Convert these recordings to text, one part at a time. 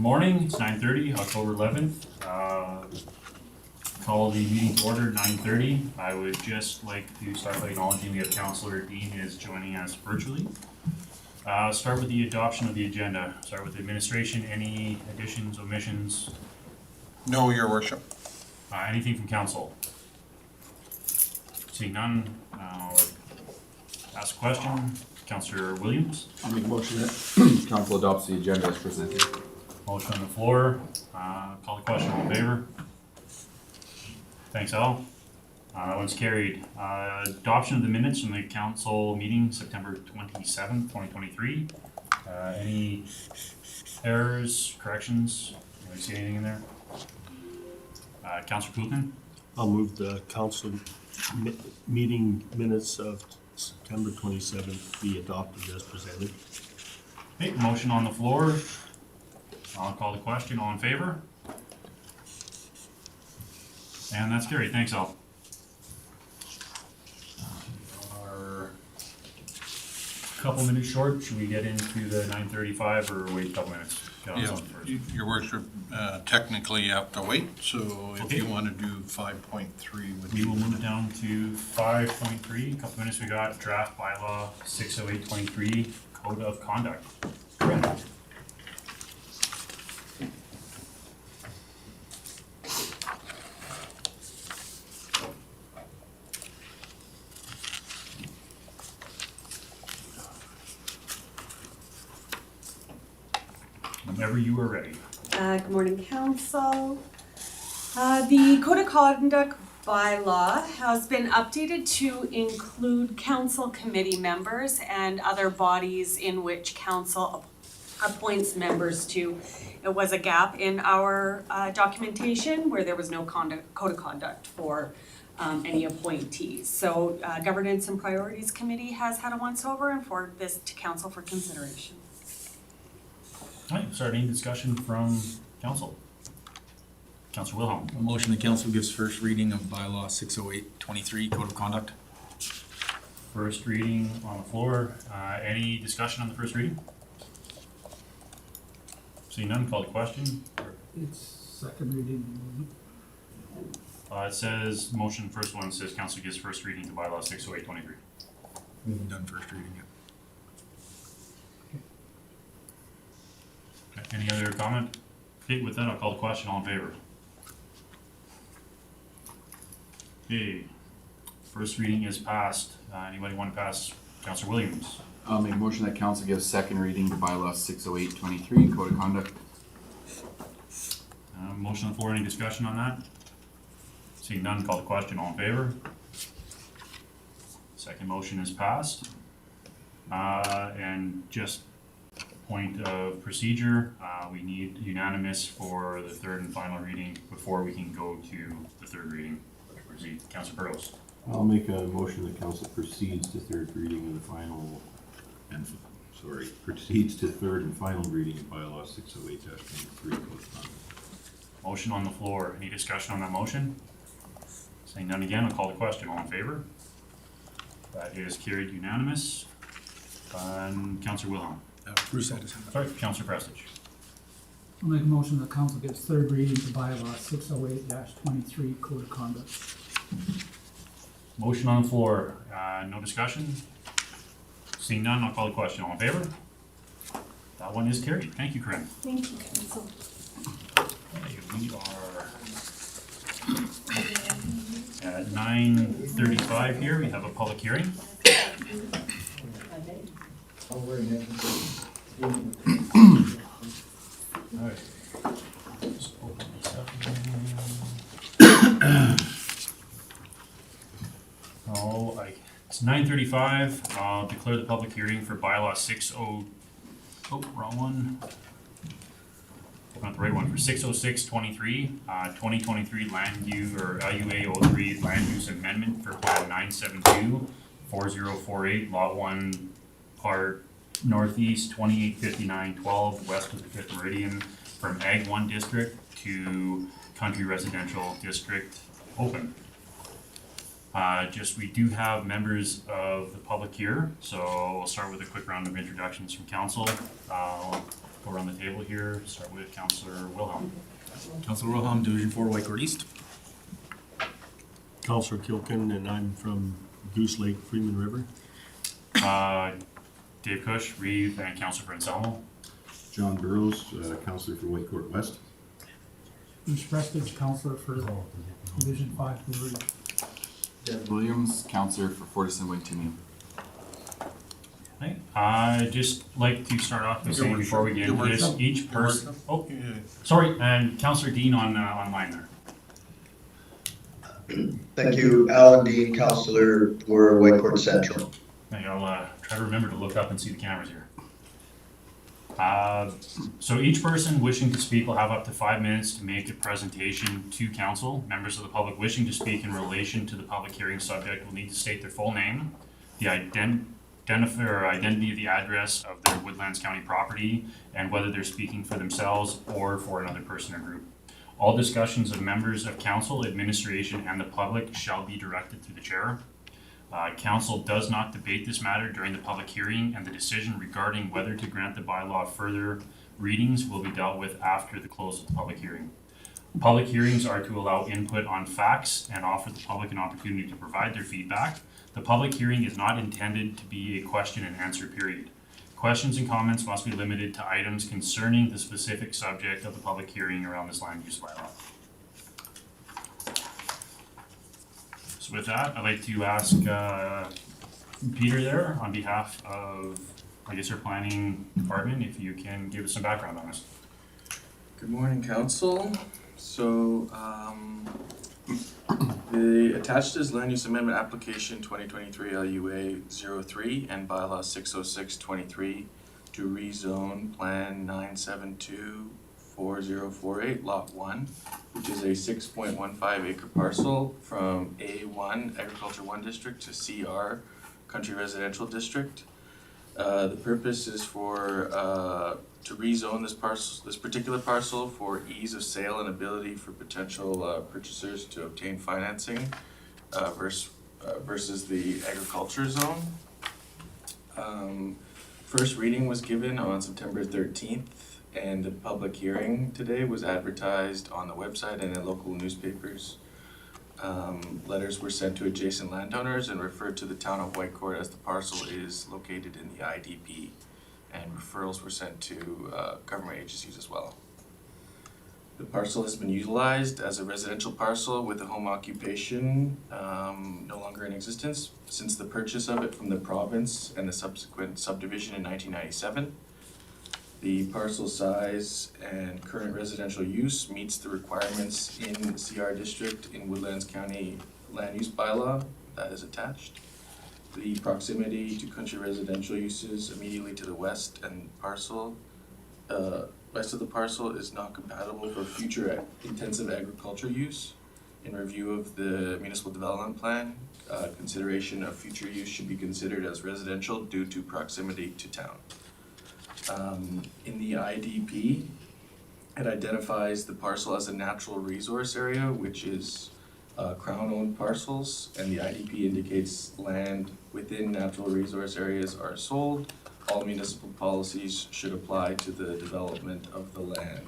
morning, it's 9:30, October 11th. Call the meeting to order, 9:30. I would just like to start by acknowledging we have Councillor Dean is joining us virtually. Start with the adoption of the agenda. Start with administration. Any additions, omissions? No, Your Worship. Anything from council? Seeing none, ask a question. Councillor Williams? I'll make a motion that council adopts the agenda as presented. Motion on the floor. Call the question. All in favor? Thanks, Al. That one's carried. Adoption of the minutes from the council meeting September 27th, 2023. Any errors, corrections? Anybody see anything in there? Councillor Poulton? I'll move the council meeting minutes of September 27th be adopted as presented. Okay, motion on the floor. I'll call the question. All in favor? And that's carried. Thanks, Al. Are a couple minutes short. Should we get into the 9:35 or wait a couple minutes? Yeah, Your Worship, technically you have to wait, so if you want to do 5.3 would We be. will move down to 5.3. A couple minutes we got draft bylaw 60823 code of conduct. Correct. Whenever you are ready. Good morning, Council. The Code of Conduct bylaw has been updated to include council committee members and other bodies in which council appoints members to. It was a gap in our documentation where there was no code of conduct for any appointees. So Governance and Priorities Committee has had a once-over and forwarded this to council for consideration. All right, start any discussion from council. Councillor Wilhelm. A motion the council gives first reading of bylaw 60823 code of conduct. First reading on the floor. Any discussion on the first reading? Seeing none, call the question. It's second reading. It says, motion first one says council gives first reading to bylaw 60823. We haven't done first reading yet. Okay, any other comment? Okay, with that, I'll call the question. All in favor? Okay, first reading is passed. Anybody want to pass? Councillor Williams. I'll make a motion that council gives second reading to bylaw 60823 code of conduct. Motion on the floor. Any discussion on that? Seeing none, call the question. All in favor? Second motion is passed. And just point of procedure, we need unanimous for the third and final reading before we can go to the third reading. Proceed. Councillor Burrows. I'll make a motion that council proceeds to third reading of the proceeds to third and final reading of bylaw 608-23 code of conduct. Motion on the floor. Any discussion on that motion? Saying none again, I'll call the question. All in favor? That is carried unanimous. Councillor Wilhelm. Bruce had his hand up. Sorry, Councillor Prestige. I'll make a motion that council gives third reading to bylaw 608-23 code of conduct. Motion on the floor. No discussion? Seeing none, I'll call the question. All in favor? That one is carried. Thank you, Corinne. Thank you, Council. Okay, we are at 9:35 here. We have a public hearing. All right. Just open this up again. It's 9:35. I'll declare the public hearing for bylaw 60623, 2023 land use or LUA 03 land use amendment for plan 972 4048 lot 1 part northeast 285912 west of the 5th meridian from Ag 1 district to country residential district open. We do have members of the public here, so we'll start with a quick round of introductions from council. go around the table here, start with Councillor Wilhelm. Councilor Wilhelm, Division 4, Whitecourt East. Counselor Kilken, and I'm from Goose Lake, Freeman River. Dave Cush, Reeve, and Councillor for Anselmo. John Burrows, Councillor for Whitecourt West. Bruce Prestage, Counselor for Division 5, Blue Ridge. Deb Williams, Counselor for Fortiston Wingtimian. Right. I'd just like to start off by Your saying before we get into this, worship. each Your person, worship. oh, Yeah. sorry, and Councillor Dean online there. Thank you, Alan Dean, Councillor for Whitecourt Central. Maybe I'll try to remember to look up and see the cameras here. So each person wishing to speak will have up to 5 minutes to make a presentation to council. Members of the public wishing to speak in relation to the public hearing subject will need to state their full name, the identity of the address of their Woodlands County property, and whether they're speaking for themselves or for another person or group. All discussions of members of council, administration, and the public shall be directed through the chair. Council does not debate this matter during the public hearing, and the decision regarding whether to grant the bylaw further readings will be dealt with after the close of the public hearing. Public hearings are to allow input on facts and offer the public an opportunity to provide their feedback. The public hearing is not intended to be a question and answer period. Questions and comments must be limited to items concerning the specific subject of the public hearing around this land use bylaw. So with that, I'd like to ask Peter there on behalf of, I guess, our planning department, if you can give us some background on this. Good morning, council. So, the attached is land use amendment application 2023 LUA 03 and bylaw 60623 to rezone plan 9724048 lot 1, which is a 6.15 acre parcel from A1 Agriculture 1 district to CR Country Residential District. The purpose is for to rezone this particular parcel for ease of sale and ability for potential purchasers to obtain financing versus the agriculture zone. First reading was given on September 13th, and the public hearing today was advertised on the website and in local newspapers. Letters were sent to adjacent landowners and referred to the town of Whitecourt as the parcel is located in the IDP. And referrals were sent to government agencies as well. The parcel has been utilized as a residential parcel with a home occupation no longer in existence since the purchase of it from the province and the subsequent subdivision in 1997. The parcel size and current residential use meets the requirements in CR District in Woodlands County Land Use Bylaw that is attached. The proximity to country residential uses immediately to the west and west of the parcel is not compatible for future intensive agriculture use. In review of the municipal development plan, consideration of future use should be considered as residential due to proximity to town. In the IDP, it identifies the parcel as a natural resource area, which is Crown-owned parcels, and the IDP indicates land within natural resource areas are sold. All municipal policies should apply to the development of the land.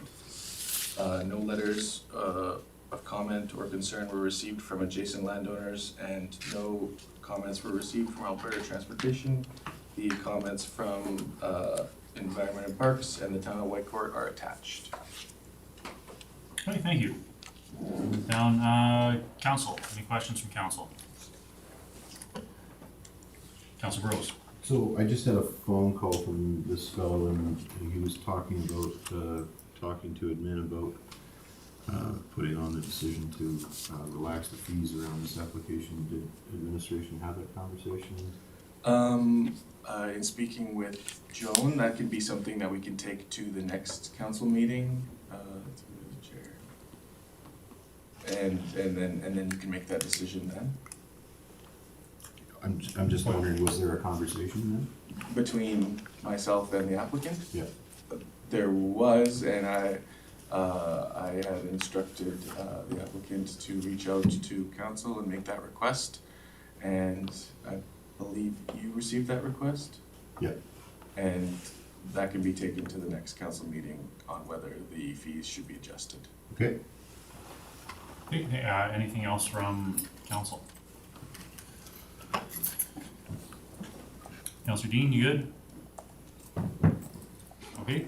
No letters of comment or concern were received from adjacent landowners, and no comments were received from Alberta Transportation. The comments from Environment and Parks and the town of Whitecourt are attached. Okay, thank you. Down, council, any questions from council? Councilor Burrows. So I just had a phone call from this fellow, and he was talking about, talking to admin about putting on the decision to relax the fees around this application. Did administration have that conversation? In speaking with Joan, that could be something that we can take to the next council meeting, through the chair. And then you can make that decision then. I'm just wondering, was there a conversation then? Between myself and the applicant? Yeah. There was, and I had instructed the applicant to reach out to council and make that request. And I believe you received that request? Yeah. And that can be taken to the next council meeting on whether the fees should be adjusted. Okay. Okay, anything else from council? Councilor Dean, you good? Okay.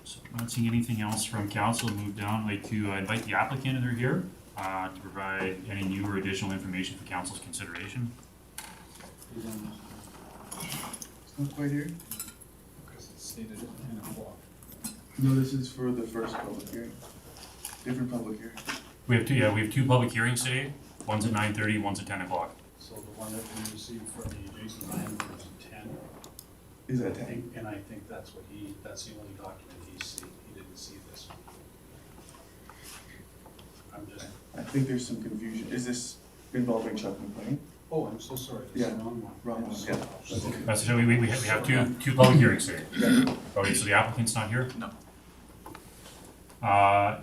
So not seeing anything else from council, move down. I'd like to invite the applicant if they're here to provide any new or additional information for council's consideration. It's not quite here? Because it's stated at 10 o'clock. No, this is for the first public hearing. Different public hearing. We have two public hearings today. One's at 9:30, one's at 10 o'clock. So the one that we received from the adjacent landlord is at 10. Is that I think, and I think that's the only document he's seen. He didn't see this one. I'm just, I think there's some confusion. Is this involving Chuck McLean? oh, I'm so sorry. This is Yeah. the wrong one. Wrong one, So- yeah. That's so we have two public hearings today. Okay, so the applicant's not here? No.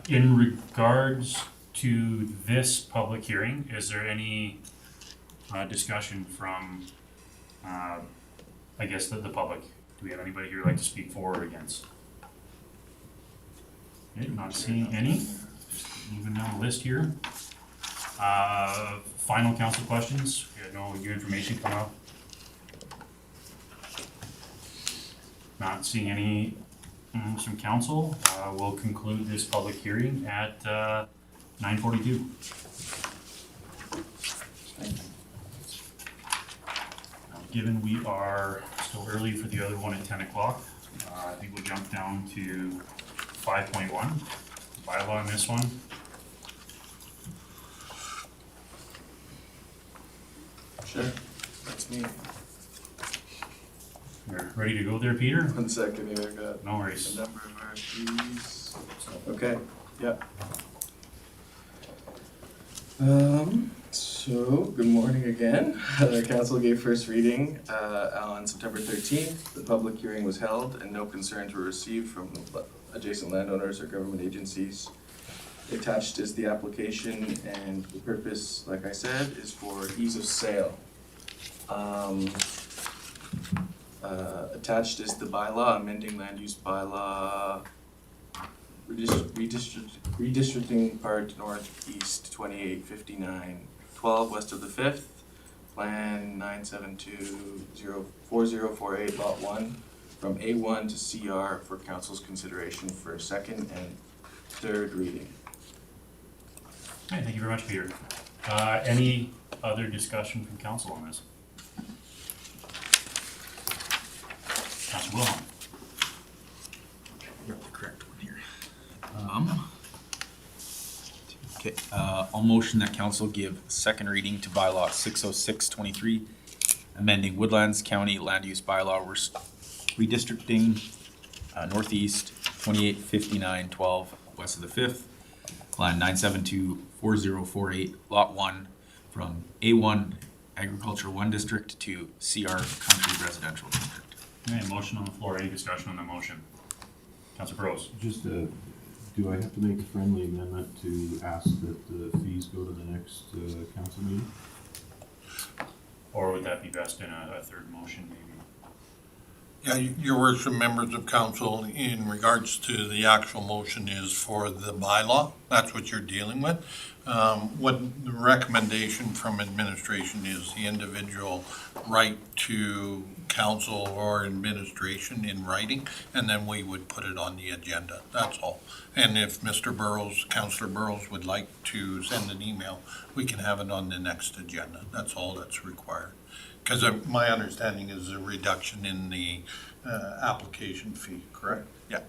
In regards to this public hearing, is there any discussion from, I guess, the public? Do we have anybody here who'd like to speak for or against? Okay, not seeing any. Just moving down the list here. Final council questions? We had no new information come up. Not seeing any from council. We'll conclude this public hearing at 9:42. Given we are still early for the other one at 10 o'clock, I think we'll jump down to 5.1, bylaw on this one. Sure. That's me. You're ready to go there, Peter? 1 second here. I got No worries. a number of RFPs. Okay. Yep. So, good morning again. The council gave first reading on September 13th. The public hearing was held and no concerns were received from adjacent landowners or government agencies. Attached is the application and the purpose, like I said, is for ease of sale. Attached is the bylaw, amending land use bylaw, redistricting part northeast 2859-12 west of the 5th, plan 972-4048 lot 1 from A1 to CR for council's consideration for second and third reading. Okay, thank you very much, Peter. Any other discussion from council on this? Councilor Wilhelm. You're the correct one here. Okay, I'll motion that council give second reading to bylaw 606-23, amending Woodlands County Land Use Bylaw, redistricting northeast 2859-12 west of the 5th, line 972-4048 lot 1 from A1 Agriculture 1 District to CR Country Residential District. Okay, motion on the floor. Any discussion on the motion? Councilor Burrows. Just, do I have to make a friendly amendment to ask that the fees go to the next council meeting? Or would that be best in a third motion, maybe? Yeah, your worship, members of council, in regards to the actual motion is for the bylaw. That's what you're dealing with. What the recommendation from administration is the individual right to council or administration in writing, and then we would put it on the agenda. That's all. And if Mr. Burrows, Councillor Burrows would like to send an email, we can have it on the next agenda. That's all that's required. Because my understanding is a reduction in the application fee, correct? Yeah.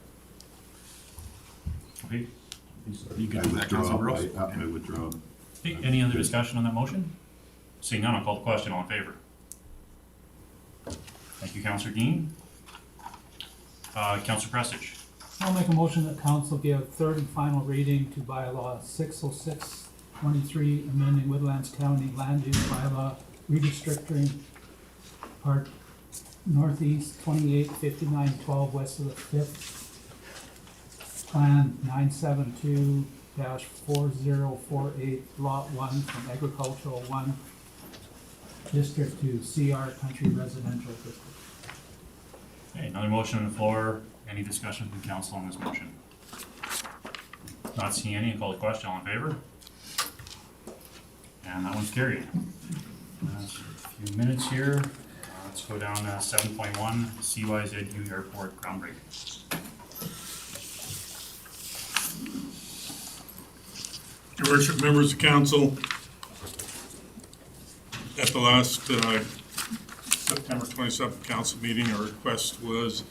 Okay. Are you good with that, Councilor Burrows? I withdraw. Okay, any other discussion on that motion? Seeing none, I'll call the question. All in favor? Thank you, Councilor Dean. Councilor Prestich. I'll make a motion that council give third and final reading to bylaw 606-23, amending Woodlands County Land Use Bylaw, redistricting part northeast 2859-12 west of the 5th, plan 972-4048 lot 1 from agricultural 1 district to CR Country Residential District. Okay, another motion on the floor. Any discussion from council on this motion? Not seeing any, call the question. All in favor? And that one's carried. A few minutes here. Let's go down to 7.1, CYZU Airport groundbreaking. Your worship, members of council, at the last September 27th council meeting, a request was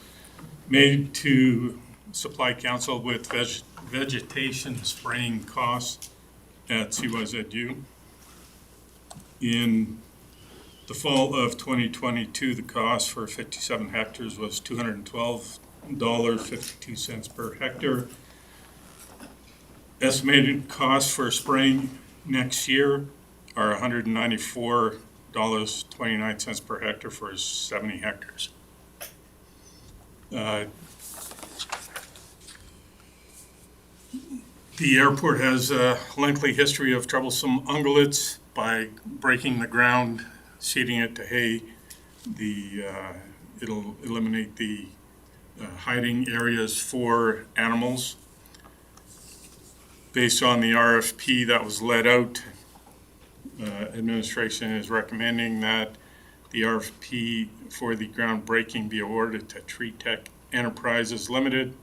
made to supply council with vegetation spraying costs at CYZU. In the fall of 2022, the cost for 57 hectares was $212.52 per hectare. Estimated costs for spraying next year are $194.29 per hectare for 70 hectares. The airport has a lengthy history of troublesome ungulates. By breaking the ground, seeding it to hay, it'll eliminate the hiding areas for animals. Based on the RFP that was let out, administration is recommending that the RFP for the groundbreaking be awarded to Tree Tech Enterprises Limited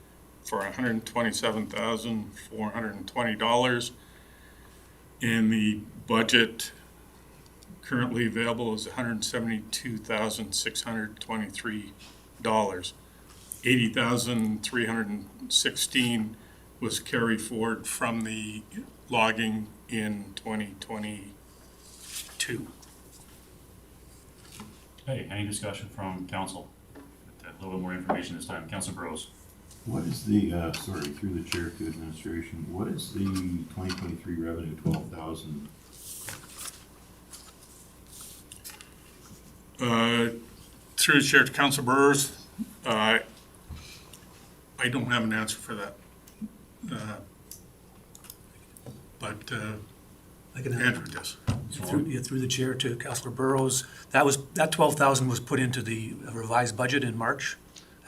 for $127,420. And the budget currently available is $172,623. $80,316 was carried forward from the logging in 2022. Okay, any discussion from council? A little bit more information this time. Councilor Burrows. What is the, sorry, through the chair to administration, what is the 2023 revenue, 12,000? Through the chair to Council Burrs, I don't have an answer for that. But I can Andrew does. Through the chair to Councilor Burrows, that 12,000 was put into the revised budget in March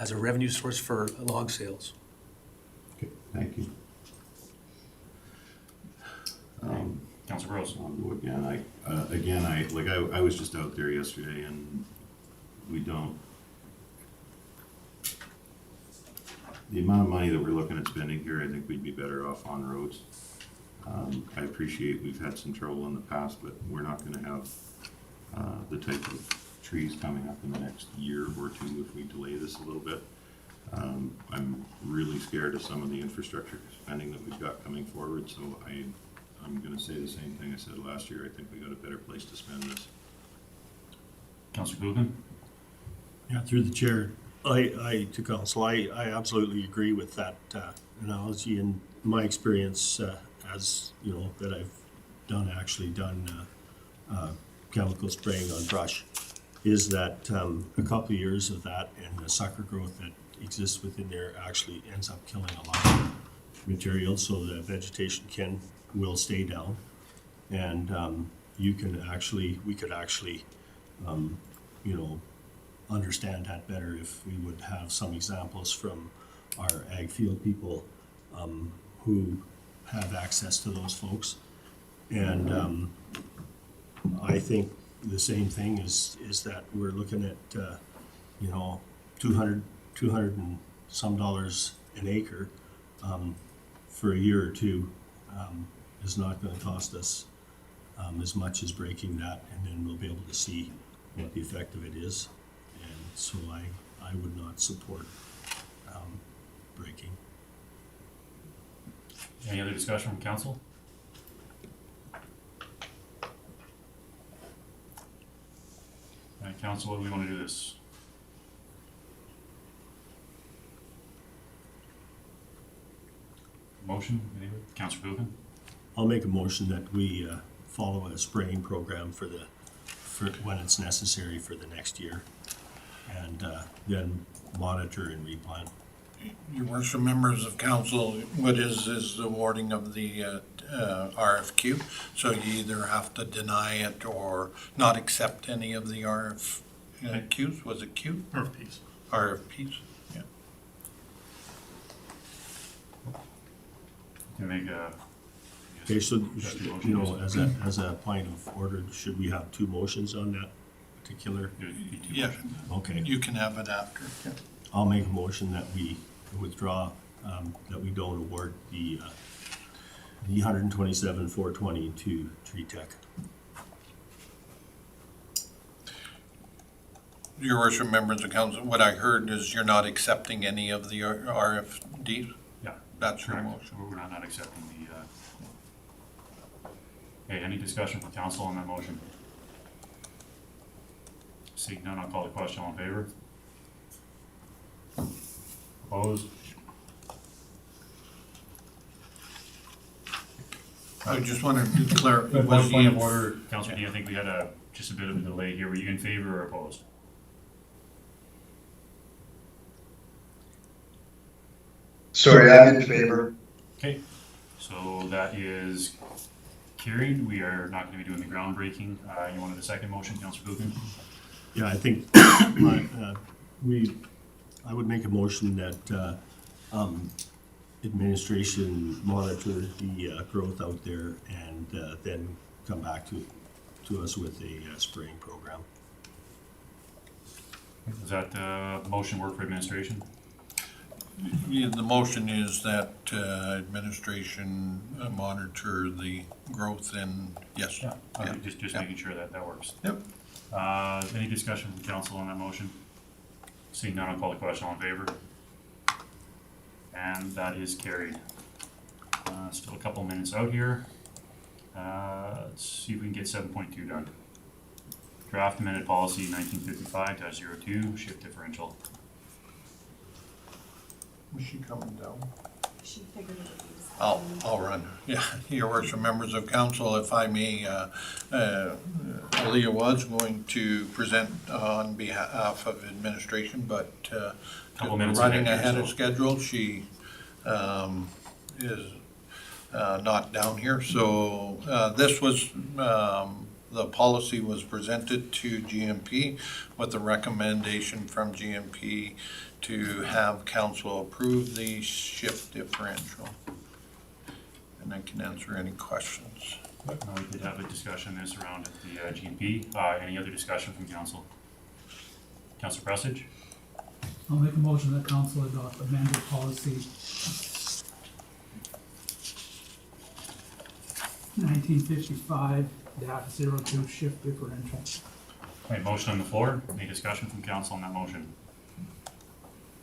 as a revenue source for log sales. Okay, thank you. Councilor Burrows. I'll go again. I was just out there yesterday and we don't, the amount of money that we're looking at spending here, I think we'd be better off on roads. I appreciate we've had some trouble in the past, but we're not gonna have the type of trees coming up in the next year or two if we delay this a little bit. I'm really scared of some of the infrastructure spending that we've got coming forward, so I'm gonna say the same thing I said last year. I think we got a better place to spend this. Councilor Coogan. Yeah, through the chair, to council, I absolutely agree with that analogy. In my experience, as you know, that I've done chemical spraying on brush, is that a couple of years of that and the sucker growth that exists within there actually ends up killing a lot of material, so the vegetation will stay down, and we could actually understand that better if we would have some examples from our ag field people who have access to those folks. And I think the same thing is that we're looking at 200 and some dollars an acre for a year or two is not going to cost us as much as breaking that, and then we'll be able to see what the effect of it is. And so I would not support breaking. Any other discussion from council? All right, council, what do we want to do this? Motion, anybody? Councilor Coogan? I'll make a motion that we follow a spraying program for when it's necessary for the next year, and then monitor and replant. Your worship, members of council, what is the wording of the RFQ? So you either have to deny it or not accept any of the RFQs, was it Q? RFPs. RFPs. Yeah. To make a. Okay, so, you know, as a point of order, should we have two motions on that particular? Yeah, Okay, you can have it after. Yeah. I'll make a motion that we withdraw, that we don't award the 127,420 to Tree Tech. Your worship, members of council, what I heard is you're not accepting any of the RFDs? Yeah. That's your Correct. motion. We're not accepting the, okay, any discussion from council on that motion? Seeing none, I'll call the question. All in favor? Opposed? I just wanted to clarify. One point of order, Councilor D, I think we had just a bit of a delay here. Were you in favor or opposed? Sorry, I'm in favor. Okay, so that is carried. We are not gonna be doing the groundbreaking. You wanted a second motion, Councilor Buchan? Yeah, I think I would make a motion that administration monitor the growth out there and then come back to us with a spraying program. Does that motion work for administration? Yeah, the motion is that administration monitor the growth and, yes. Yeah. Yeah. Just Yeah. making sure that works. Yep. Any discussion from council on that motion? Seeing none, I'll call the question. All in favor? And that is carried. Still a couple minutes out here. Let's see if we can get 7.2 done. Draft amended policy 1955-02, shift differential. Was she coming down? She figured it would be. I'll run. Yeah, your worship, members of council, if I may, Aaliyah was going to present on behalf of administration, but Couple minutes running ahead here, ahead of so. schedule, she is not down here. So this was, the policy was presented to GMP with a recommendation from GMP to have council approve the shift differential. And I can answer any questions. We did have a discussion this around at the GMP. Any other discussion from council? Councilor Pressage? I'll make a motion that council adopt amended policy 1955-02 shift differential. Okay, motion on the floor. Any discussion from council on that motion?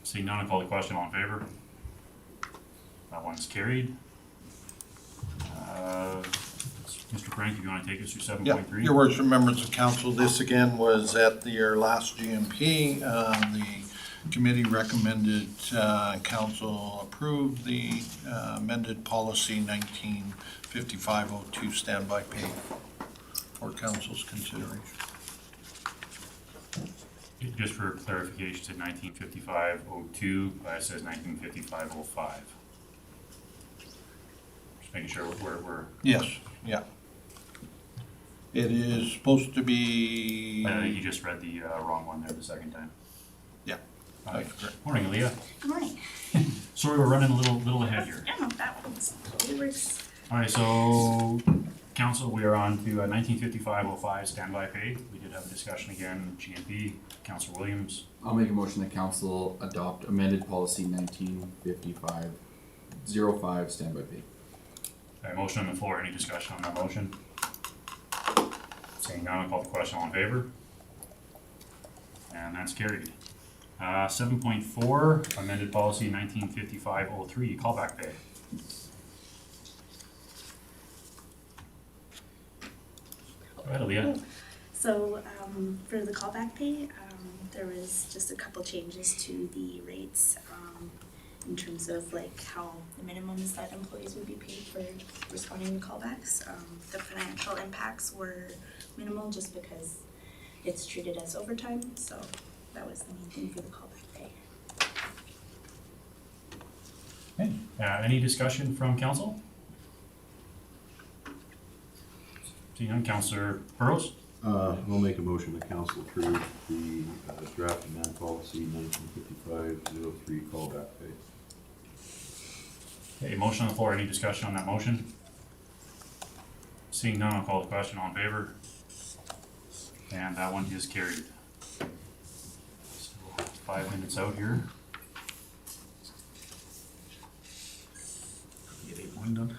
Seeing none, I'll call the question. All in favor? That one's carried. Mr. Frank, if you want to take us through 7.3? Your worship, members of council, this again was at your last GMP. The committee recommended council approve the amended policy 1955-02 standby pay for council's consideration. Just for clarification, it said 1955-02, it says 1955-05. Just making sure we're Yes, yeah. It is supposed to be, I think you just read the wrong one there the second time. yeah, that's correct. Morning, Aaliyah. Good morning. Sorry, we're running a little ahead here. I don't know if that one's totally works. All right, so council, we are on to 1955-05 standby pay. We did have a discussion again, GMP, Councilor Williams. I'll make a motion that council adopt amended policy 1955-05 standby pay. All right, motion on the floor. Any discussion on that motion? Seeing none, I'll call the question. All in favor? And that's carried. 7.4, amended policy 1955-03, callback pay. Go ahead, Aaliyah. So for the callback pay, there was just a couple changes to the rates in terms of like how the minimums that employees would be paid for responding to callbacks. The financial impacts were minimal just because it's treated as overtime, so that was the main thing for the callback pay. Okay. Any discussion from council? Seeing none, Councilor Burrows? I'll make a motion that council approve the draft amend policy 1955-03 callback pay. Okay, motion on the floor, any discussion on that motion? Seeing none, I'll call the question, all in favor? And that one is carried. Still 5 minutes out here. Get 8.1 done.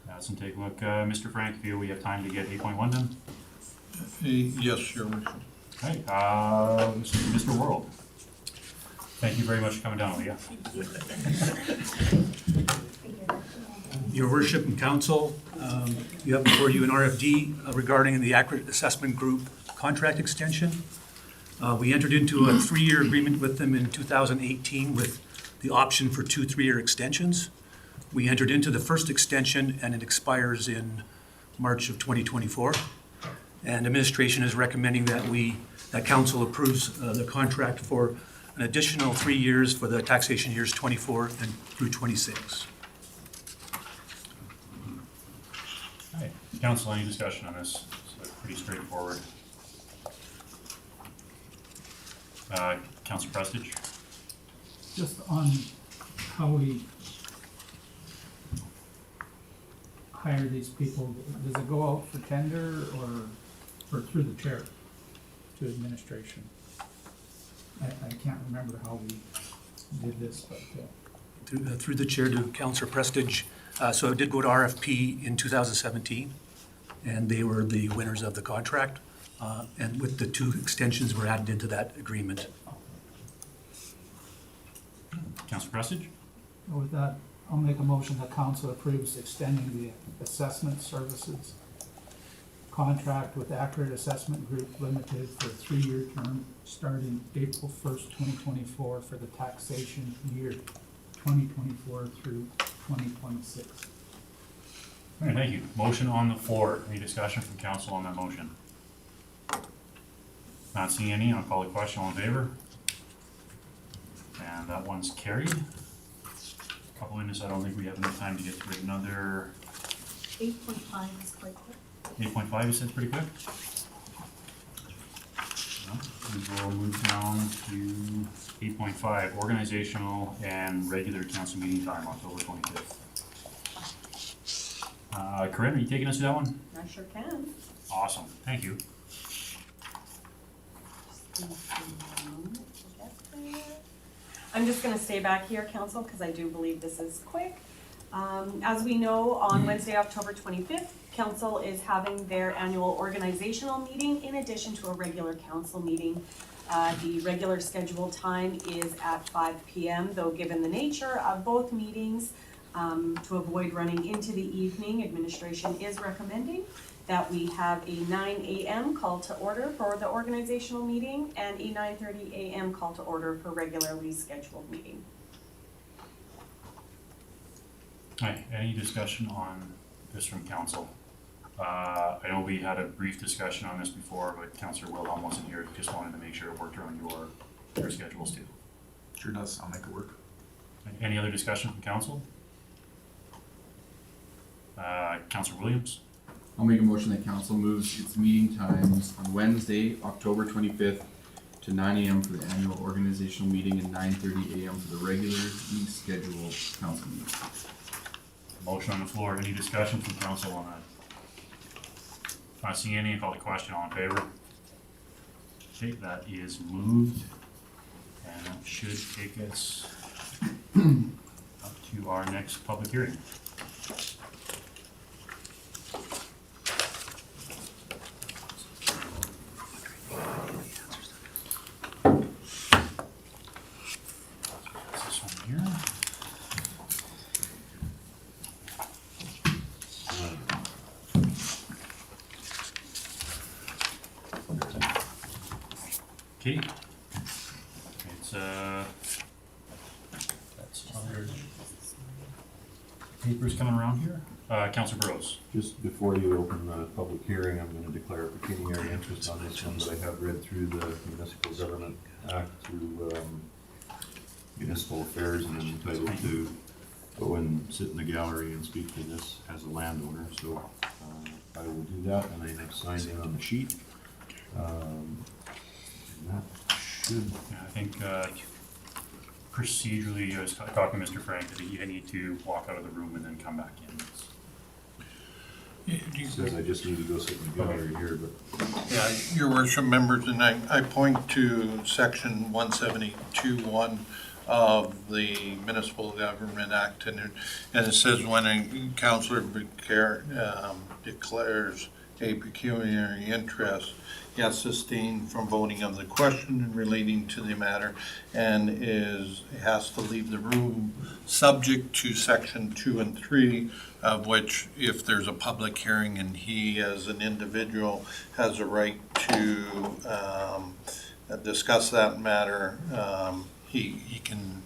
Let's take a look, Mr. Frank, feel we have time to get 8.1 done? Yes, Your Worship. Okay, Mr. World. Thank you very much for coming down, Leah. Your worship and council, you have before you an RFD regarding the Accurate Assessment Group contract extension. We entered into a 3-year agreement with them in 2018 with the option for 2 3-year extensions. We entered into the first extension and it expires in March of 2024. And administration is recommending that that council approves the contract for an additional 3 years for the taxation years 24 and through 26. Hi, council, any discussion on this? It's pretty straightforward. Councilor Prestige? Just on how we hire these people, does it go out for tender or through the chair to administration? I can't remember how we did this, but. Through the chair to Councillor Prestige. So it did go to RFP in 2017, and they were the winners of the contract. And with the 2 extensions were added into that agreement. Councilor Prestige? With that, I'll make a motion that council approves extending the assessment services contract with Accurate Assessment Group Limited for a 3-year term starting April 1st, 2024 for the taxation year 2024 through 2026. All right, thank you. Motion on the floor. Any discussion from council on that motion? Not seeing any, I'll call the question, all in favor? And that one's carried. A couple minutes, I don't think we have enough time to get through another. 8.5 is quite quick. 8.5, you said pretty quick? No, we will move down to 8.5, organizational and regular council meeting time, October 25th. Corinne, are you taking us to that one? I sure can. Awesome, thank you. I'm just gonna stay back here, council, because I do believe this is quick. As we know, on Wednesday, October 25th, council is having their annual organizational meeting in addition to a regular council meeting. The regular scheduled time is at 5 p.m., though given the nature of both meetings, to avoid running into the evening, administration is recommending that we have a 9 a.m. call to order for the organizational meeting and a 9:30 a.m. call to order for regularly scheduled meeting. Hi, any discussion on this from council? I know we had a brief discussion on this before, but Councillor Wilhelm wasn't here, just wanted to make sure it worked around your schedules too. Sure does, I'll make it work. Any other discussion from council? Councillor Williams? I'll make a motion that council moves its meeting times on Wednesday, October 25th to 9 a.m. for the annual organizational meeting and 9:30 a.m. for the regularly scheduled council meeting. Motion on the floor, any discussion from council on that? Not seeing any, I'll call the question, all in favor? Okay, that is moved, and that should take us up to our next public hearing. This one here. Okay. It's, that's other papers coming around here. Councilor Burrows. Just before you open the public hearing, I'm gonna declare a pecuniary interest on this one, but I have read through the Municipal Government Act through municipal affairs, and I'm entitled to go and sit in the gallery and speak to this as a landowner, so I will do that, and I have signed in on the sheet. And that should, Yeah, I think procedurally, I was talking to Mr. Frank, that you need to walk out of the room and then come back in. says I just need to go sit in the gallery here, but Yeah, your worship members, and I point to section 172(1) of the Municipal Government Act, and it says when a councillor declares a pecuniary interest, he has sustained from voting of the question relating to the matter and has to leave the room subject to section 2 and 3, of which if there's a public hearing and he as an individual has a right to discuss that matter, he can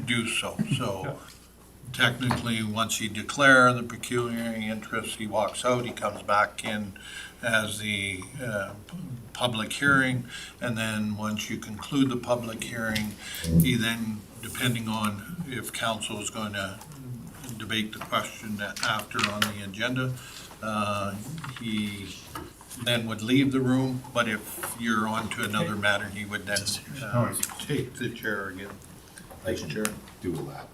do so. So technically, once you declare the pecuniary interest, he walks out, he comes back in as the public hearing, and then once you conclude the public hearing, he then, depending on if council is going to debate the question after on the agenda, he then would leave the room, but if you're on to another matter, he would then take the chair again. Vice Chair. do a lap.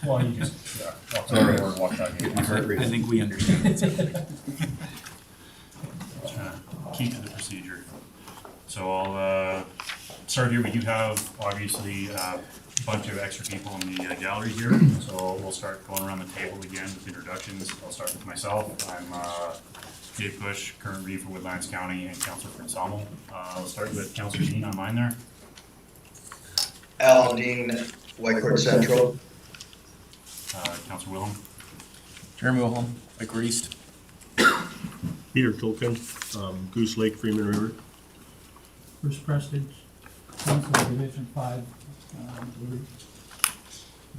Well, you just, yeah, walk over or walk back in. I think we understand. Key to the procedure. So I'll start here. We do have obviously a bunch of extra people in the gallery here. So we'll start going around the table again with introductions. I'll start with myself. I'm Dave Bush, current reeve for Woodlands County and Councillor for Ensemble. I'll start with Councillor Dean on mine there. Alan Dean, Watercourse Central. Councillor Willem. Jeremy Wilhelm, Lakewood East. Peter Tolkien, Goose Lake, Freeman River. Bruce Prestige, Council Division 5, Blue Ridge.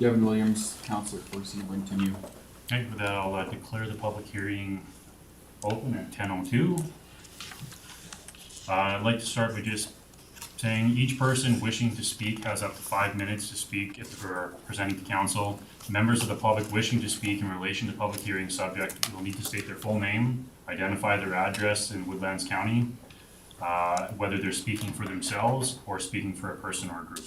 Devin Williams, Councilor for Winton U. Okay, with that, I'll declare the public hearing open at 10:02. I'd like to start by just saying each person wishing to speak has up to 5 minutes to speak if they're presenting to council. Members of the public wishing to speak in relation to public hearing subject will need to state their full name, identify their address in Woodlands County, whether they're speaking for themselves or speaking for a person or a group.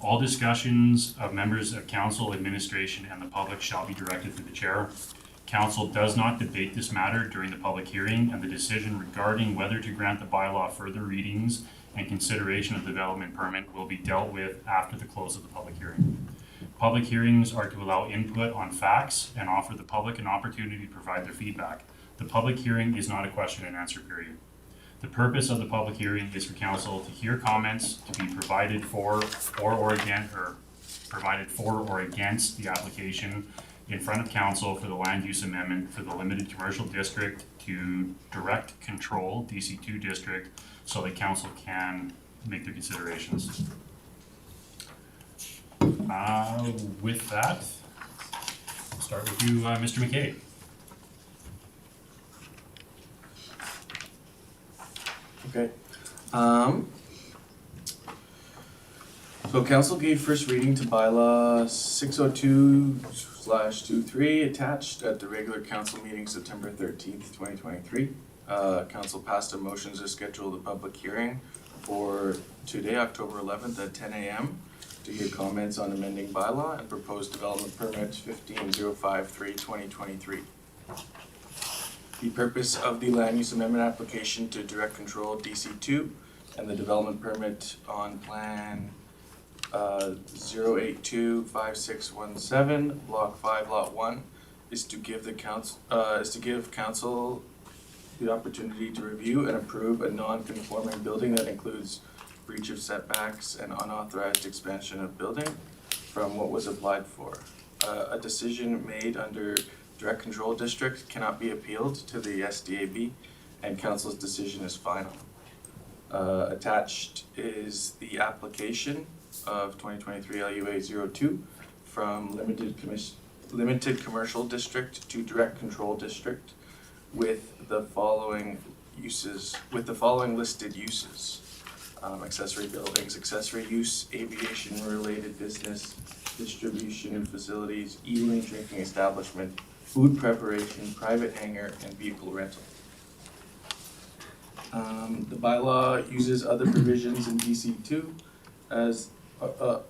All discussions of members of council, administration, and the public shall be directed to the chair. Council does not debate this matter during the public hearing, and the decision regarding whether to grant the bylaw further readings and consideration of the development permit will be dealt with after the close of the public hearing. Public hearings are to allow input on facts and offer the public an opportunity to provide their feedback. The public hearing is not a question and answer period. The purpose of the public hearing is for council to hear comments to be provided for or against the application in front of council for the land use amendment for the limited commercial district to direct control DC2 district so that council can make their considerations. With that, I'll start with you, Mr. McKay. Okay. So council gave first reading to bylaw 602/23 attached at the regular council meeting September 13th, 2023. Council passed a motion to schedule the public hearing for today, October 11th at 10 a.m. to hear comments on amending bylaw and proposed development permit 15053/2023. The purpose of the land use amendment application to direct control DC2 and the development permit on plan 0825617 block 5 lot 1 is to give council the opportunity to review and approve a non-conforming building that includes breach of setbacks and unauthorized expansion of building from what was applied for. A decision made under direct control district cannot be appealed to the SDAB, and council's decision is final. Attached is the application of 2023 LUA 02 from limited commercial district to direct control district with the following listed uses. Accessory buildings, accessory use, aviation related business, distribution facilities, eating, drinking establishment, food preparation, private hangar, and vehicle rental. The bylaw uses other provisions in DC two as, the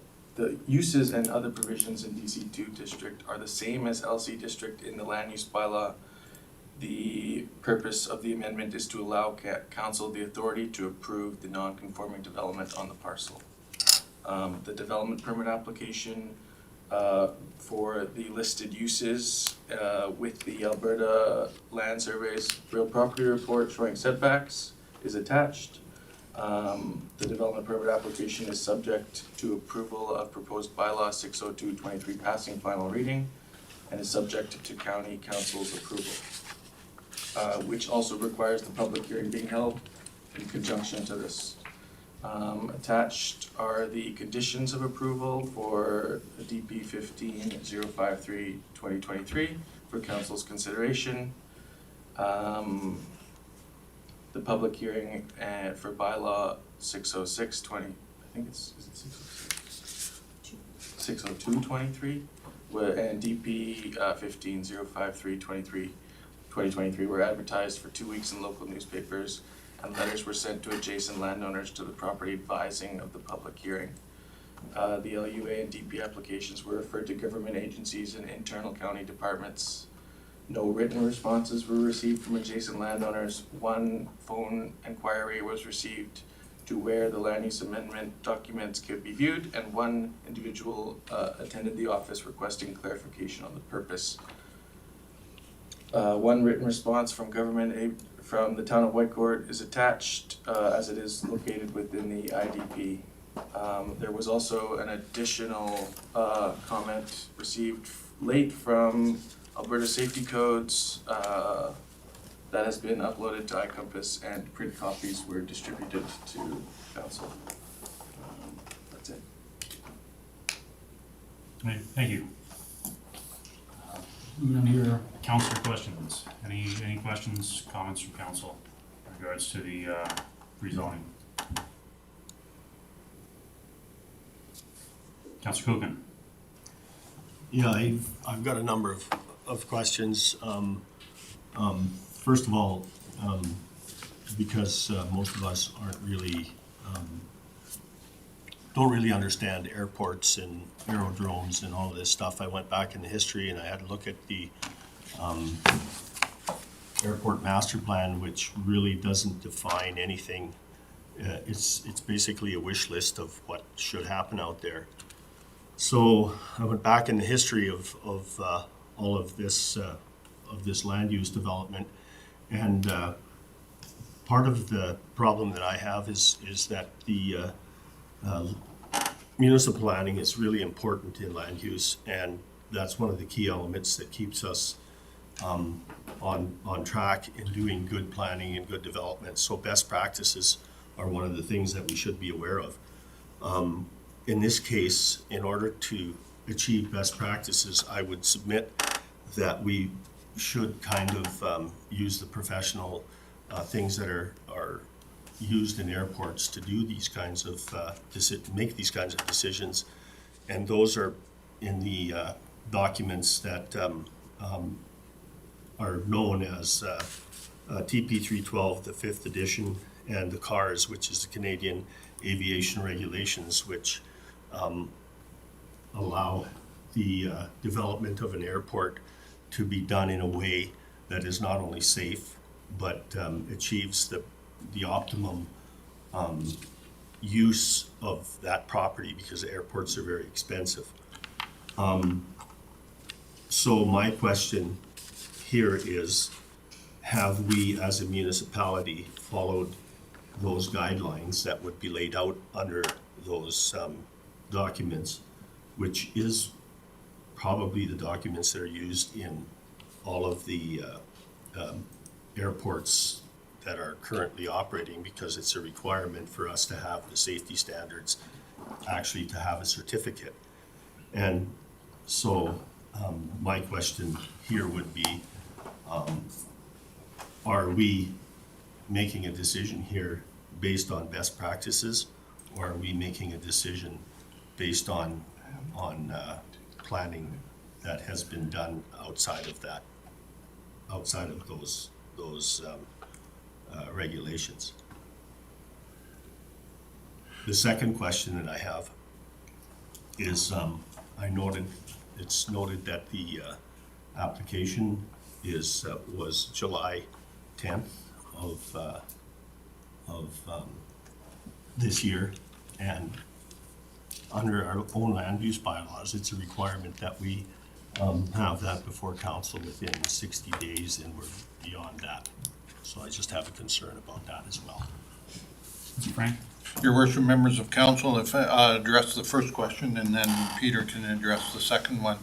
uses and other provisions in DC two district are the same as LC district in the land use bylaw. The purpose of the amendment is to allow council the authority to approve the non-conforming development on the parcel. The development permit application for the listed uses with the Alberta Land Survey's real property report showing setbacks is attached. The development permit application is subject to approval of proposed bylaw 602-23 passing final reading and is subject to county council's approval, which also requires the public hearing being held in conjunction to this. Attached are the conditions of approval for DP 15-053-2023 for council's consideration. The public hearing for bylaw 606-20, I think is it 606? 602-23, and DP 15-053-2023 were advertised for 2 weeks in local newspapers, and letters were sent to adjacent landowners to the property advising of the public hearing. The LUA and DP applications were referred to government agencies and internal county departments. No written responses were received from adjacent landowners. One phone inquiry was received to where the land use amendment documents could be viewed, and one individual attended the office requesting clarification on the purpose. One written response from from the town of Whitecourt is attached as it is located within the IDP. There was also an additional comment received late from Alberta Safety Codes that has been uploaded to iCompass, and print copies were distributed to council. That's it. Okay, thank you. Moving on here, councillor questions. Any questions, comments from council in regards to the rezoning? Councillor Kuchen. Yeah, I've got a number of questions. First of all, because most of us aren't really, don't really understand airports and aerodromes and all of this stuff, I went back in the history and I had to look at the airport master plan, which really doesn't define anything. It's basically a wish list of what should happen out there. So I went back in the history of all of this land use development, and part of the problem that I have is that the municipal planning is really important in land use, and that's one of the key elements that keeps us on track in doing good planning and good development. So best practices are one of the things that we should be aware of. In this case, in order to achieve best practices, I would submit that we should kind of use the professional things that are used in airports to do these kinds of make these kinds of decisions, and those are in the documents that are known as TP 312, the 5th edition, and the CARS, which is the Canadian Aviation Regulations, which allow the development of an airport to be done in a way that is not only safe, but achieves the optimum use of that property, because airports are very expensive. So my question here is, have we as a municipality followed those guidelines that would be laid out under those documents, which is probably the documents that are used in all of the airports that are currently operating, because it's a requirement for us to have the safety standards, actually to have a certificate. And so my question here would be, are we making a decision here based on best practices, or are we making a decision based on planning that has been done outside of that, outside of those regulations. The second question that I have is, it's noted that the application was July 10th of this year, and under our own land use bylaws, it's a requirement that we have that before council within 60 days, and we're beyond that. So I just have a concern about that as well. Mr. Frank? Your worship, members of council, if I address the first question and then Peter can address the second one.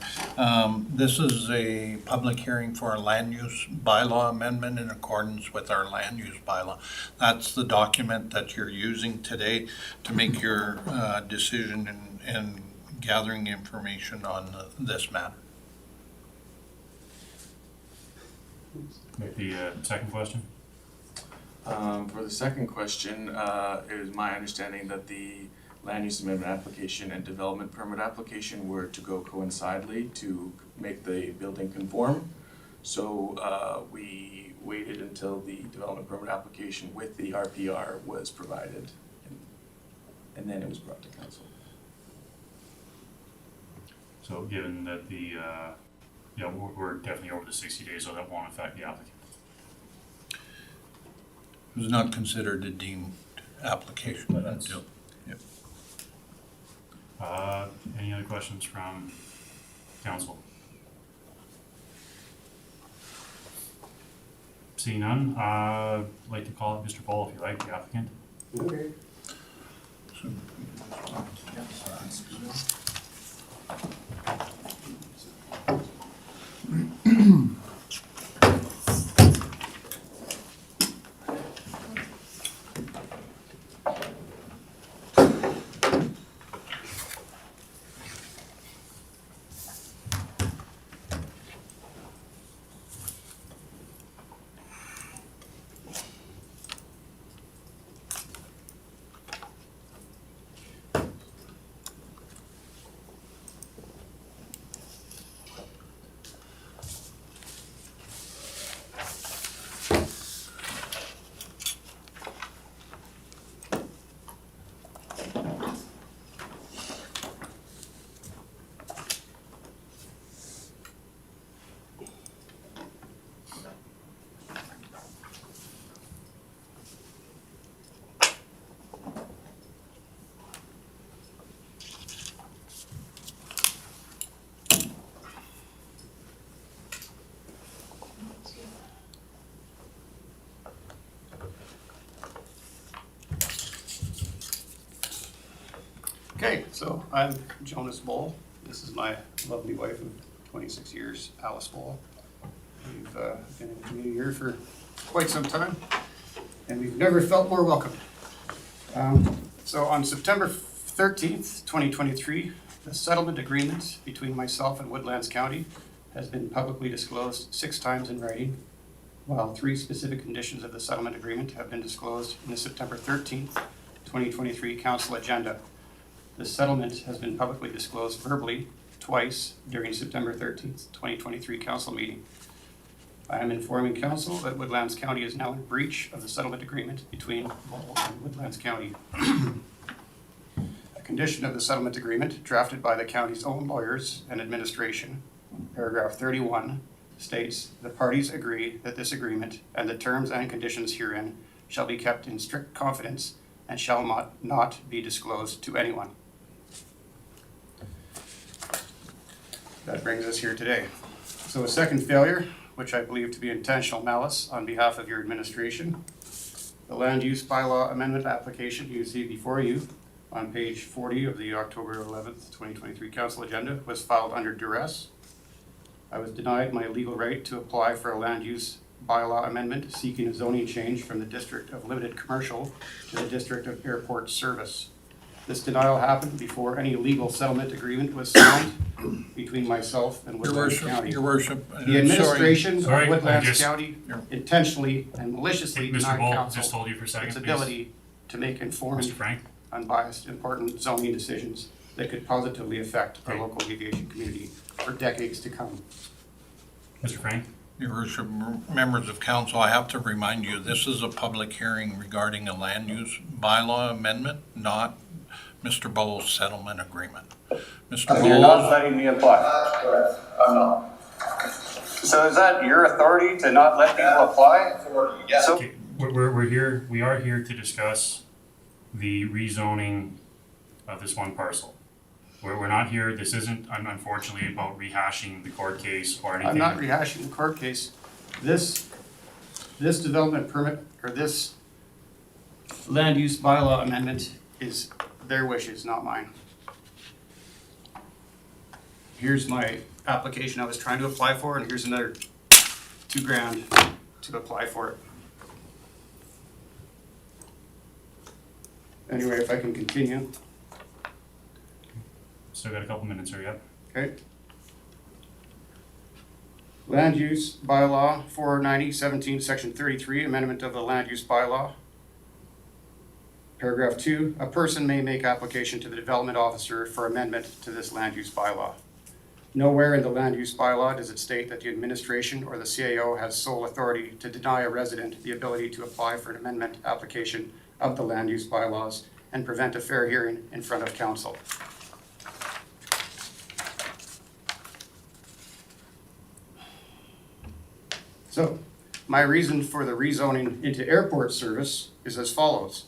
This is a public hearing for a land use bylaw amendment in accordance with our land use bylaw. That's the document that you're using today to make your decision and gathering information on this matter. Make the second question. For the second question, it is my understanding that the land use amendment application and development permit application were to go coincidentally to make the building conform. So we waited until the development permit application with the RPR was provided, and then it was brought to council. So given that the, yeah, we're definitely over the 60 days, so that won't affect the applicant. It was not considered a deemed application. That's- Yep. Any other questions from council? Seeing none, I'd like to call it Mr. Paul, if you like, the applicant. Okay. Okay, so I'm Jonas Bull. This is my lovely wife of 26 years, Alice Bull. We've been in the community here for quite some time, and we've never felt more welcome. So on September 13th, 2023, the settlement agreement between myself and Woodlands County has been publicly disclosed 6 times in writing, while 3 specific conditions of the settlement agreement have been disclosed in the September 13th, 2023 council agenda. The settlement has been publicly disclosed verbally twice during September 13th, 2023 council meeting. I am informing council that Woodlands County is now in breach of the settlement agreement between Bull and Woodlands County. A condition of the settlement agreement drafted by the county's own lawyers and administration, paragraph 31, states the parties agree that this agreement and the terms and conditions herein shall be kept in strict confidence and shall not be disclosed to anyone. That brings us here today. So a second failure, which I believe to be intentional malice on behalf of your administration. The land use bylaw amendment application you see before you on page 40 of the October 11th, 2023 council agenda was filed under duress. I was denied my legal right to apply for a land use bylaw amendment seeking a zoning change from the District of Limited Commercial to the District of Airport Service. This denial happened before any legal settlement agreement was signed between myself and Woodlands County. Your worship. The administration Sorry, of Woodlands I just- County intentionally and maliciously Mr. denied Bull, council just hold you for a second, its please. ability to make Mr. informed, Frank? unbiased, important zoning decisions that could positively affect our Okay. local aviation community for decades to come. Mr. Frank? Your worship, members of council, I have to remind you, this is a public hearing regarding a land use bylaw amendment, not Mr. Bowles' settlement agreement. Mr. You're not Bowles, letting me apply. That's correct. I'm not. So is that your authority to not let people apply? Yes. So Okay, we are here to discuss the rezoning of this one parcel. We're not here, this isn't unfortunately about rehashing the court case or anything. I'm not rehashing the court case. This development permit, or this land use bylaw amendment is their wishes, not mine. Here's my application I was trying to apply for, and here's another $2,000 to apply for it. Anyway, if I can continue, Still got a couple minutes here, yep. okay? Land use bylaw 490-17, section 33, amendment of the land use bylaw. Paragraph 2, a person may make application to the development officer for amendment to this land use bylaw. Nowhere in the land use bylaw does it state that the administration or the CAO has sole authority to deny a resident the ability to apply for an amendment application of the land use bylaws and prevent a fair hearing in front of council. So, my reason for the rezoning into airport service is as follows.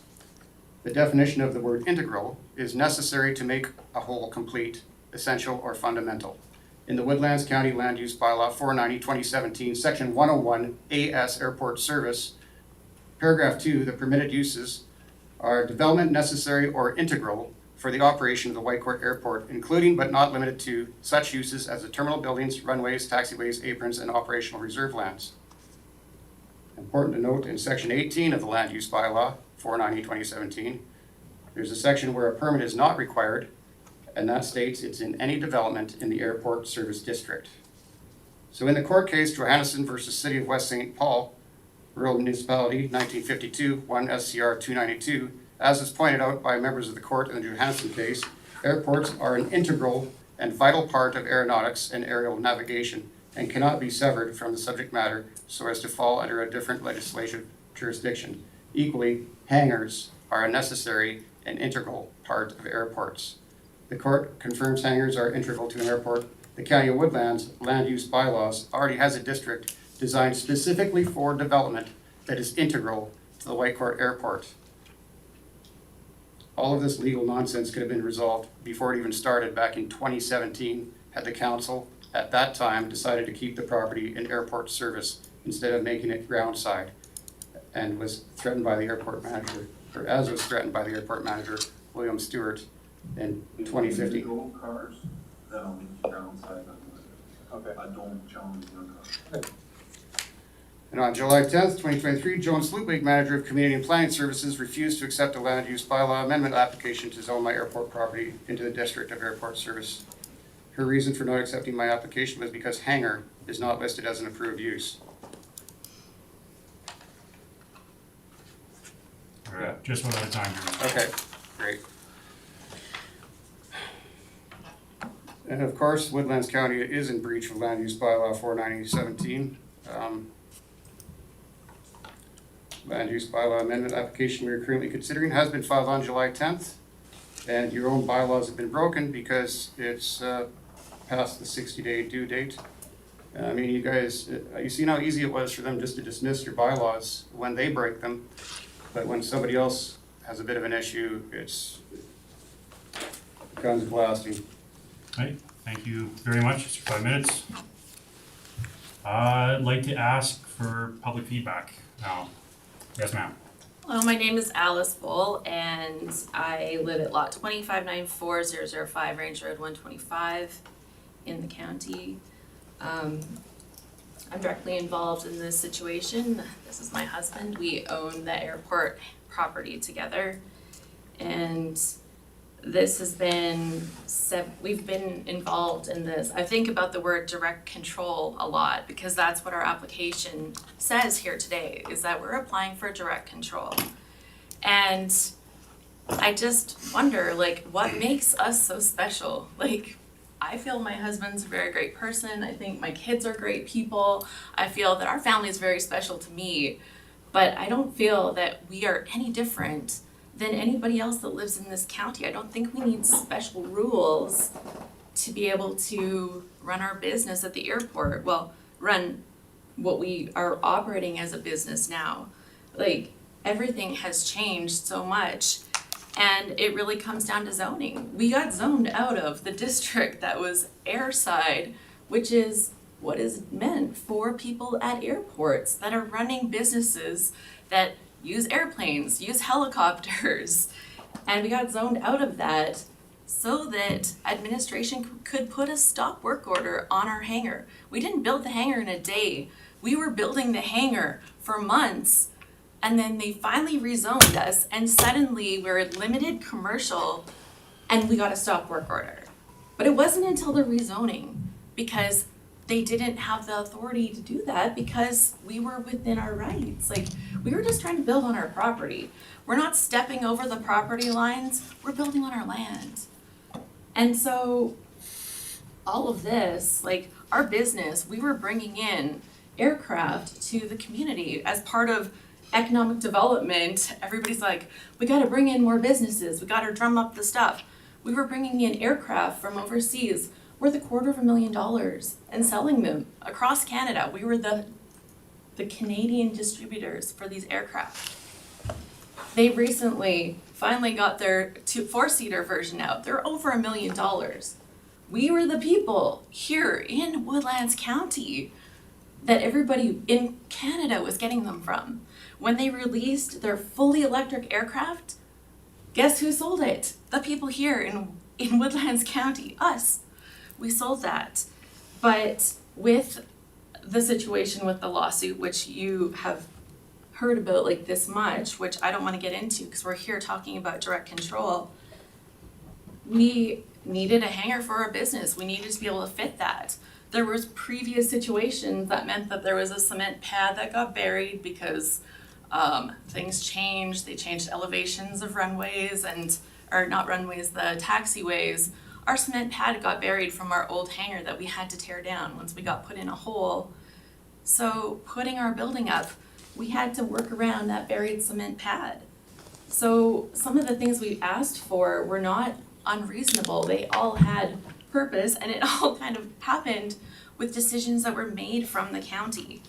The definition of the word integral is necessary to make a whole complete, essential, or fundamental. In the Woodlands County Land Use Bylaw 490-2017, Section 101, AS Airport Service, Paragraph 2, the permitted uses are development necessary or integral for the operation of the Whitecourt Airport, including but not limited to such uses as the terminal buildings, runways, taxiways, aprons, and operational reserve lands. Important to note, in Section 18 of the Land Use Bylaw 490-2017, there's a section where a permit is not required, and that states it's in any development in the airport service district. So in the court case, Johannesson versus City of West St. Paul, Rural Municipality, 1952, 1 SCR 292, as is pointed out by members of the court in the Johannesson case, airports are an integral and vital part of aeronautics and aerial navigation and cannot be severed from the subject matter so as to fall under a different legislative jurisdiction. Equally, hangars are a necessary and integral part of airports. The court confirms hangars are integral to an airport. The County of Woodlands land use bylaws already has a district designed specifically for development that is integral to the Whitecourt Airport. All of this legal nonsense could have been resolved before it even started back in 2017 had the council at that time decided to keep the property in airport service instead of making it groundside, and was threatened by the airport manager, or as was threatened by the airport manager, William Stewart, in 2050. Cars, then I'll make you downside on the, okay, I don't challenge your car. And on July 10th, 2023, Joan Slutwig, manager of Community and Planning Services, refused to accept a land use bylaw amendment application to zone my airport property into the district of airport service. Her reason for not accepting my application was because hangar is not listed as an approved use. All right, just one at a time here. Okay, great. And of course, Woodlands County is in breach of land use bylaw 490-17. Land use bylaw amendment application we are currently considering has been filed on July 10th. And your own bylaws have been broken because it's past the 60-day due date. I mean, you guys, you seen how easy it was for them just to dismiss your bylaws when they break them. But when somebody else has a bit of an issue, it becomes blasting. Right, thank you very much, it's 5 minutes. I'd like to ask for public feedback now. Yes, ma'am. Hello, my name is Alice Bull, and I live at lot 2594005 Range Road 125 in the county. I'm directly involved in this situation. This is my husband. We own the airport property together, and this has been, we've been involved in this. I think about the word direct control a lot because that's what our application says here today, is that we're applying for direct control. And I just wonder, like, what makes us so special? Like, I feel my husband's a very great person. I think my kids are great people. I feel that our family is very special to me. But I don't feel that we are any different than anybody else that lives in this county. I don't think we need special rules to be able to run our business at the airport. Well, run what we are operating as a business now. Like, everything has changed so much, and it really comes down to zoning. We got zoned out of the district that was airside, which is what is meant for people at airports that are running businesses that use airplanes, use helicopters. And we got zoned out of that so that administration could put a stop work order on our hangar. We didn't build the hangar in a day. We were building the hangar for months, and then they finally rezoned us, and suddenly we're limited commercial, and we got a stop work order. But it wasn't until the rezoning, because they didn't have the authority to do that because we were within our rights. Like, we were just trying to build on our property. We're not stepping over the property lines, we're building on our land. And so all of this, like our business, we were bringing in aircraft to the community as part of economic development. Everybody's like, we gotta bring in more businesses, we gotta drum up the stuff. We were bringing in aircraft from overseas worth $250,000 and selling them across Canada. We were the Canadian distributors for these aircraft. They recently finally got their four-seater version out. They're over $1 million. We were the people here in Woodlands County that everybody in Canada was getting them from. When they released their fully electric aircraft, guess who sold it? The people here in Woodlands County, us. We sold that. But with the situation with the lawsuit, which you have heard about like this much, which I don't want to get into because we're here talking about direct control, we needed a hangar for our business. We needed to be able to fit that. There was previous situations that meant that there was a cement pad that got buried because things changed. They changed elevations of runways or not runways, the taxiways. Our cement pad got buried from our old hangar that we had to tear down once we got put in a hole. So putting our building up, we had to work around that buried cement pad. So some of the things we asked for were not unreasonable. They all had purpose, and it all kind of happened with decisions that were made from the county.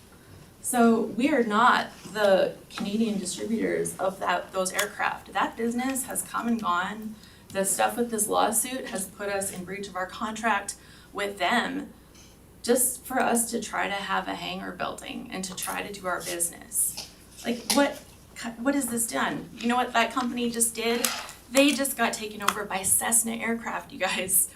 So we are not the Canadian distributors of those aircraft. That business has come and gone. The stuff with this lawsuit has put us in breach of our contract with them just for us to try to have a hangar building and to try to do our business. Like, what has this done? You know what that company just did? They just got taken over by Cessna Aircraft, you guys.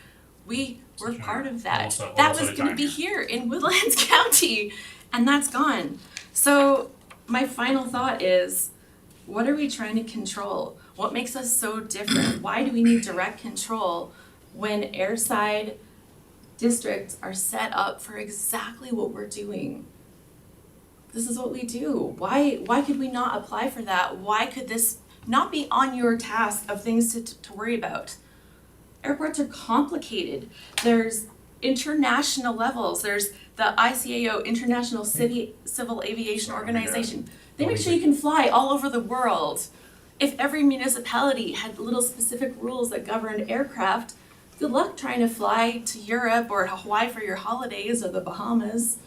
We were part of that. That was gonna be here in Woodlands County, and that's gone. So my final thought is, what are we trying to control? What makes us so different? Why do we need direct control when airside districts are set up for exactly what we're doing? This is what we do. Why could we not apply for that? Why could this not be on your task of things to worry about? Airports are complicated. There's international levels. There's the ICAO, International Civil Aviation Organization. They make sure you can fly all over the world. If every municipality had little specific rules that governed aircraft, good luck trying to fly to Europe or Hawaii for your holidays or the Bahamas.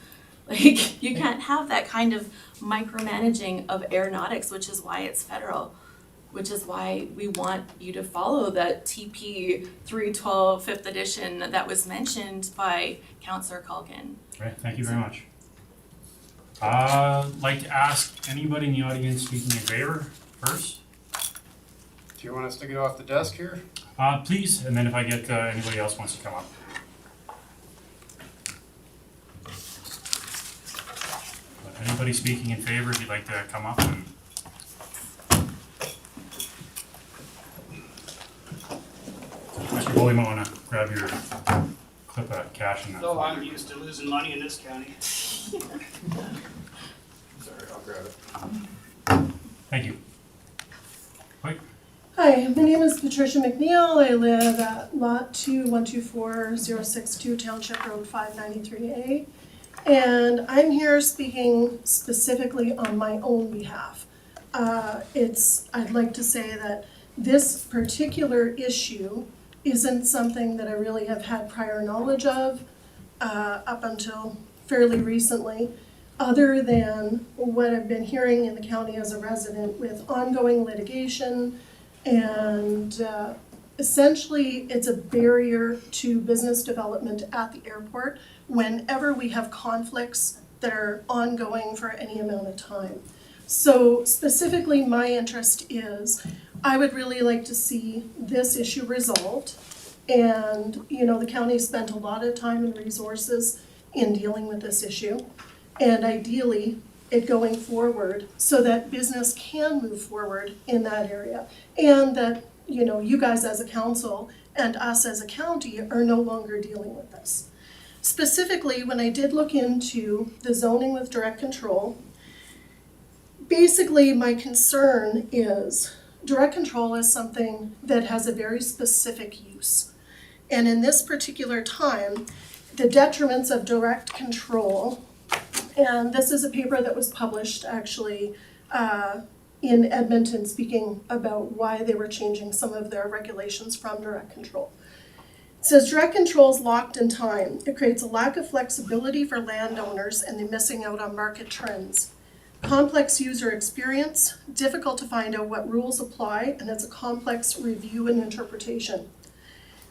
Like, you can't have that kind of micromanaging of aeronautics, which is why it's federal, which is why we want you to follow that TP 312 5th edition that was mentioned by Councillor Culkin. Okay, thank you very much. I'd like to ask anybody in the audience speaking in favor first. Do you want us to get off the desk here? Please, and then if I get anybody else wants to come up. Anybody speaking in favor, if you'd like to come up and. Mr. Bull, you might want to grab your clip of cash in that. No, I'm used to losing money in this county. Sorry, I'll grab it. Thank you. Wait. Hi, my name is Patricia McNeil. I live at Lot 2, 124062 Township Road 593A. And I'm here speaking specifically on my own behalf. I'd like to say that this particular issue isn't something that I really have had prior knowledge of up until fairly recently, other than what I've been hearing in the county as a resident with ongoing litigation. And essentially, it's a barrier to business development at the airport whenever we have conflicts that are ongoing for any amount of time. So specifically, my interest is I would really like to see this issue resolved. And, you know, the county spent a lot of time and resources in dealing with this issue. And ideally, it going forward so that business can move forward in that area. And that, you know, you guys as a council and us as a county are no longer dealing with this. Specifically, when I did look into the zoning with direct control, basically my concern is direct control is something that has a very specific use. And in this particular time, the detriments of direct control, and this is a paper that was published actually in Edmonton speaking about why they were changing some of their regulations from direct control. It says direct control is locked in time. It creates a lack of flexibility for landowners and they're missing out on market trends. Complex user experience, difficult to find out what rules apply, and it's a complex review and interpretation.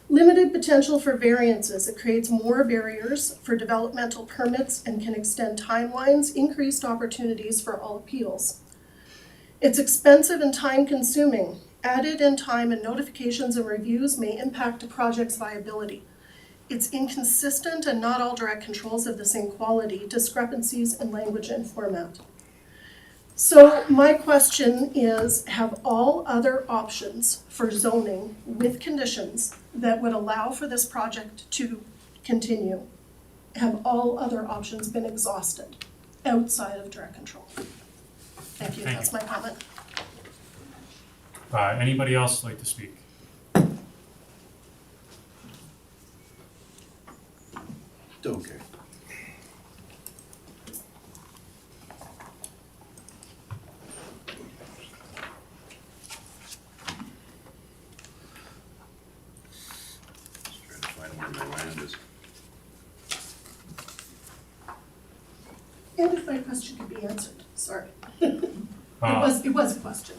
Limited potential for variances. It creates more barriers for developmental permits and can extend timelines, increased opportunities for all appeals. It's expensive and time consuming. Added in time and notifications and reviews may impact a project's viability. It's inconsistent and not all direct controls have the same quality, discrepancies in language and format. So my question is, have all other options for zoning with conditions that would allow for this project to continue, have all other options been exhausted outside of direct control? Thank you, that's my comment. Anybody else like to speak? Okay. Just trying to find where my land is. And if my question could be answered, sorry. It was a question.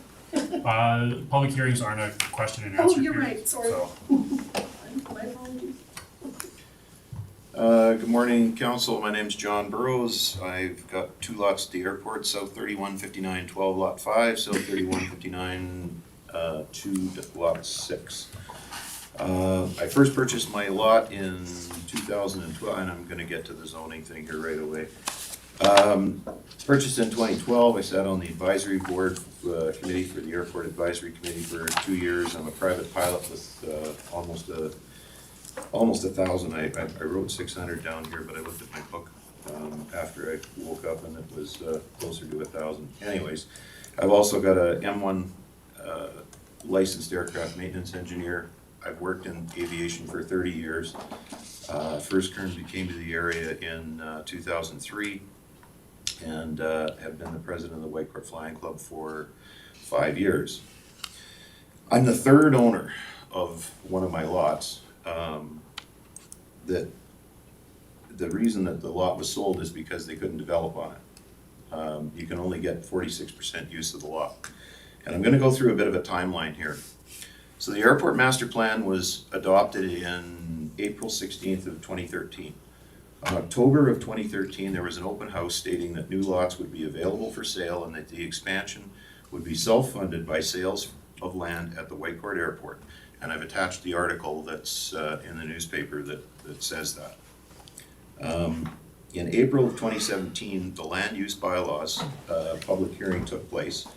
Public hearings aren't a question and answer Oh, you're period, right, sorry. so. My apologies. Good morning, council. My name's John Burrows. I've got 2 lots at the airport, South 315912 Lot 5, South 3159 2 Lot 6. I first purchased my lot in 2012, and I'm gonna get to the zoning thing here right away. Purchased in 2012, I sat on the advisory board committee for the airport advisory committee for 2 years. I'm a private pilot with almost 1,000. I wrote 600 down here, but I looked at my book after I woke up and it was closer to 1,000. Anyways, I've also got a M1 licensed aircraft maintenance engineer. I've worked in aviation for 30 years. First came to the area in 2003 and have been the president of the Watercourse Flying Club for 5 years. I'm the third owner of one of my lots. That the reason that the lot was sold is because they couldn't develop on it. You can only get 46% use of the lot. And I'm gonna go through a bit of a timeline here. So the airport master plan was adopted in April 16th of 2013. In October of 2013, there was an open house stating that new lots would be available for sale and that the expansion would be self-funded by sales of land at the Watercourse Airport. And I've attached the article that's in the newspaper that says that. In April of 2017, the land use bylaws, public hearing took place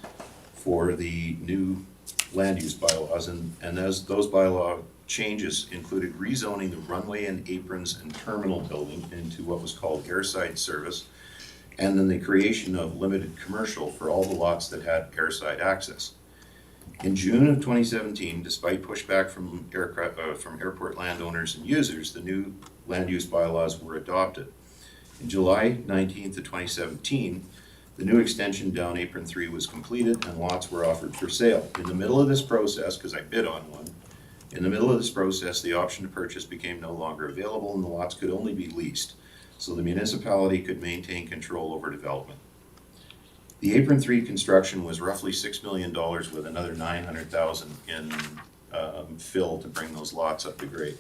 for the new land use bylaws, and as those bylaw changes included rezoning the runway and aprons and terminal building into what was called airside service, and then the creation of limited commercial for all the lots that had airside access. In June of 2017, despite pushback from airport landowners and users, the new land use bylaws were adopted. In July 19th of 2017, the new extension down Apron 3 was completed and lots were offered for sale. In the middle of this process, because I bid on one, in the middle of this process, the option to purchase became no longer available and the lots could only be leased, so the municipality could maintain control over development. The Apron 3 construction was roughly $6 million with another $900,000 in fill to bring those lots up to grade.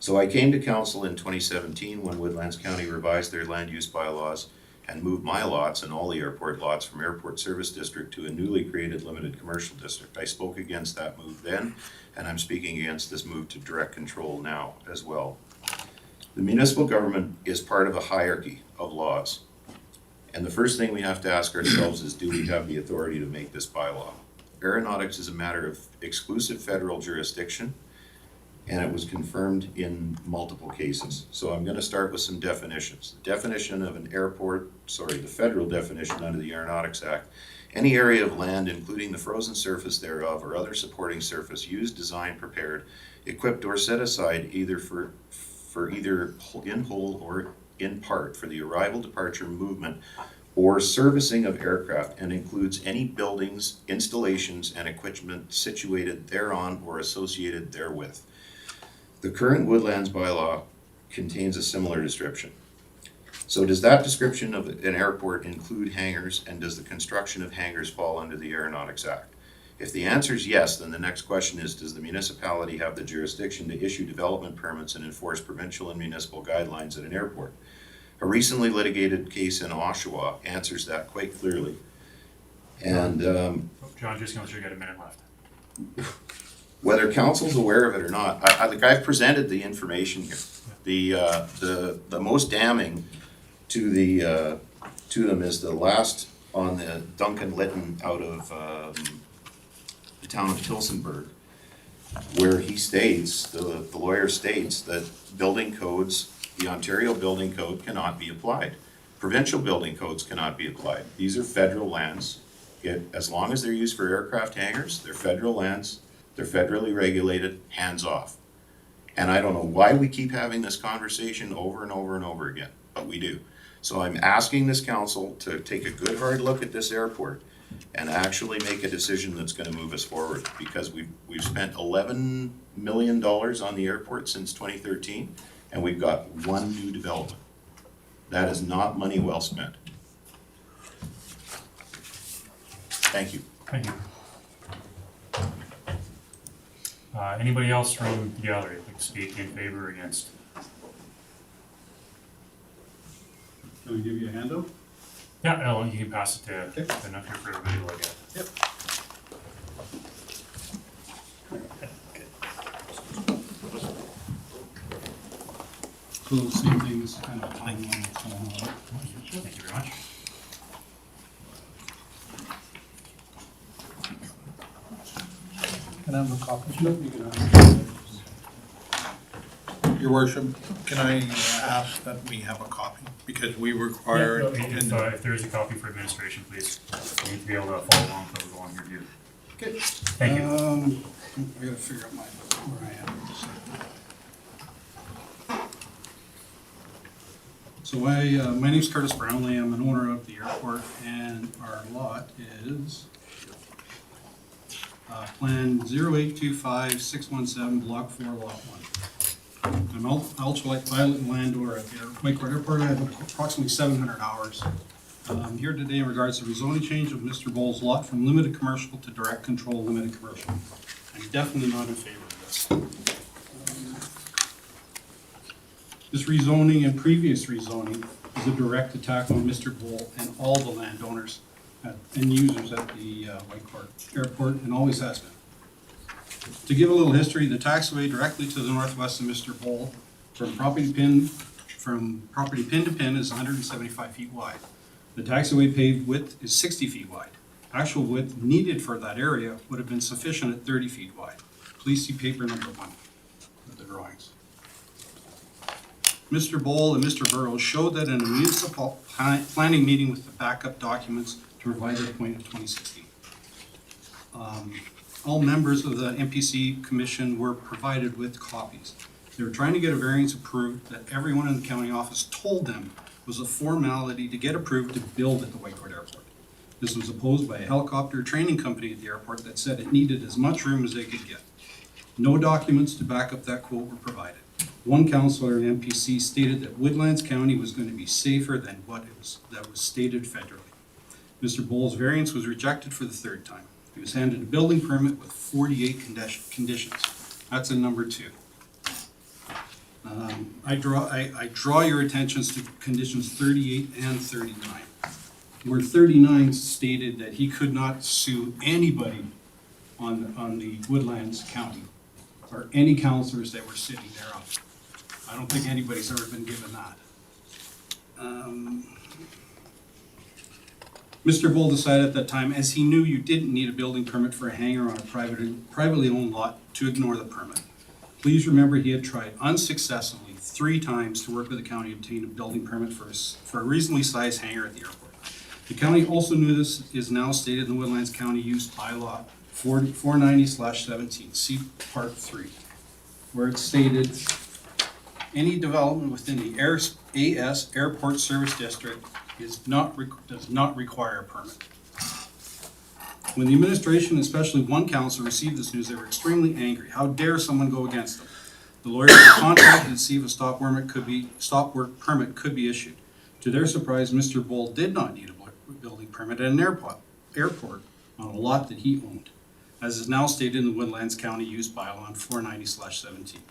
So I came to council in 2017 when Woodlands County revised their land use bylaws and moved my lots and all the airport lots from Airport Service District to a newly created limited commercial district. I spoke against that move then, and I'm speaking against this move to direct control now as well. The municipal government is part of a hierarchy of laws. And the first thing we have to ask ourselves is, do we have the authority to make this bylaw? Aeronautics is a matter of exclusive federal jurisdiction, and it was confirmed in multiple cases. So I'm gonna start with some definitions. The definition of an airport, the federal definition under the Aeronautics Act, any area of land, including the frozen surface thereof or other supporting surface used, designed, prepared, equipped, or set aside either for either in whole or in part for the arrival, departure, movement, or servicing of aircraft, and includes any buildings, installations, and equipment situated thereon or associated therewith. The current Woodlands bylaw contains a similar description. So does that description of an airport include hangars, and does the construction of hangars fall under the Aeronautics Act? If the answer is yes, then the next question is, does the municipality have the jurisdiction to issue development permits and enforce provincial and municipal guidelines at an airport? A recently litigated case in Oshawa answers that quite clearly. And John, just gonna let you get a minute left. whether council's aware of it or not, I've presented the information here. The most damning to them is the last on the Duncan Litton out of the town of Tilsonburg, where he states, the lawyer states that building codes, the Ontario Building Code cannot be applied. Provincial building codes cannot be applied. These are federal lands. As long as they're used for aircraft hangars, they're federal lands. They're federally regulated, hands off. And I don't know why we keep having this conversation over and over and over again, but we do. So I'm asking this council to take a good hard look at this airport and actually make a decision that's gonna move us forward, because we've spent $11 million on the airport since 2013, and we've got one new development. That is not money well spent. Thank you. Thank you. Anybody else from the gallery like to speak in favor or against? Can we give you a handout? Yeah, you can pass it to enough here for everybody to look at. Yep. So same things, kind of timeline. Thank you very much. Can I have a copy? You can have Your worship, can I ask that we have a copy? Because we require. If there is a copy for administration, please. You need to be able to follow along for the long review. Okay. Thank you. I gotta figure out where I am. So my name's Curtis Brownlee. I'm an owner of the airport, and our lot is Plan 0825617, Block 4, Lot 1. I'm also like pilot and landowner at the Watercourse Airport. I have approximately 700 hours. I'm here today in regards to rezoning change of Mr. Bowles' lot from limited commercial to direct control limited commercial. I'm definitely not in favor of this. This rezoning and previous rezoning is a direct attack on Mr. Bowl and all the landowners and users at the Watercourse Airport, and always has been. To give a little history, the taxiway directly to the northwest of Mr. Bowl from property pin to pin is 175 feet wide. The taxiway paved width is 60 feet wide. Actual width needed for that area would have been sufficient at 30 feet wide. Please see paper number 1 of the drawings. Mr. Bowl and Mr. Burrows showed that in a municipal planning meeting with the backup documents to provide their point of 2016. All members of the MPC commission were provided with copies. They were trying to get a variance approved that everyone in the county office told them was a formality to get approved to build at the Whitecourt Airport. This was opposed by a helicopter training company at the airport that said it needed as much room as they could get. No documents to back up that quote were provided. One councillor in MPC stated that Woodlands County was going to be safer than what that was stated federally. Mr. Bowles' variance was rejected for the third time. He was handed a building permit with 48 conditions. That's a number 2. I draw your attentions to conditions 38 and 39. Where 39 stated that he could not sue anybody on the Woodlands County or any councillors that were sitting there. I don't think anybody's ever been given that. Mr. Bull decided at that time, as he knew you didn't need a building permit for a hangar on a privately owned lot, to ignore the permit. Please remember he had tried unsuccessfully 3 times to work with the county to obtain a building permit for a reasonably sized hangar at the airport. The county also knew this is now stated in the Woodlands County Use Bylaw 490/17, see Part 3, where it's stated, any development within the AS Airport Service District does not require a permit. When the administration, especially one council, received this news, they were extremely angry. How dare someone go against them? The lawyers were contacted to see if a stop work permit could be issued. To their surprise, Mr. Bull did not need a building permit at an airport on a lot that he owned, as is now stated in the Woodlands County Use Bylaw 490/17.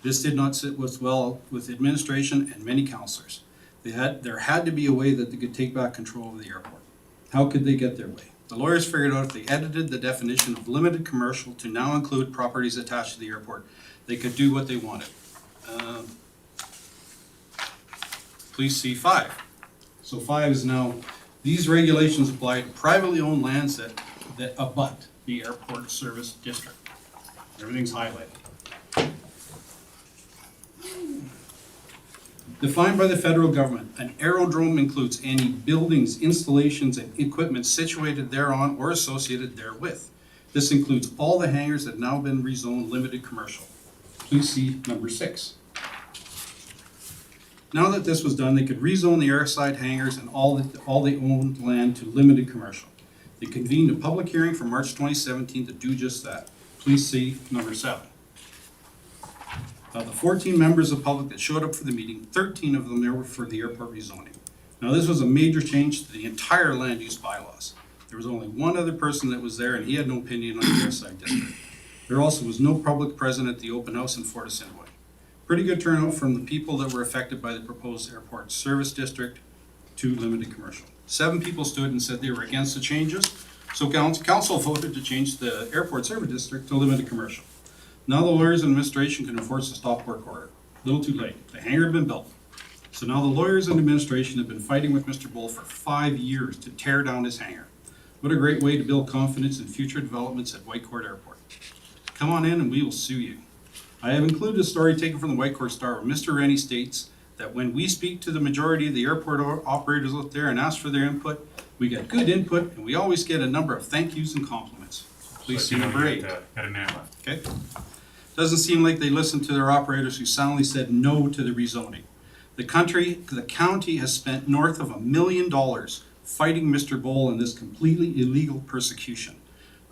This did not sit well with administration and many councillors. There had to be a way that they could take back control of the airport. How could they get their way? The lawyers figured out if they edited the definition of limited commercial to now include properties attached to the airport, they could do what they wanted. Please see 5. So 5 is now, these regulations apply to privately owned lands that abut the airport service district. Everything's highlighted. Defined by the federal government, an aerodrome includes any buildings, installations, and equipment situated thereon or associated therewith. This includes all the hangars that have now been rezoned limited commercial. Please see number 6. Now that this was done, they could rezone the airside hangars and all they owned land to limited commercial. They convened a public hearing for March 2017 to do just that. Please see number 7. Of the 14 members of the public that showed up for the meeting, 13 of them there were for the airport rezoning. Now this was a major change to the entire land use bylaws. There was only one other person that was there and he had no opinion on the airside district. There also was no public present at the open house in Fort Assiniboine. Pretty good turnout from the people that were affected by the proposed airport service district to limited commercial. 7 people stood and said they were against the changes, so council voted to change the airport service district to limited commercial. Now the lawyers and administration can enforce the stop work order. A little too late. The hangar had been built. So now the lawyers and administration have been fighting with Mr. Bull for 5 years to tear down his hangar. What a great way to build confidence in future developments at Whitecourt Airport. Come on in and we will sue you. I have included a story taken from the Whitecourt Star where Mr. Rennie states that when we speak to the majority of the airport operators out there and ask for their input, we get good input and we always get a number of thank yous and compliments. Please see number 8. Got a minute left. Okay. Doesn't seem like they listened to their operators who soundly said no to the rezoning. The county has spent north of $1 million fighting Mr. Bull in this completely illegal persecution.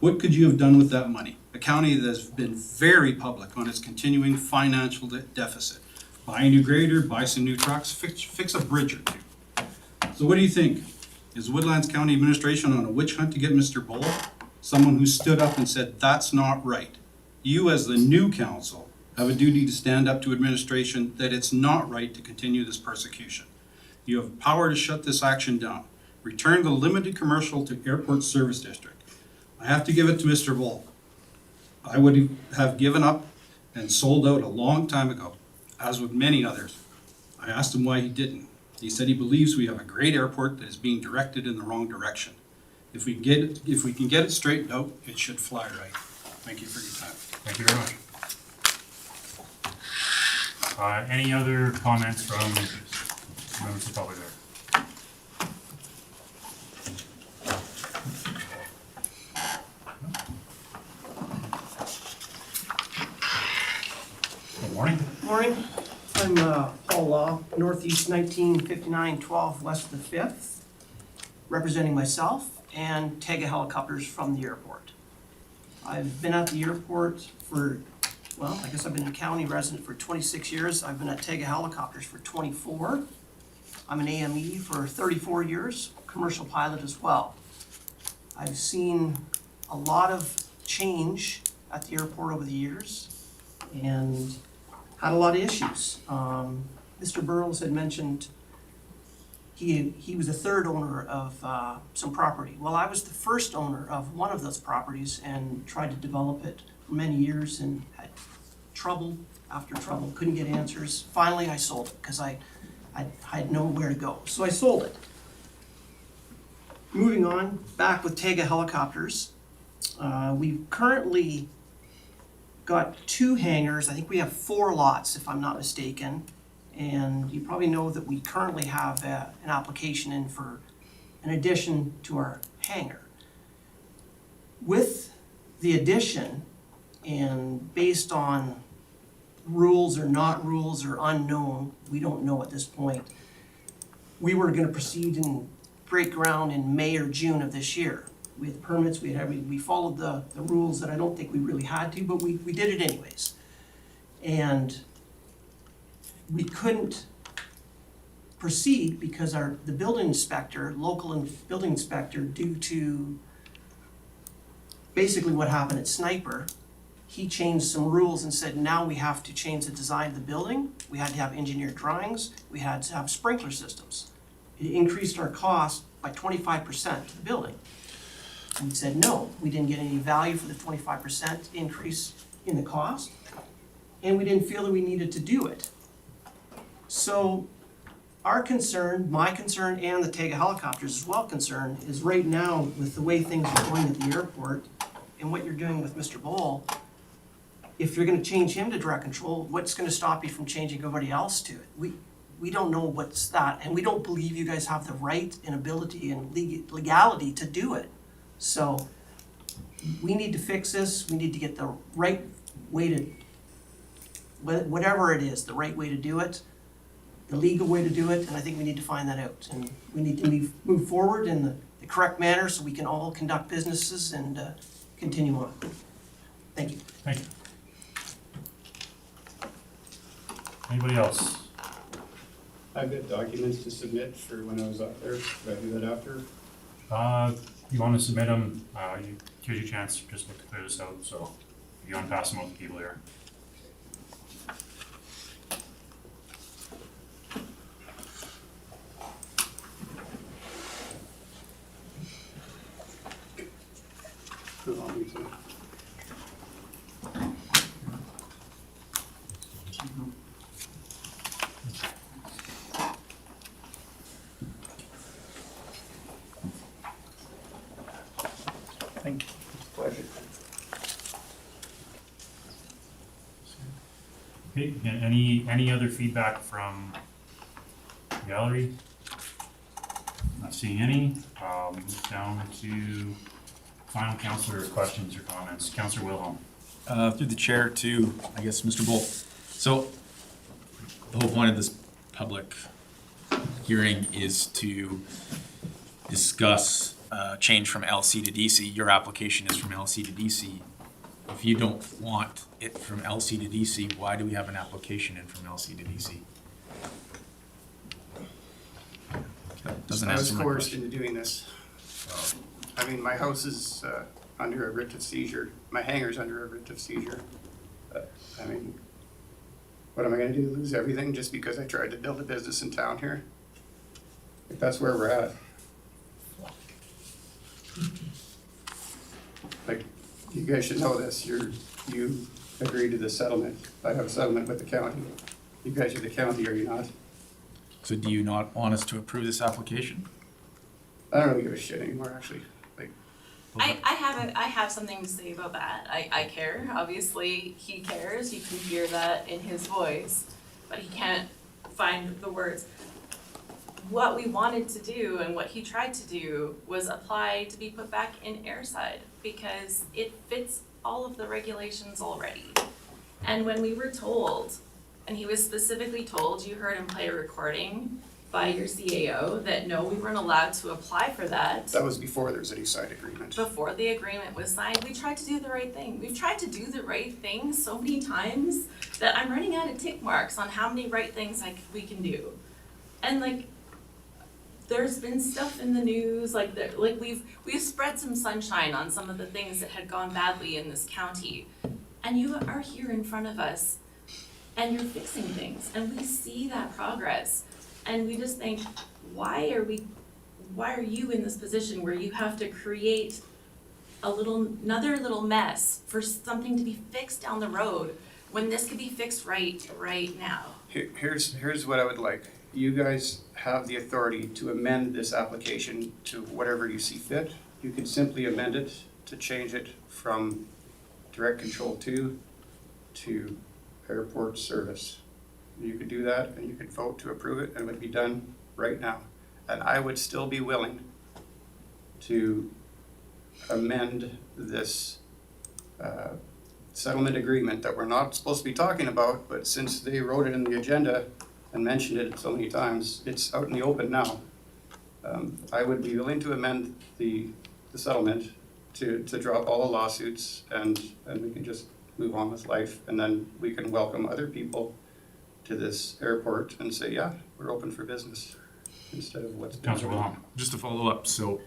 What could you have done with that money? A county that has been very public on its continuing financial deficit. Buy a new grader, buy some new trucks, fix a bridge or 2. So what do you think? Is Woodlands County administration on a witch hunt to get Mr. Bull? Someone who stood up and said, that's not right. You as the new council have a duty to stand up to administration that it's not right to continue this persecution. You have power to shut this action down. Return the limited commercial to airport service district. I have to give it to Mr. Bull. I would have given up and sold out a long time ago, as would many others. I asked him why he didn't. He said he believes we have a great airport that is being directed in the wrong direction. If we can get it straightened out, it should fly right. Thank you for your time. Thank you very much. Any other comments from members of the public there? Good morning. Morning, I'm Paul Law, Northeast 1959-12 west of the 5th, representing myself and Tega Helicopters from the airport. I've been at the airport for, well, I guess I've been a county resident for 26 years. I've been at Tega Helicopters for 24. I'm an AME for 34 years, commercial pilot as well. I've seen a lot of change at the airport over the years and had a lot of issues. Mr. Burrows had mentioned he was the third owner of some property. Well, I was the first owner of one of those properties and tried to develop it for many years and had trouble after trouble, couldn't get answers. Finally, I sold it because I had nowhere to go. So I sold it. Moving on, back with Tega Helicopters. We've currently got 2 hangars. I think we have 4 lots, if I'm not mistaken. And you probably know that we currently have an application in for an addition to our hangar. With the addition, and based on rules or not rules or unknown, we don't know at this point, we were going to proceed and break ground in May or June of this year. We had permits, we followed the rules that I don't think we really had to, but we did it anyways. And we couldn't proceed because the building inspector, local building inspector, due to basically what happened at Sniper, he changed some rules and said now we have to change the design of the building. We had to have engineered drawings. We had to have sprinkler systems. It increased our cost by 25% to the building. And we said no, we didn't get any value for the 25% increase in the cost, and we didn't feel that we needed to do it. So our concern, my concern, and the Tega Helicopters as well concern, is right now with the way things are going at the airport and what you're doing with Mr. Bowl, if you're gonna change him to direct control, what's gonna stop you from changing everybody else to it? We don't know what's that, and we don't believe you guys have the right and ability and legality to do it. So we need to fix this. We need to get the right way to, whatever it is, the right way to do it, the legal way to do it, and I think we need to find that out. And we need to move forward in the correct manner so we can all conduct businesses and continue on. Thank you. Thank you. Anybody else? I've got documents to submit for when I was up there. Should I do that after? You want to submit them, here's your chance just to clear this out, so if you want to pass them out to people here. Who want me to? Thank you. Pleasure. Okay, and any other feedback from the gallery? Not seeing any. Move down to final councillor questions or comments. Councillor Wilhelm. Through the chair to, I guess, Mr. Bolt. So the whole point of this public hearing is to discuss change from LC to DC. Your application is from LC to DC. If you don't want it from LC to DC, why do we have an application in from LC to DC? That doesn't I was answer my coerced question. into doing this. I mean, my house is under a writ of seizure. My hangar's under a writ of seizure. I mean, what am I gonna do, lose everything just because I tried to build a business in town here? If that's where we're at. Like, you guys should know this, you agreed to the settlement. I have a settlement with the county. You guys are the county, are you not? So do you not want us to approve this application? I don't really give a shit anymore, actually. Like, I have something to say about that. I care. Obviously, he cares. You can hear that in his voice. but he can't find the words. What we wanted to do and what he tried to do was apply to be put back in airside because it fits all of the regulations already. And when we were told, and he was specifically told, you heard him play a recording by your CAO, that no, we weren't allowed to apply for that. That was before there was any side agreement. Before the agreement was signed, we tried to do the right thing. We've tried to do the right thing so many times that I'm running out of tick marks on how many right things we can do. And like, there's been stuff in the news, we've spread some sunshine on some of the things that had gone badly in this county. And you are here in front of us and you're fixing things and we see that progress. And we just think, why are you in this position where you have to create another little mess for something to be fixed down the road when this could be fixed right now? Here's what I would like. You guys have the authority to amend this application to whatever you see fit. You can simply amend it to change it from direct control 2 to airport service. You could do that and you could vote to approve it and it would be done right now. And I would still be willing to amend this settlement agreement that we're not supposed to be talking about, but since they wrote it in the agenda and mentioned it so many times, it's out in the open now. I would be willing to amend the settlement to drop all the lawsuits and we can just move on with life, and then we can welcome other people to this airport and say, yeah, we're open for business, instead of what's been. Councilor Wilhelm. Just to follow up, so,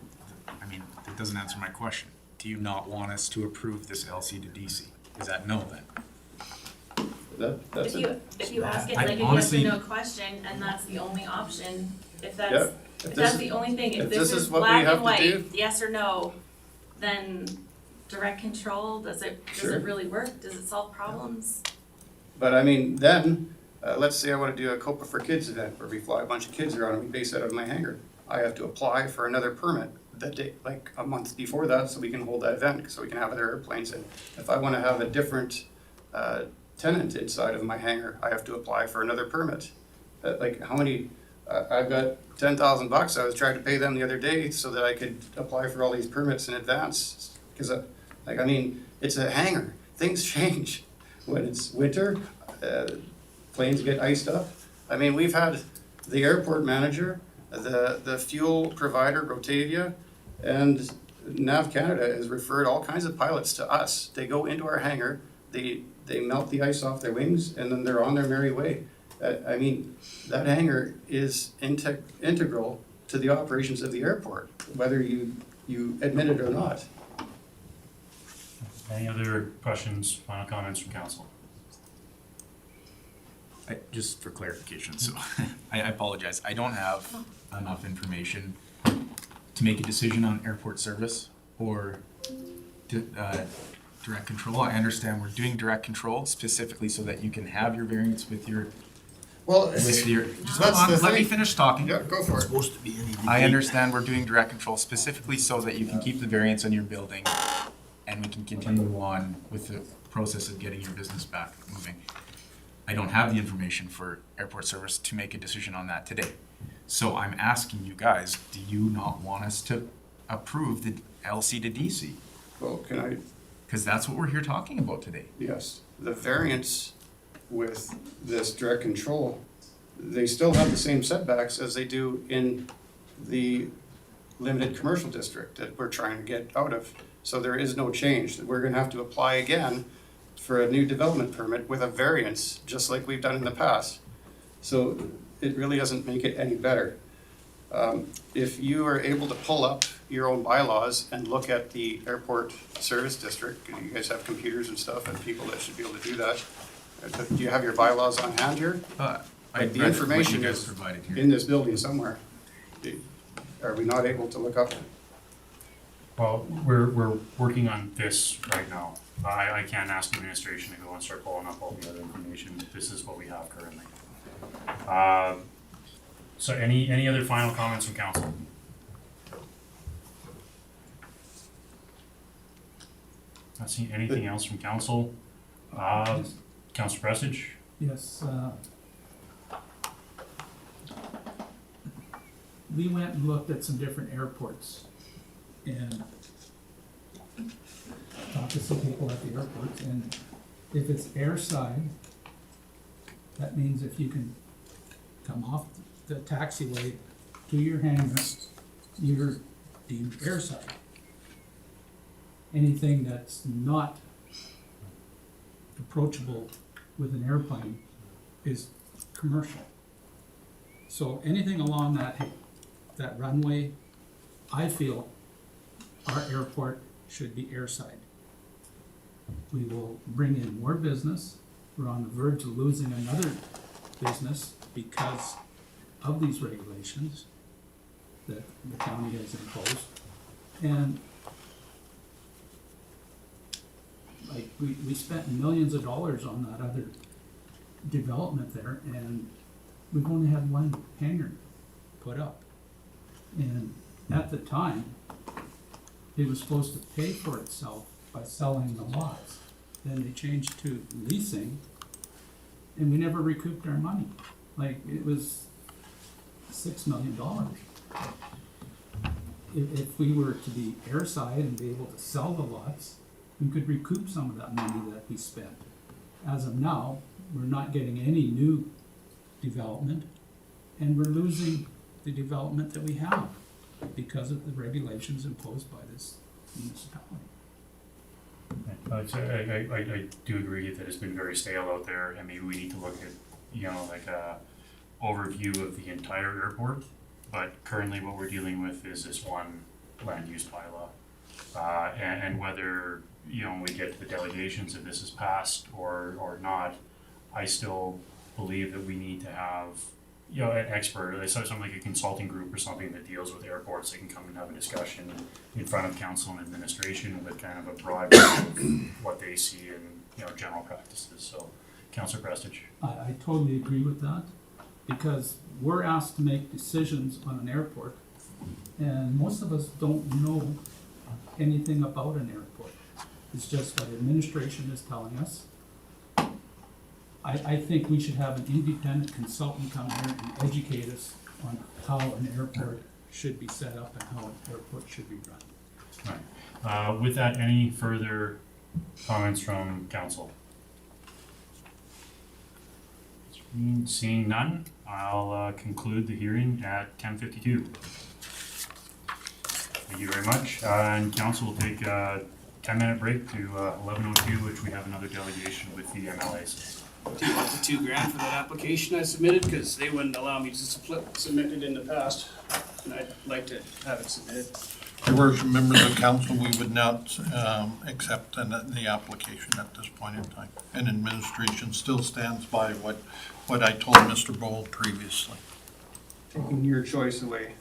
I mean, that doesn't answer my question. Do you not want us to approve this LC to DC? Is that no then? That's If you ask it I like a honestly- yes or no question, and that's the only option, if Yeah, that's, if if this that's the only thing, if if this this is is what we black have and to do- white, yes or no, then direct control, does it Sure. really work? Does it solve problems? But I mean, then, let's say I wanna do a Copa for Kids event where we fly a bunch of kids around and we base that out of my hangar. I have to apply for another permit the day, like a month before that, so we can hold that event, so we can have other airplanes in. If I wanna have a different, tenant inside of my hangar, I have to apply for another permit. Like, how many, I've got $10,000, I was trying to pay them the other day so that I could apply for all these permits in advance. Cause I mean, it's a hangar, things change. When it's winter, planes get iced up. I mean, we've had the airport manager, the fuel provider, Rotavia, and Nav Canada has referred all kinds of pilots to us. They go into our hangar, they melt the ice off their wings, and then they're on their merry way. I mean, that hangar is integral to the operations of the airport, whether you admit it or not. Any other questions, final comments from council? Just for clarification, so I apologize. I don't have enough information to make a decision on airport service or direct control. I understand we're doing direct control specifically so that you can have your variance with your. Well, With your, that's the let me thing. finish talking. Yeah, go for it. Supposed to be any debate. I understand we're doing direct control specifically so that you can keep the variance on your building and we can continue on with the process of getting your business back moving. I don't have the information for airport service to make a decision on that today. So I'm asking you guys, do you not want us to approve the LC to DC? Well, can I? Because that's what we're here talking about today. Yes, the variance with this direct control, they still have the same setbacks as they do in the limited commercial district that we're trying to get out of. So there is no change. We're gonna have to apply again for a new development permit with a variance, just like we've done in the past. So it really doesn't make it any better. If you are able to pull up your own bylaws and look at the airport service district, you guys have computers and stuff and people that should be able to do that. Do you have your bylaws on hand here? Like the information is provided here. in this building somewhere. Are we not able to look up? Well, we're working on this right now. I can't ask the administration to go and start pulling up all the other information. This is what we have currently. So any other final comments from council? Not seeing anything else from council. Councilor Prestidge? Yes, we went and looked at some different airports and talked to some people at the airports, and if it's airside, that means if you can come off the taxiway to your hangar, you're deemed airside. Anything that's not approachable with an airplane is commercial. So anything along that runway, I feel our airport should be airside. We will bring in more business. We're on the verge of losing another business because of these regulations that the county has imposed. And like, we spent millions of dollars on that other development there, and we've only had one hangar put up. And at the time, it was supposed to pay for itself by selling the lots. Then they changed to leasing, and we never recouped our money. Like, it was $6 million. If we were to be airside and be able to sell the lots, we could recoup some of that money that we spent. As of now, we're not getting any new development, and we're losing the development that we have because of the regulations imposed by this municipality. I do agree that it's been very stale out there, and maybe we need to look at, like a overview of the entire airport. But currently what we're dealing with is this one land use bylaw. And whether, we get to the delegations, if this is passed or not, I still believe that we need to have, an expert, something like a consulting group or something that deals with airports that can come and have a discussion in front of council and administration with kind of a broad view of what they see in, general practices. So, Councillor Prestige. I totally agree with that, because we're asked to make decisions on an airport, and most of us don't know anything about an airport. It's just what administration is telling us. I think we should have an independent consultant come here and educate us on how an airport should be set up and how an airport should be run. Right. With that, any further comments from council? Seeing none, I'll conclude the hearing at 10:52. Thank you very much. And council will take a 10-minute break to 11:02, which we have another delegation with the MLAs. Do you want the $2,000 for that application I submitted? Because they wouldn't allow me to submit it in the past, and I'd like to have it submitted. Your worship, members of council, we would not accept the application at this point in time. And administration still stands by what I told Mr. Bowl previously. Taking your choice away,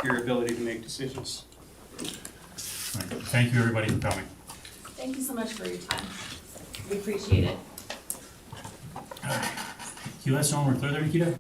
your ability to make decisions. Right. Thank you, everybody, for coming. Thank you so much for your time. We appreciate it. Can you let us know when we're clear there, Nikita?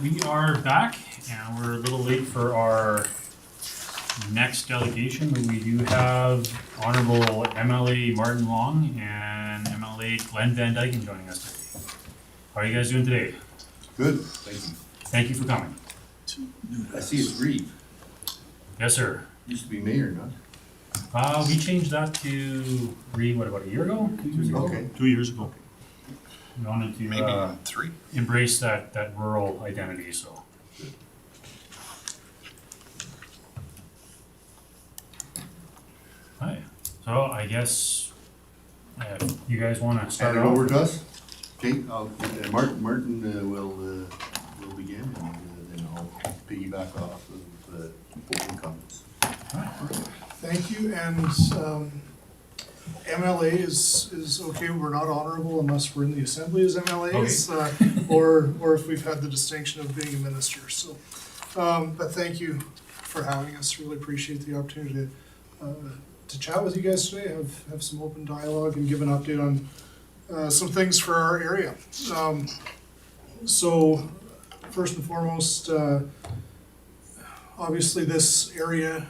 we are back, and we're a little late for our next delegation, but we do have Honorable MLA Martin Long and MLA Glen Van Dijken joining us today. How are you guys doing today? Good, thank you. Thank you for coming. I see it's Reeve. Yes, sir. Used to be mayor, not? We changed that to what, about a year ago? 2 years ago? Okay. 2 years ago. We wanted to Maybe 3. embrace that rural identity, so. Hi, so I guess you guys wanna start Hand it off? over to us? Okay, Martin will begin, and then I'll piggyback off of open comments. Thank you, and MLA is okay, we're not honorable unless we're in the assembly as MLAs, or if we've had the distinction of being a minister, so. But thank you for having us, really appreciate the opportunity to chat with you guys today, have some open dialogue and give an update on some things for our area. So, first and foremost, obviously this area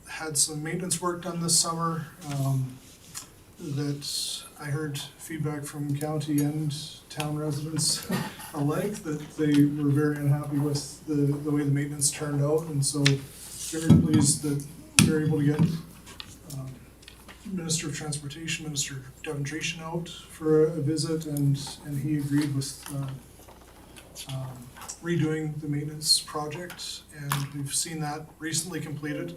had some maintenance work done this summer that I heard feedback from county and town residents alike that they were very unhappy with the way the maintenance turned out, and so very pleased that we were able to get Minister of Transportation, Minister Devonshire out for a visit, and he agreed with redoing the maintenance project, and we've seen that recently completed.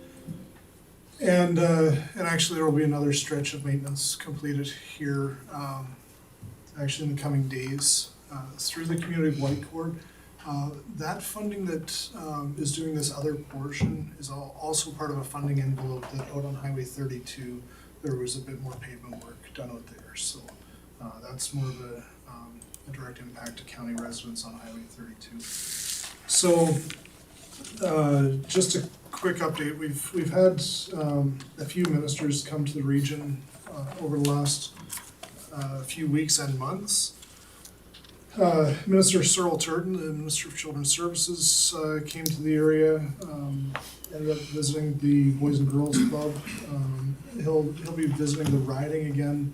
And actually there will be another stretch of maintenance completed here, actually in the coming days, through the community of Watercourse. That funding that is doing this other portion is also part of a funding envelope that out on Highway 32, there was a bit more pavement work done out there. So that's more of a direct impact to county residents on Highway 32. So just a quick update, we've had a few ministers come to the region over the last few weeks and months. Minister Cyril Turton, the Minister of Children's Services, came to the area, ended up visiting the Boys and Girls Club. He'll be visiting the riding again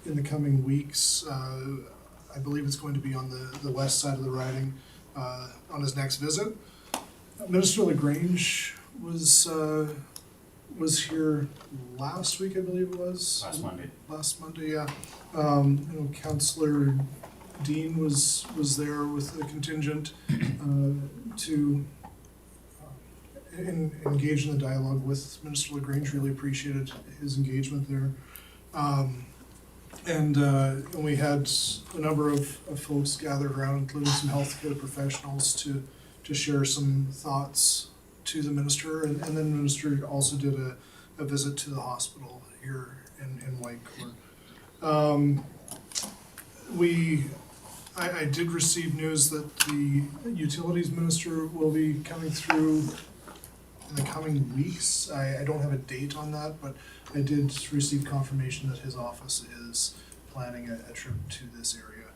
in the coming weeks. I believe it's going to be on the west side of the riding on his next visit. Minister LaGrange was here last week, I believe it was. Last Monday, yeah. Councillor Dean was there with the contingent to engage in the dialogue with Minister LaGrange. Really appreciated his engagement there. And we had a number of folks gathered around, including some healthcare professionals, to share some thoughts to the minister. And then the minister also did a visit to the hospital here in Whitecourt. I did receive news that the utilities minister will be coming through in the coming weeks. I don't have a date on that, but I did receive confirmation that his office is planning a trip to this area.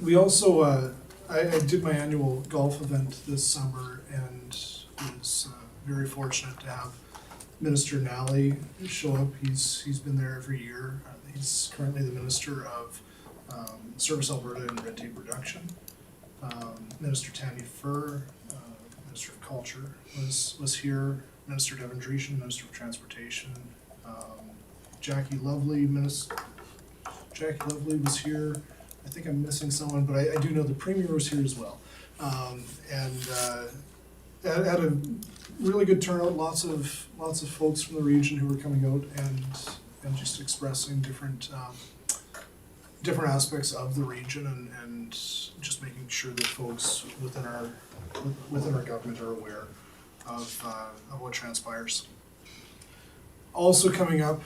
We also, I did my annual golf event this summer and was very fortunate to have Minister Nally show up. He's been there every year. He's currently the Minister of Service Alberta and Red Tape Reduction. Minister Tanya Furr, Minister of Culture, was here. Minister Devonshire, Minister of Transportation. Jackie Lovely was here. I think I'm missing someone, but I do know the Premier was here as well. And had a really good turnout. Lots of folks from the region who were coming out and just expressing different aspects of the region and just making sure that folks within our government are aware of what transpires. Also coming up,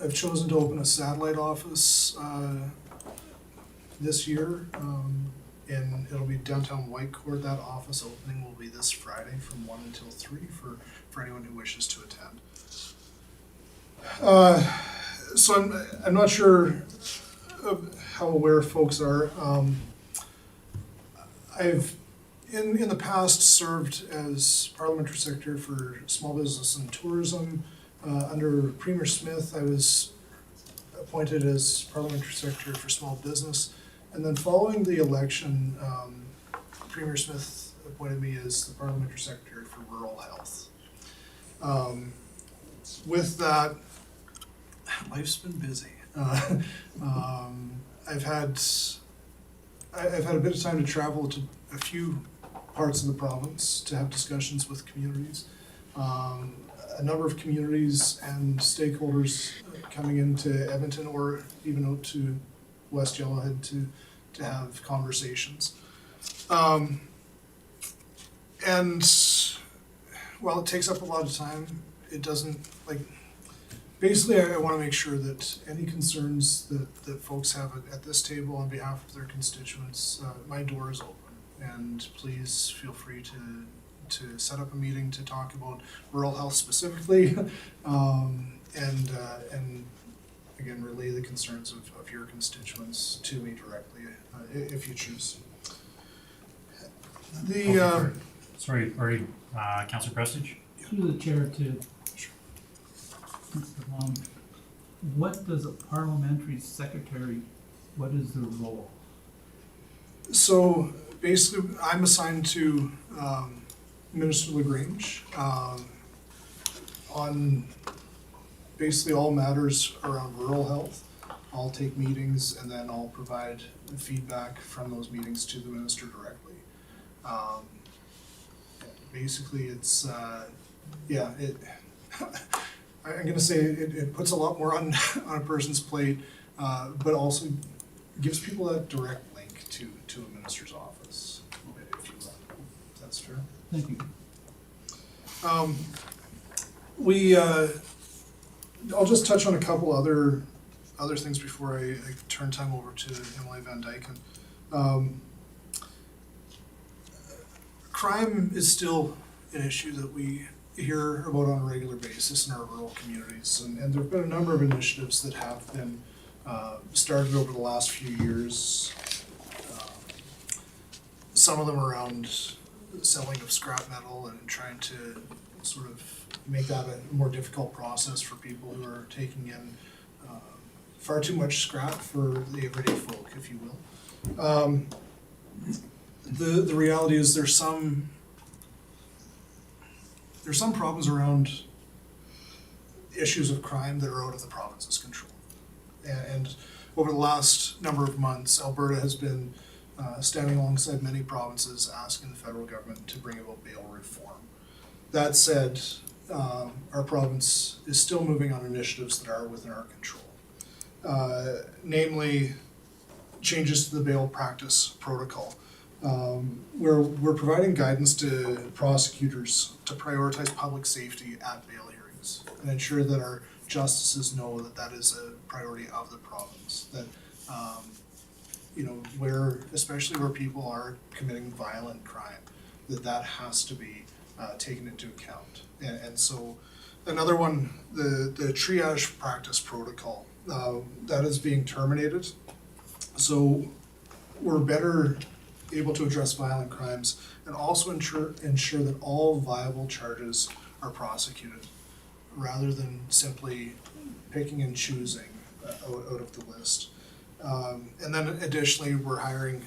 I've chosen to open a satellite office this year, and it'll be downtown Whitecourt. That office opening will be this Friday from 1 until 3 for anyone who wishes to attend. So I'm not sure how aware folks are. I've in the past served as parliamentary secretary for small business and tourism. Under Premier Smith, I was appointed as parliamentary secretary for small business. And then following the election, Premier Smith appointed me as the parliamentary secretary for rural health. With that, life's been busy. I've had a bit of time to travel to a few parts of the province to have discussions with communities. A number of communities and stakeholders coming into Edmonton or even out to West Yellowhead to have conversations. And while it takes up a lot of time, it doesn't, like, basically I want to make sure that any concerns that folks have at this table on behalf of their constituents, my door is open. And please feel free to set up a meeting to talk about rural health specifically, and again, relay the concerns of your constituents to me directly, if you choose. Sorry, Councillor Prestige? Through the chair to Mr. Long, what does a parliamentary secretary, what is their role? So basically, I'm assigned to Minister LaGrange on basically all matters around rural health. I'll take meetings and then I'll provide feedback from those meetings to the minister directly. Basically, it's I'm gonna say it puts a lot more on a person's plate, but also gives people that direct link to a minister's office, if you will. If that's fair. Thank you. I'll just touch on a couple other things before I turn time over to Emily Van Dijken. Crime is still an issue that we hear about on a regular basis in our rural communities, and there have been a number of initiatives that have been started over the last few years. Some of them around selling of scrap metal and trying to sort of make that a more difficult process for people who are taking in far too much scrap for the everyday folk, if you will. The reality is there's some problems around issues of crime that are out of the province's control. And over the last number of months, Alberta has been standing alongside many provinces asking the federal government to bring about bail reform. That said, our province is still moving on initiatives that are within our control. Namely, changes to the bail practice protocol. We're providing guidance to prosecutors to prioritize public safety at bail hearings and ensure that our justices know that that is a priority of the province. That especially where people are committing violent crime, that has to be taken into account. And so another one, the triage practice protocol, that is being terminated. So we're better able to address violent crimes and also ensure that all viable charges are prosecuted rather than simply picking and choosing out of the list. And then additionally, we're hiring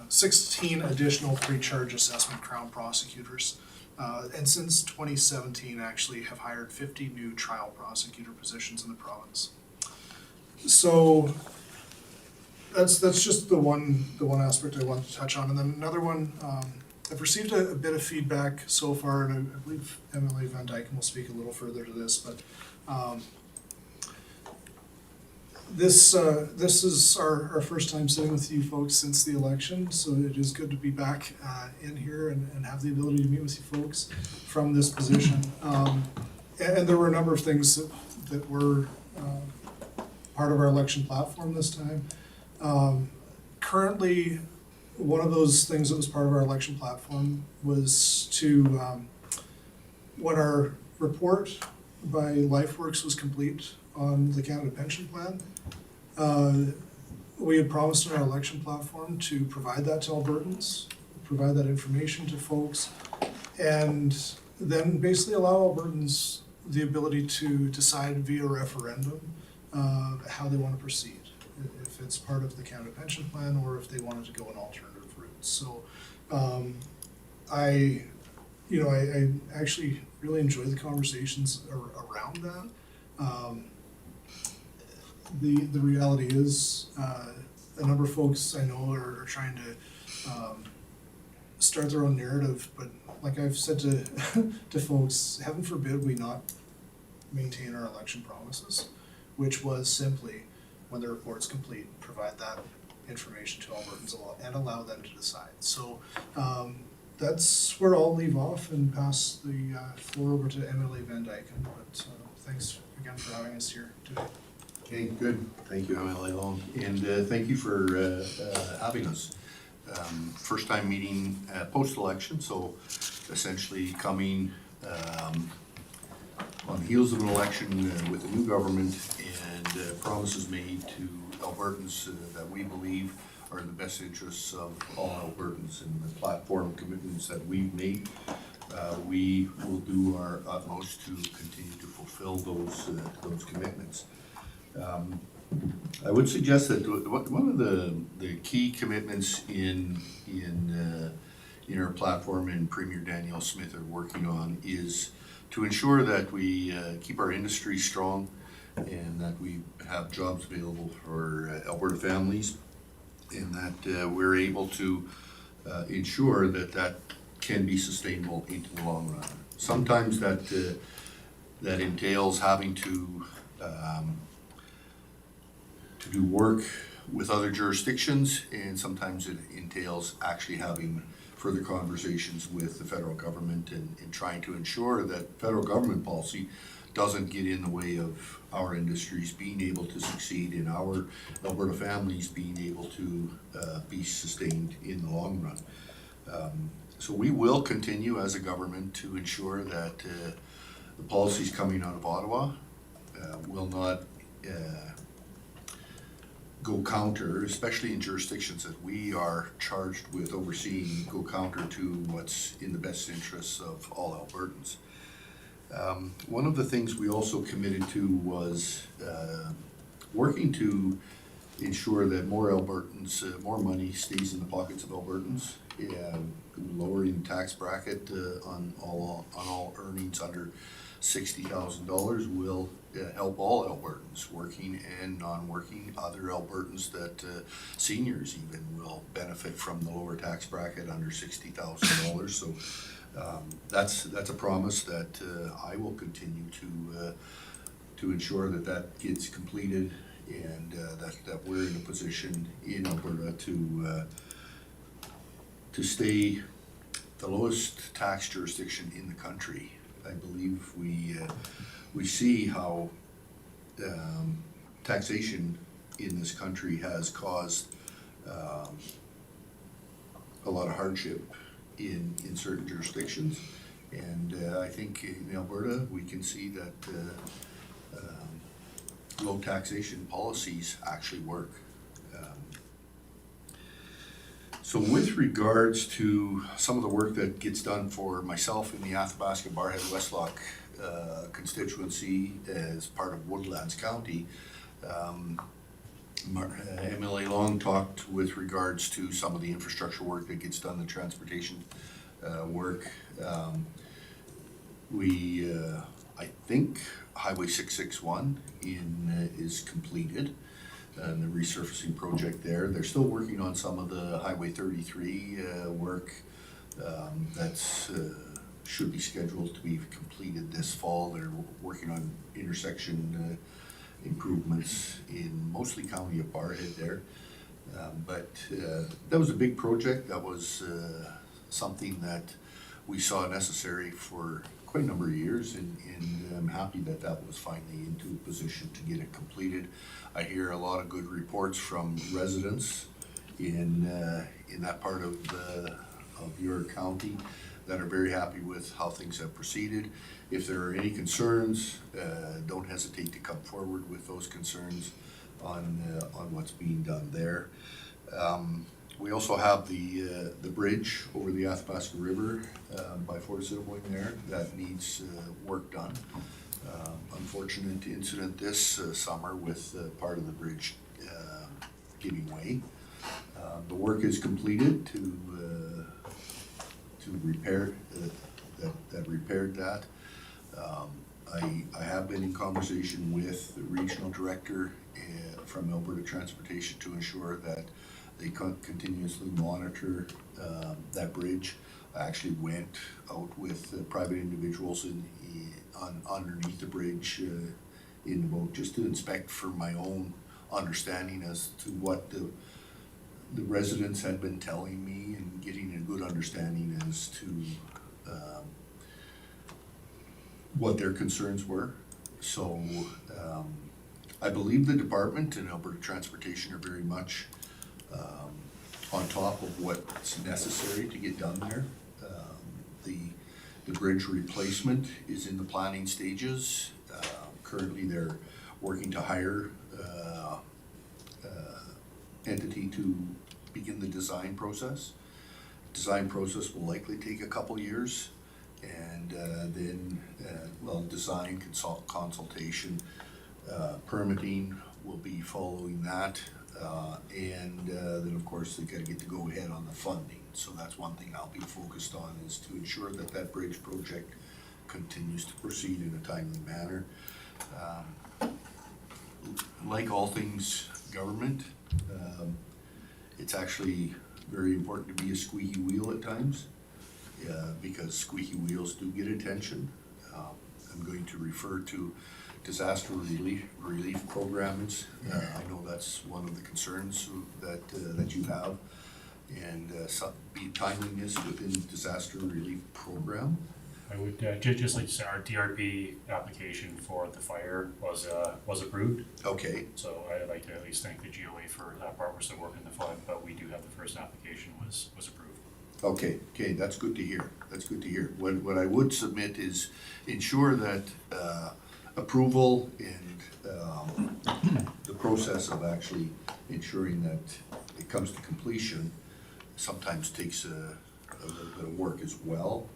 16 additional pre-charge assessment Crown prosecutors. And since 2017, actually have hired 50 new trial prosecutor positions in the province. So that's just the one aspect I wanted to touch on. And then another one, I've received a bit of feedback so far, and I believe Emily Van Dijken will speak a little further to this, but this is our first time sitting with you folks since the election, so it is good to be back in here and have the ability to meet with you folks from this position. And there were a number of things that were part of our election platform this time. Currently, one of those things that was part of our election platform was to, when our report by LifeWorks was complete on the Canada Pension Plan, we had promised in our election platform to provide that to Albertans, provide that information to folks, and then basically allow Albertans the ability to decide via referendum how they want to proceed, if it's part of the Canada Pension Plan or if they wanted to go an alternative route. So I actually really enjoy the conversations around that. The reality is, a number of folks I know are trying to start their own narrative, but like I've said to folks, heaven forbid we not maintain our election promises, which was simply, when the report's complete, provide that information to Albertans and allow them to decide. So that's where I'll leave off and pass the floor over to MLA Van Dijken. But thanks again for having us here today. Okay, good. Thank you, MLA Long. And thank you for having us. First time meeting post-election, so essentially coming on the heels of an election with a new government and promises made to Albertans that we believe are in the best interests of all Albertans, and the platform commitments that we've made. We will do our utmost to continue to fulfill those commitments. I would suggest that one of the key commitments in our platform and Premier Danielle Smith are working on is to ensure that we keep our industry strong and that we have jobs available for Alberta families, and that we're able to ensure that can be sustainable into the long run. Sometimes that entails having to do work with other jurisdictions, and sometimes it entails actually having further conversations with the federal government and trying to ensure that federal government policy doesn't get in the way of our industries being able to succeed and our Alberta families being able to be sustained in the long run. So we will continue as a government to ensure that the policies coming out of Ottawa will not go counter, especially in jurisdictions that we are charged with overseeing, go counter to what's in the best interests of all Albertans. One of the things we also committed to was working to ensure that more Albertans, more money stays in the pockets of Albertans. Lowering the tax bracket on all earnings under $60,000 will help all Albertans, working and non-working. Other Albertans, that seniors even, will benefit from the lower tax bracket under $60,000. So that's a promise that I will continue to ensure that gets completed, and that we're in a position in Alberta to stay the lowest tax jurisdiction in the country. I believe we see how taxation in this country has caused a lot of hardship in certain jurisdictions, and I think in Alberta we can see that low taxation policies actually work. So with regards to some of the work that gets done for myself in the Athabasca Barrhead Westlock constituency as part of Woodlands County, MLA Long talked with regards to some of the infrastructure work that gets done, the transportation work. I think Highway 661 is completed, and the resurfacing project there. They're still working on some of the Highway 33 work that's should be scheduled to be completed this fall. They're working on intersection improvements in mostly County of Barrhead there. But that was a big project. That was something that we saw necessary for quite a number of years, and I'm happy that was finally into a position to get it completed. I hear a lot of good reports from residents in that part of your county that are very happy with how things have proceeded. If there are any concerns, don't hesitate to come forward with those concerns. on what's being done there. We also have the bridge over the Athabasca River by Fort Sibling there that needs work done. Unfortunate incident this summer with part of the bridge giving way. The work is completed to repair that repaired that. I have been in conversation with the regional director from Alberta Transportation to ensure that they continuously monitor that bridge. I actually went out with private individuals underneath the bridge in the boat just to inspect for my own understanding as to what the residents had been telling me and getting a good understanding as to what their concerns were. So I believe the department and Alberta Transportation are very much on top of what's necessary to get done there. The bridge replacement is in the planning stages. Currently they're working to hire entity to begin the design process. Design process will likely take a couple years, and then design consultation, permitting will be following that, and then of course they got to get the go ahead on the funding. So that's one thing I'll be focused on, is to ensure that that bridge project continues to proceed in a timely manner. Like all things government, it's actually very important to be a squeaky wheel at times, because squeaky wheels do get attention. I'm going to refer to disaster relief programs. I know that's one of the concerns that you have, and be timeliness within disaster relief program. I would just like to say our DRP application for the fire was approved. Okay. So I'd like to at least thank the GOA for that part. We're still working the flood, but we do have the first application was approved. Okay, that's good to hear. That's good to hear. What I would submit is ensure that approval and the process of actually ensuring that it comes to completion sometimes takes a little bit of work as well,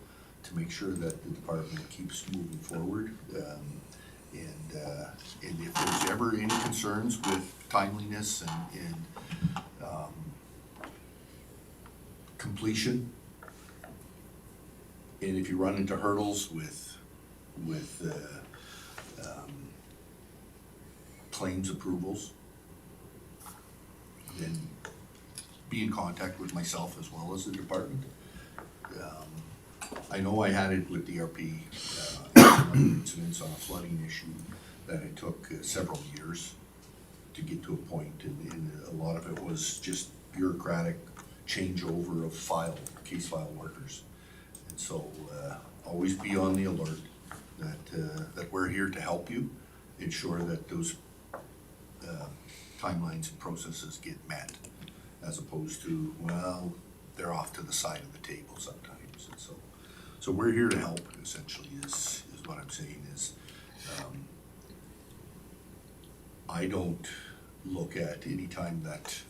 to make sure that the department keeps moving forward. And if there's ever any concerns with timeliness and completion, and if you run into hurdles with claims approvals, then be in contact with myself as well as the department. I know I had it with DRP, incidents on a flooding issue, that it took several years to get to a point, and a lot of it was just bureaucratic changeover of case file workers. And so always be on the alert that we're here to help you ensure that those timelines and processes get met, as opposed to, well, they're off to the side of the table sometimes. And so we're here to help, essentially, is what I'm saying. Is I don't look at any time that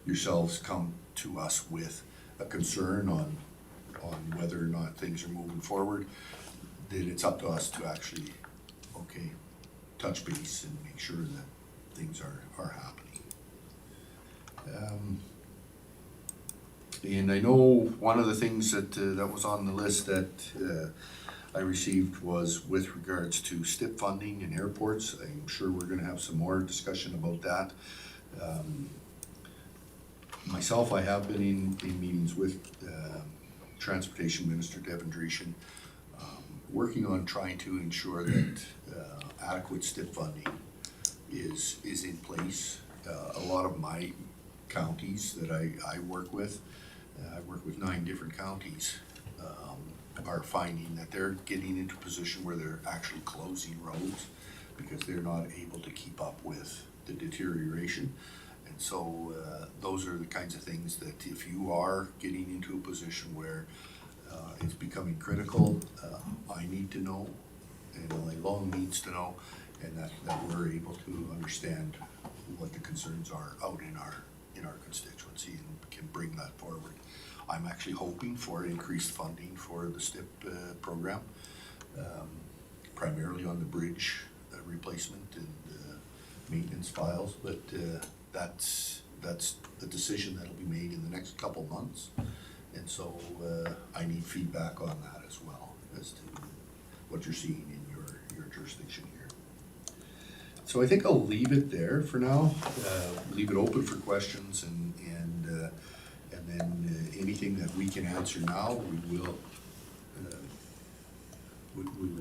yourselves come to us with a concern on whether or not things are moving forward, that it's up to us to actually, touch base and make sure that things are happening. And I know one of the things that was on the list that I received was with regards to STIP funding in airports. I'm sure we're gonna have some more discussion about that. Myself, I have been in meetings with Transportation Minister Dijken, working on trying to ensure that adequate STIP funding is in place. A lot of my counties that I work with, I work with 9 different counties, are finding that they're getting into a position where they're actually closing roads because they're not able to keep up with the deterioration. And so those are the kinds of things that if you are getting into a position where it's becoming critical, I need to know, and Long needs to know, and that we're able to understand what the concerns are out in our constituency and can bring that forward. I'm actually hoping for increased funding for the STIP program, primarily on the bridge replacement and maintenance files, but that's a decision that'll be made in the next couple months. And so I need feedback on that as well, as to what you're seeing in your jurisdiction here. So I think I'll leave it there for now. Leave it open for questions, and then anything that we can answer now, we will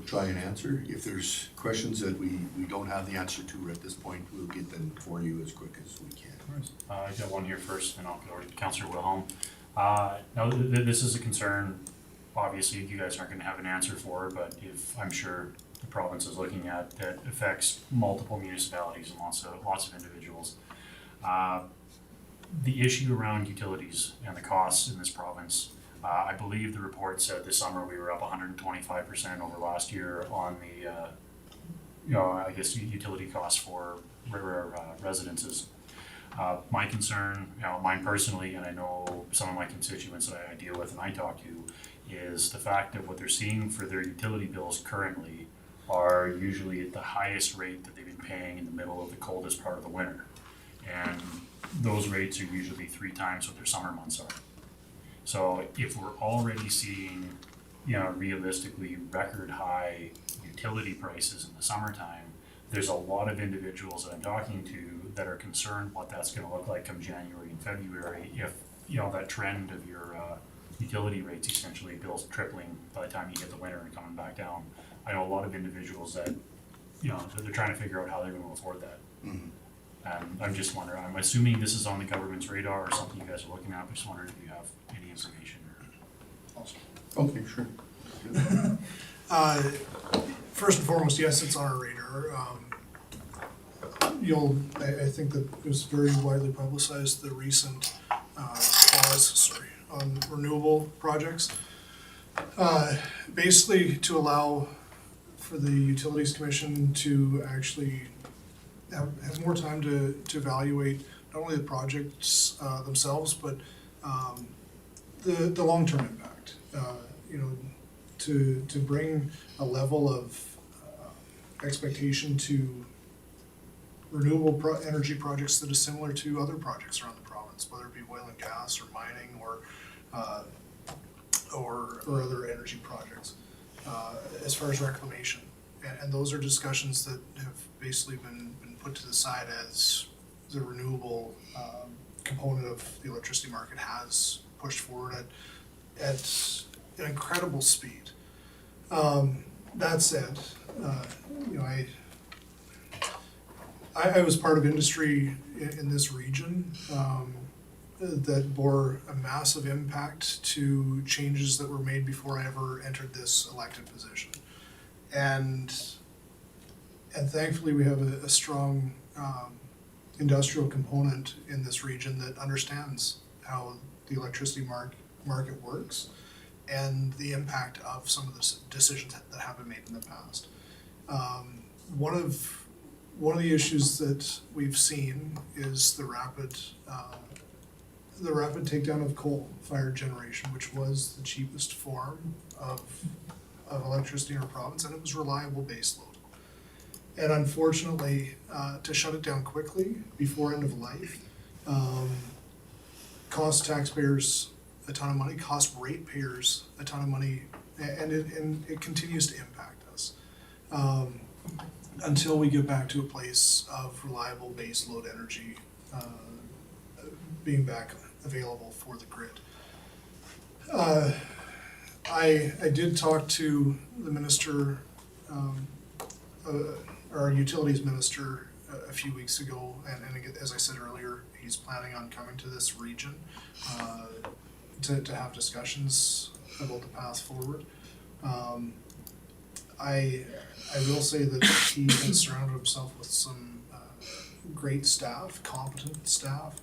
try and answer. If there's questions that we don't have the answer to at this point, we'll get them for you as quick as we can. I got one here first, and I'll go to Councillor Wilhelm. Now, this is a concern, obviously, you guys aren't gonna have an answer for, but if I'm sure the province is looking at, that affects multiple municipalities and lots of individuals. The issue around utilities and the costs in this province, I believe the report said this summer we were up 125% over last year on the, I guess utility costs for residences. My concern, mine personally, and I know some of my constituents that I deal with and I talk to, is the fact that what they're seeing for their utility bills currently are usually at the highest rate that they've been paying in the middle of the coldest part of the winter. And those rates are usually 3 times what their summer months are. So if we're already seeing, realistically record high utility prices in the summertime, there's a lot of individuals that I'm talking to that are concerned what that's gonna look like come January and February if, that trend of your utility rates, essentially bills tripling by the time you get the winter and coming back down. I know a lot of individuals that, that they're trying to figure out how they're gonna afford that. Mm-hmm. And I'm just wondering, I'm assuming this is on the government's radar or something you guys are looking at, but just wondering if you have any information or. Okay, sure. First and foremost, yes, it's on our radar. I think that it was very widely publicized, the recent pause, on renewable projects. Basically to allow for the Utilities Commission to actually have more time to evaluate not only the projects themselves, but the long-term impact. To bring a level of expectation to renewable energy projects that is similar to other projects around the province, whether it be oil and gas or mining or other energy projects, as far as reclamation. And those are discussions that have basically been put to the side as the renewable component of the electricity market has pushed forward at an incredible speed. That said, I was part of industry in this region that bore a massive impact to changes that were made before I ever entered this elected position. And thankfully we have a strong industrial component in this region that understands how the electricity market works and the impact of some of the decisions that have been made in the past. One of the issues that we've seen is the rapid takedown of coal-fired generation, which was the cheapest form of electricity in our province, and it was reliable baseload. And unfortunately, to shut it down quickly before end of life, cost taxpayers a ton of money, cost ratepayers a ton of money, and it continues to impact us until we get back to a place of reliable baseload energy being back available for the grid. I did talk to the minister, our utilities minister, a few weeks ago, and as I said earlier, he's planning on coming to this region to have discussions about the path forward. I will say that he has surrounded himself with some great staff, competent staff,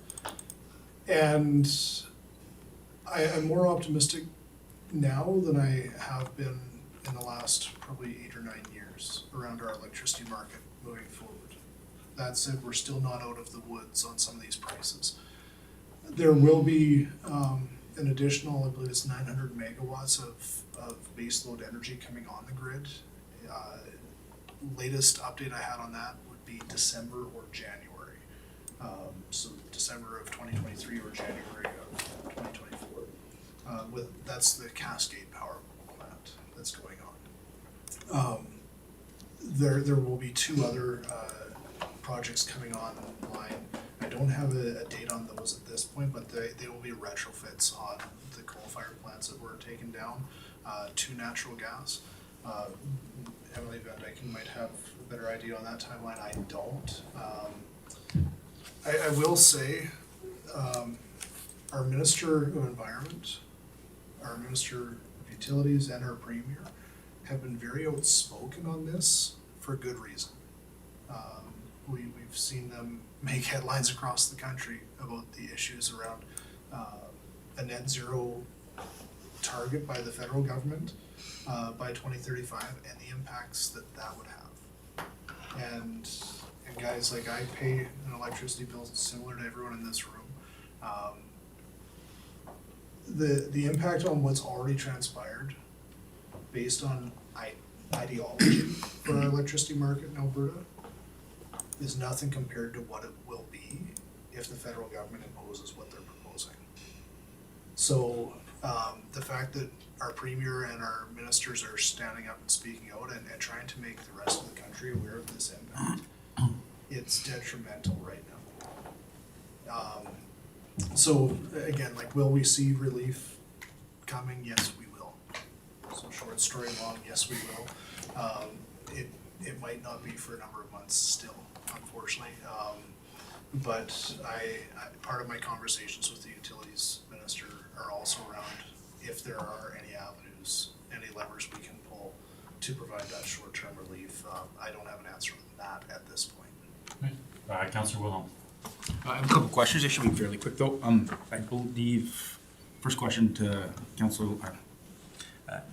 and I'm more optimistic now than I have been in the last probably 8 or 9 years around our electricity market moving forward. that said, we're still not out of the woods on some of these prices. There will be an additional, I believe it's 900 megawatts of baseload energy coming on the grid. Latest update I had on that would be December or January. So December of 2023 or January of 2024. That's the Cascade power plant that's going on. There will be 2 other projects coming online. I don't have a date on those at this point, but they will be retrofits on the coal-fired plants that were taken down to natural gas. Emily Van Dijken might have a better idea on that timeline. I don't. I will say, our Minister of Environment, our Minister of Utilities, and our Premier have been very outspoken on this for good reason. We've seen them make headlines across the country about the issues around a net zero target by the federal government by 2035 and the impacts that would have. And guys, like, I pay an electricity bill similar to everyone in this room. The impact on what's already transpired based on ideology for our electricity market in Alberta is nothing compared to what it will be if the federal government imposes what they're proposing. So the fact that our Premier and our ministers are standing up and speaking out and trying to make the rest of the country aware of this impact, it's detrimental right now. So again, like, will we see relief coming? Yes, we will. So short story long, yes, we will. It might not be for a number of months still, unfortunately. But part of my conversations with the utilities minister are also around if there are any avenues, any levers we can pull to provide that short-term relief. I don't have an answer on that at this point. Councillor Wilhelm. I have a couple questions. They should be fairly quick though. I believe, first question to Councillor,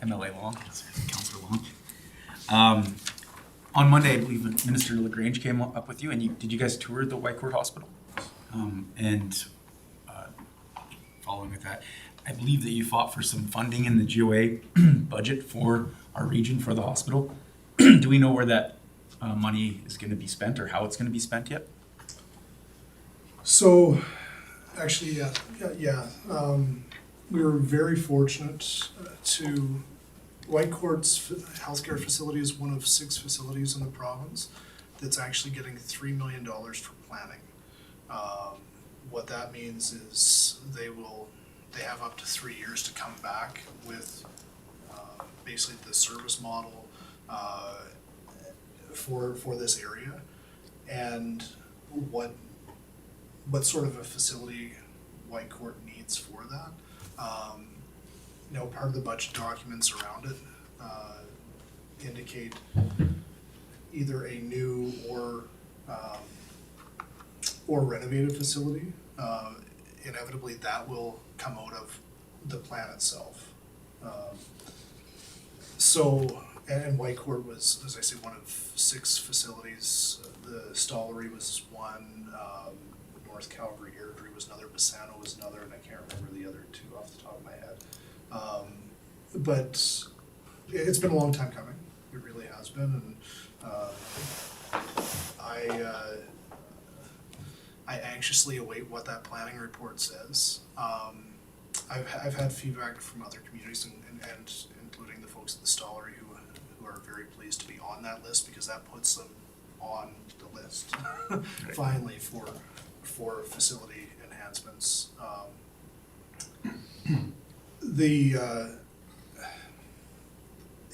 MLA Long, Councillor Long. On Monday, I believe Minister LaGrange came up with you, and did you guys tour the Watercourse Hospital? Following with that, I believe that you fought for some funding in the GOA budget for our region for the hospital. Do we know where that money is going to be spent or how it's going to be spent yet? So, actually, yeah. We were very fortunate to, Whitecourt's healthcare facility is one of 6 facilities in the province that's actually getting $3 million for planning. What that means is they have up to 3 years to come back with basically the service model for this area, and what sort of a facility Whitecourt needs for that. Part of the budget documents around it indicate either a new or renovated facility. Inevitably, that will come out of the plan itself. And Whitecourt was, as I say, one of 6 facilities. The Stollery was one. North Calgary Airdrie was another, Bassano was another, and I can't remember the other 2 off the top of my head. But it's been a long time coming. It really has been, and I anxiously await what that planning report says. I've had feedback from other communities and including the folks at the Stollery who are very pleased to be on that list, because that puts them on the list finally for facility enhancements.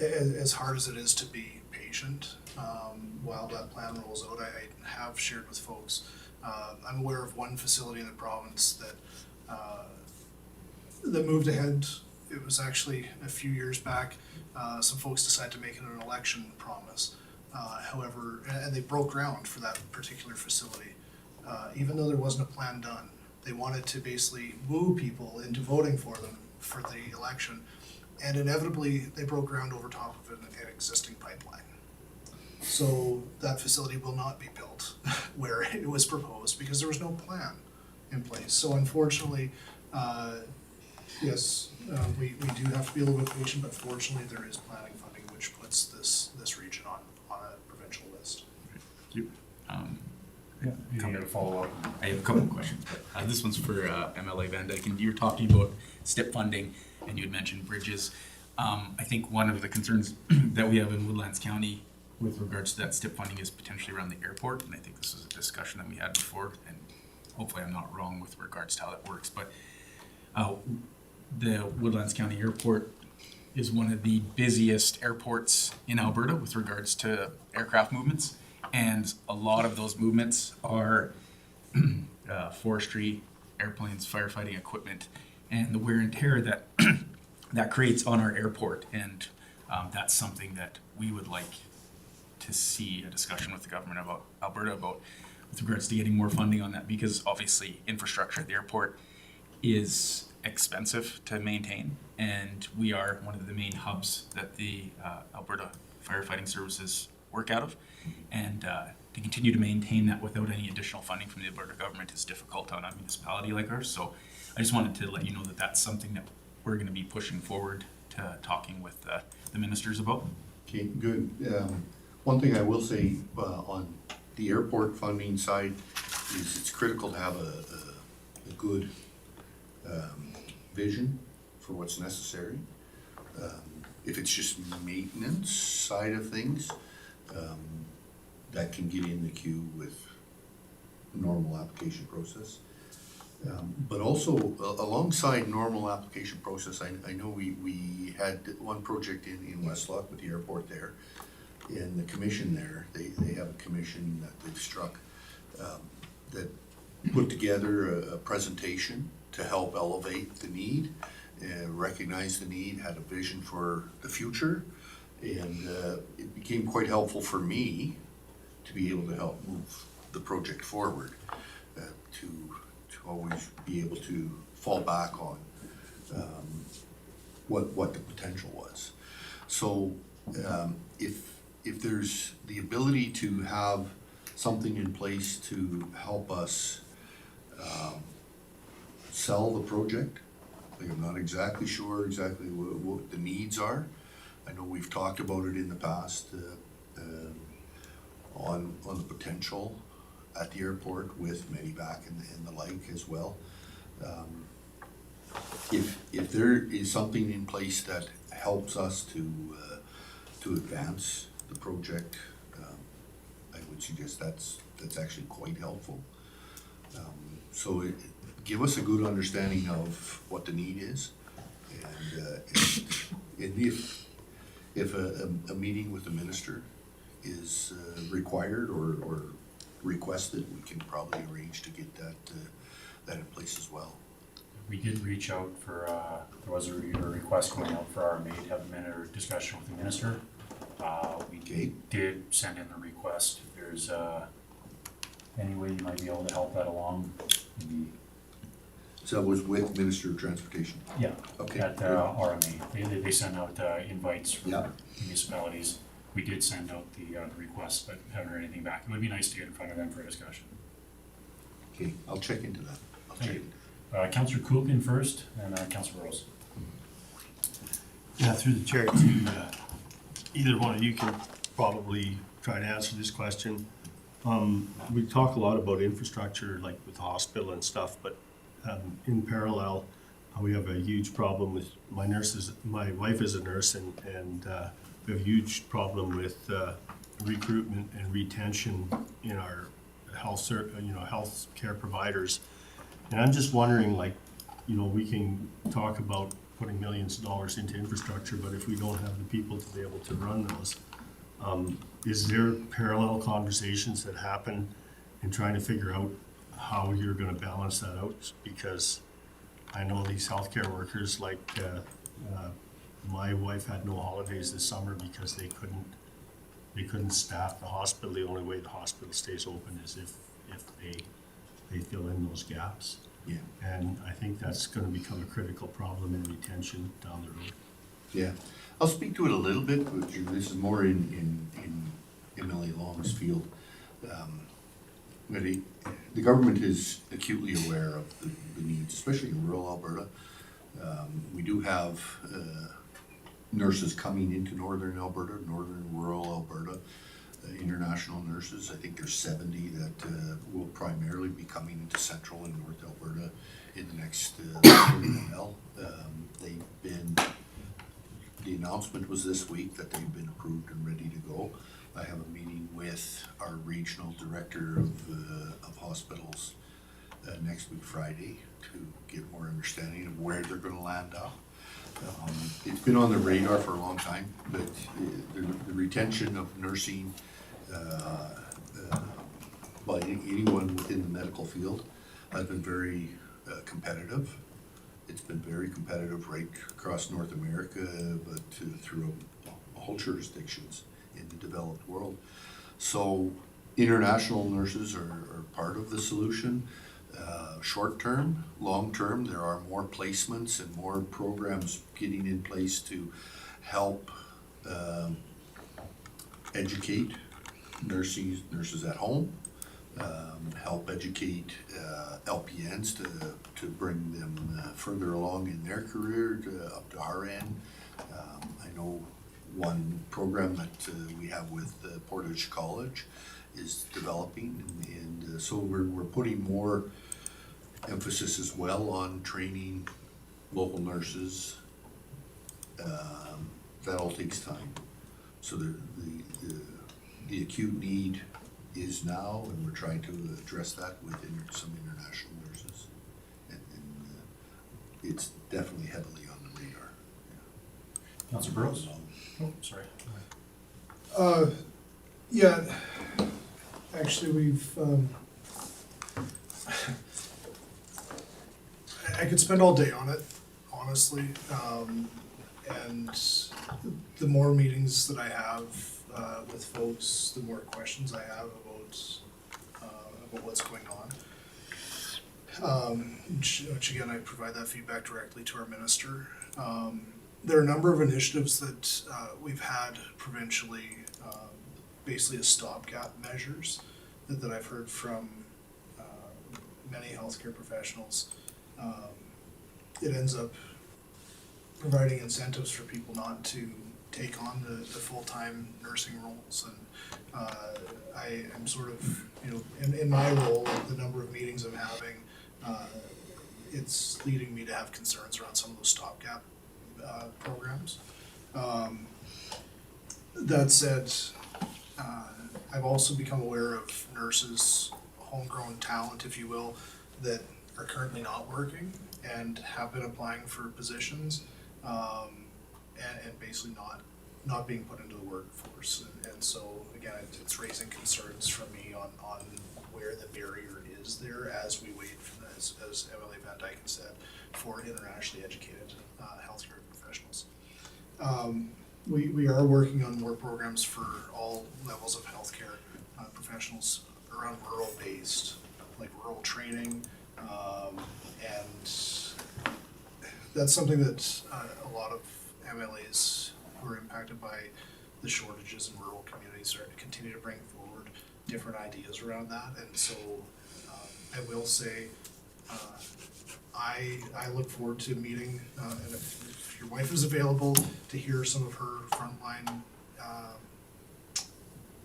As hard as it is to be patient while that plan rolls out, I have shared with folks. I'm aware of one facility in the province that moved ahead. It was actually a few years back. Some folks decided to make it an election promise. However, and they broke ground for that particular facility. Even though there wasn't a plan done, they wanted to basically woo people into voting for them for the election, and inevitably they broke ground over top of an existing pipeline. So that facility will not be built where it was proposed because there was no plan in place. So unfortunately, yes, we do have to be a little bit patient, but fortunately there is planning funding which puts this region on a provincial list. Yeah, you got a follow-up? I have a couple of questions, but this one's for MLA Van Dijken. You were talking about STIP funding, and you had mentioned bridges. I think one of the concerns that we have in Woodlands County with regards to that STIP funding is potentially around the airport, and I think this was a discussion that we had before, and hopefully I'm not wrong with regards to how that works, but the Woodlands County Airport is one of the busiest airports in Alberta with regards to aircraft movements. And a lot of those movements are forestry, airplanes, firefighting equipment, and the wear and tear that that creates on our airport. And that's something that we would like to see a discussion with the government about Alberta about with regards to getting more funding on that, because obviously infrastructure at the airport is expensive to maintain, and we are one of the main hubs that the Alberta firefighting services work out of, and to continue to maintain that without any additional funding from the Alberta government is difficult on a municipality like ours. So I just wanted to let you know that that's something that we're going to be pushing forward to talking with the ministers about. Okay, good. One thing I will say on the airport funding side is it's critical to have a good vision for what's necessary. If it's just maintenance side of things, that can get in the queue with normal application process. But also alongside normal application process, I know we had one project in Westlock with the airport there, and the commission there, they have a commission that they've struck that put together a presentation to help elevate the need, recognize the need, had a vision for the future, and it became quite helpful for me to be able to help move the project forward, to always be able to fall back on what the potential was. So if there's the ability to have something in place to help us sell the project, like I'm not exactly sure exactly what the needs are. I know we've talked about it in the past on the potential at the airport with Medivac and the like as well. If there is something in place that helps us to advance the project, I would suggest that's actually quite helpful. So give us a good understanding of what the need is, and if a meeting with the minister is required or requested, we can probably arrange to get that in place as well. We did reach out for, there was a request going out for our RMA to have a minute or discussion with the minister. We did send in the request. If there's any way you might be able to help that along, maybe. So it was with Minister of Transportation? Yeah. Okay. At RMA. They send out invites from municipalities. We did send out the request, but haven't heard anything back. It would be nice to get in front of them for a discussion. Okay, I'll check into that. Thank you. Councillor Kuhlkin first, and Councillor Rose. Yeah, through the chair to either one of you can probably try to answer this question. We talk a lot about infrastructure, like with the hospital and stuff, but in parallel, we have a huge problem with my wife is a nurse, and we have a huge problem with recruitment and retention in our health care providers. And I'm just wondering, we can talk about putting millions of dollars into infrastructure, but if we don't have the people to be able to run those, is there parallel conversations that happen in trying to figure out how you're going to balance that out? Because I know these healthcare workers, my wife had no holidays this summer because they couldn't staff the hospital. The only way the hospital stays open is if they fill in those gaps. Yeah. And I think that's going to become a critical problem in retention down the road. Yeah, I'll speak to it a little bit, but this is more in MLA Long's field. But the government is acutely aware of the needs, especially in rural Alberta. We do have nurses coming into northern Alberta, northern rural Alberta, international nurses. I think there's 70 that will primarily be coming into central and north Alberta in the next while. They've been, the announcement was this week that they've been approved and ready to go. I have a meeting with our regional director of hospitals next week Friday to get more understanding of where they're gonna land up. It's been on the radar for a long time, but the retention of nursing by anyone within the medical field has been very competitive. It's been very competitive right across North America, but through all jurisdictions in the developed world. So international nurses are part of the solution. Short term, long term, there are more placements and more programs getting in place to help educate nurses at home, help educate LPNs to bring them further along in their career up to our end. I know one program that we have with Portage College is developing, and so we're putting more emphasis as well on training local nurses. That all takes time. So the acute need is now, and we're trying to address that with some international nurses. And it's definitely heavily on the radar. Councilor Burrows? Oh, sorry. Yeah, actually, we've, I could spend all day on it, honestly. And the more meetings that I have with folks, the more questions I have about what's going on. Which again, I provide that feedback directly to our minister. There are a number of initiatives that we've had provincially, basically as stopgap measures that I've heard from many healthcare professionals. It ends up providing incentives for people not to take on the full-time nursing roles. And I am sort of, in my role, the number of meetings I'm having, it's leading me to have concerns around some of those stopgap programs. That said, I've also become aware of nurses, homegrown talent, if you will, that are currently not working and have been applying for positions, and basically not being put into the workforce. And so again, it's raising concerns from me on where the barrier is there as we wait, as MLA Van Dijken said, for internationally educated healthcare professionals. We are working on more programs for all levels of healthcare professionals around rural-based, like rural training, and that's something that a lot of MLAs who are impacted by the shortages in rural communities are continue to bring forward different ideas around that. And so I will say I look forward to meeting, and if your wife is available, to hear some of her frontline,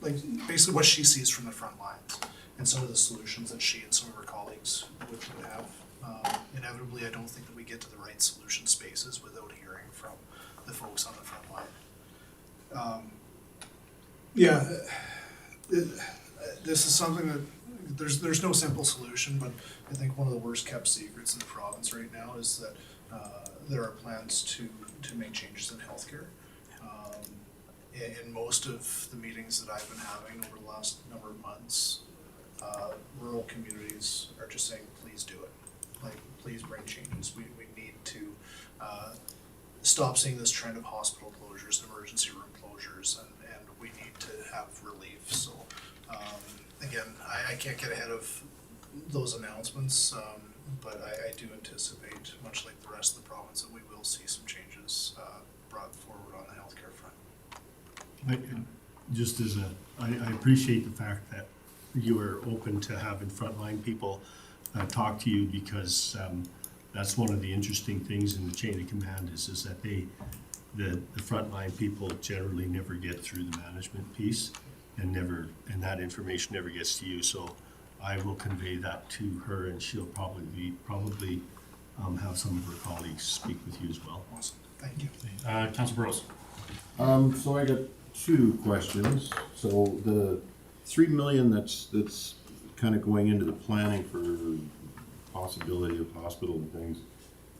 like basically what she sees from the front lines and some of the solutions that she and some of her colleagues would have. Inevitably, I don't think that we get to the right solution spaces without hearing from the folks on the front line. This is something that there's no simple solution, but I think one of the worst kept secrets in the province right now is that there are plans to make changes in healthcare. In most of the meetings that I've been having over the last number of months, rural communities are just saying, please do it. Like, please bring changes. We need to stop seeing this trend of hospital closures, emergency room closures, and we need to have relief. So again, I can't get ahead of those announcements, but I do anticipate, much like the rest of the province, that we will see some changes brought forward on the healthcare front. Just as a I appreciate the fact that you are open to having frontline people talk to you, because that's one of the interesting things in the chain of command is that the frontline people generally never get through the management piece and that information never gets to you. So I will convey that to her, and she'll probably have some of her colleagues speak with you as well. Awesome, thank you. Council Burrows. So I got two questions. So the 3 million that's kind of going into the planning for possibility of hospital and things,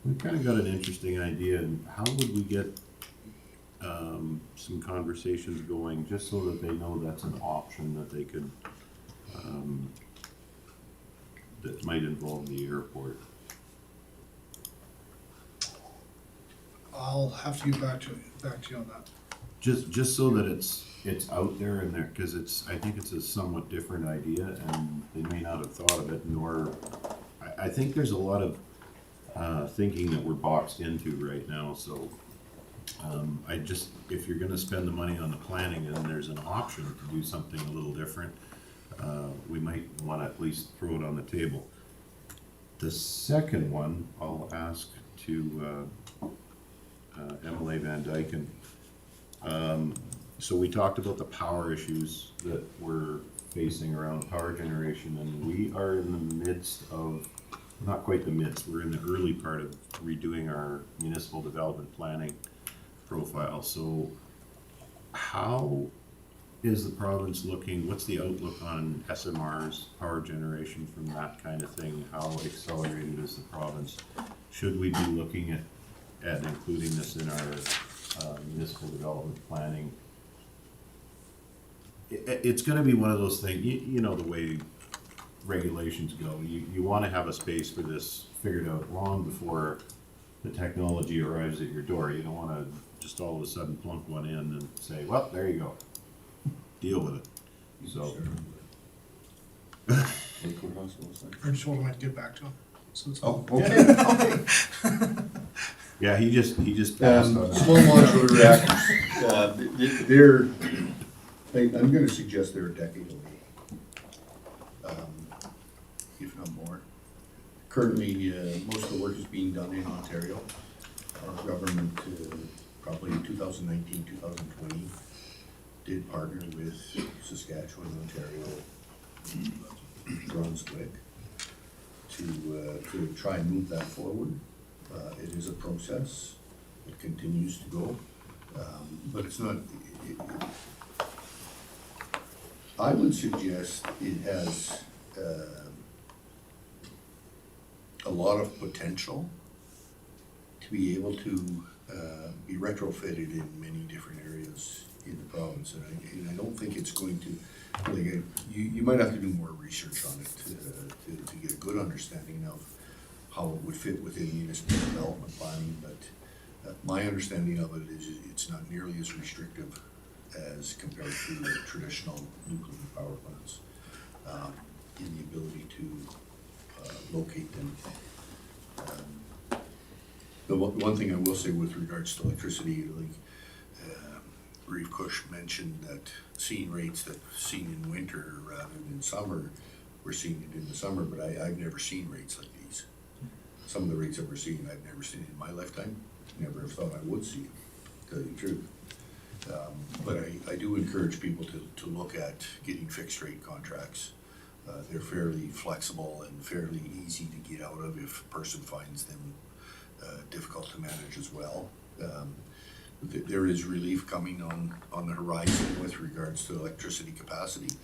we kind of got an interesting idea. And how would we get some conversations going, just so that they know that's an option that they could, that might involve the airport? I'll have to get back to you on that. Just so that it's out there and there, because I think it's a somewhat different idea, and they may not have thought of it, nor, I think there's a lot of thinking that we're boxed into right now, so if you're gonna spend the money on the planning and there's an option to do something a little different, we might wanna at least throw it on the table. The second one, I'll ask to Emily Van Dijken. So we talked about the power issues that we're facing around power generation, and we are in the midst of, not quite the midst, we're in the early part of redoing our municipal development planning profile. So how is the province looking, what's the outlook on SMRs, power generation from that kind of thing? How accelerated is the province? Should we be looking at including this in our municipal development planning? It's gonna be one of those things, you know the way regulations go. You wanna have a space for this figured out long before the technology arrives at your door. You don't wanna just all of a sudden plunk one in and say, well, there you go. Deal with it. So. I just told him I'd get back to him. So it's okay. Yeah, he just passed on that. Small modular reactors, I'm gonna suggest they're a decade away, if not more. Currently, most of the work is being done in Ontario. Our government, probably in 2019, 2020, did partner with Saskatchewan, Ontario, Brunswick to try and move that forward. It is a process. It continues to go, but it's not. I would suggest it has a lot of potential to be able to be retrofitted in many different areas in the province, and I don't think it's going to, like, you might have to do more research on it to get a good understanding of how it would fit within municipal development planning, but my understanding of it is it's not nearly as restrictive as compared to traditional nuclear power plants in the ability to locate them. The one thing I will say with regards to electricity, like Reeve Cush mentioned that seeing rates that seen in winter rather than summer, we're seeing it in the summer, but I've never seen rates like these. Some of the rates that we're seeing, I've never seen in my lifetime, never have thought I would see, to tell you the truth. But I do encourage people to look at getting fixed rate contracts. They're fairly flexible and fairly easy to get out of if a person finds them difficult to manage as well. There is relief coming on the horizon with regards to electricity capacity.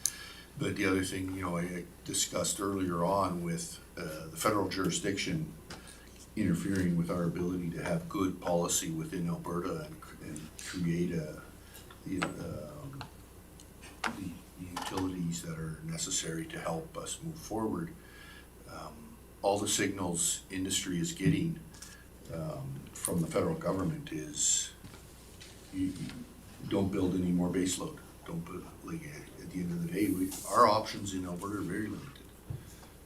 But the other thing, I discussed earlier on with the federal jurisdiction interfering with our ability to have good policy within Alberta and create the utilities that are necessary to help us move forward. All the signals industry is getting from the federal government is you don't build any more baseload. Don't put, like, at the end of the day, our options in Alberta are very limited.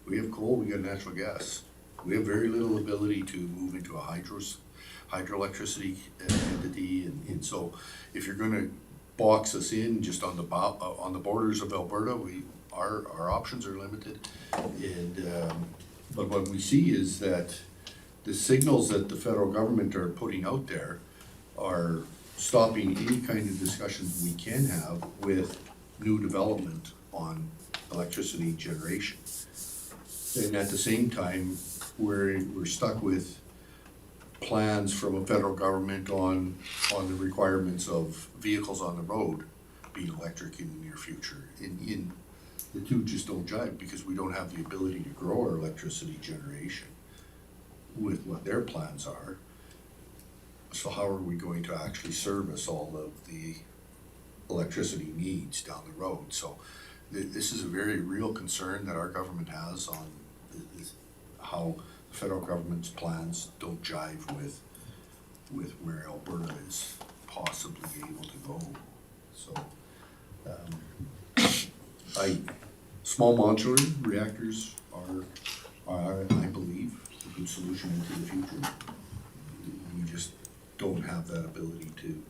We have coal, we got natural gas. We have very little ability to move into a hydroelectricity entity, and so if you're gonna box us in just on the borders of Alberta. Our options are limited. And, but what we see is that the signals that the federal government are putting out there are stopping any kind of discussions we can have with new development on electricity generation. And at the same time, we're stuck with plans from a federal government on the requirements of vehicles on the road being electric in the near future. In the two just don't jive because we don't have the ability to grow our electricity generation with what their plans are. So how are we going to actually service all of the electricity needs down the road? So this is a very real concern that our government has on how the federal government's plans don't jive with where Alberta is possibly able to go. So, small modular reactors are, I believe, a good solution into the future. We just don't have that ability to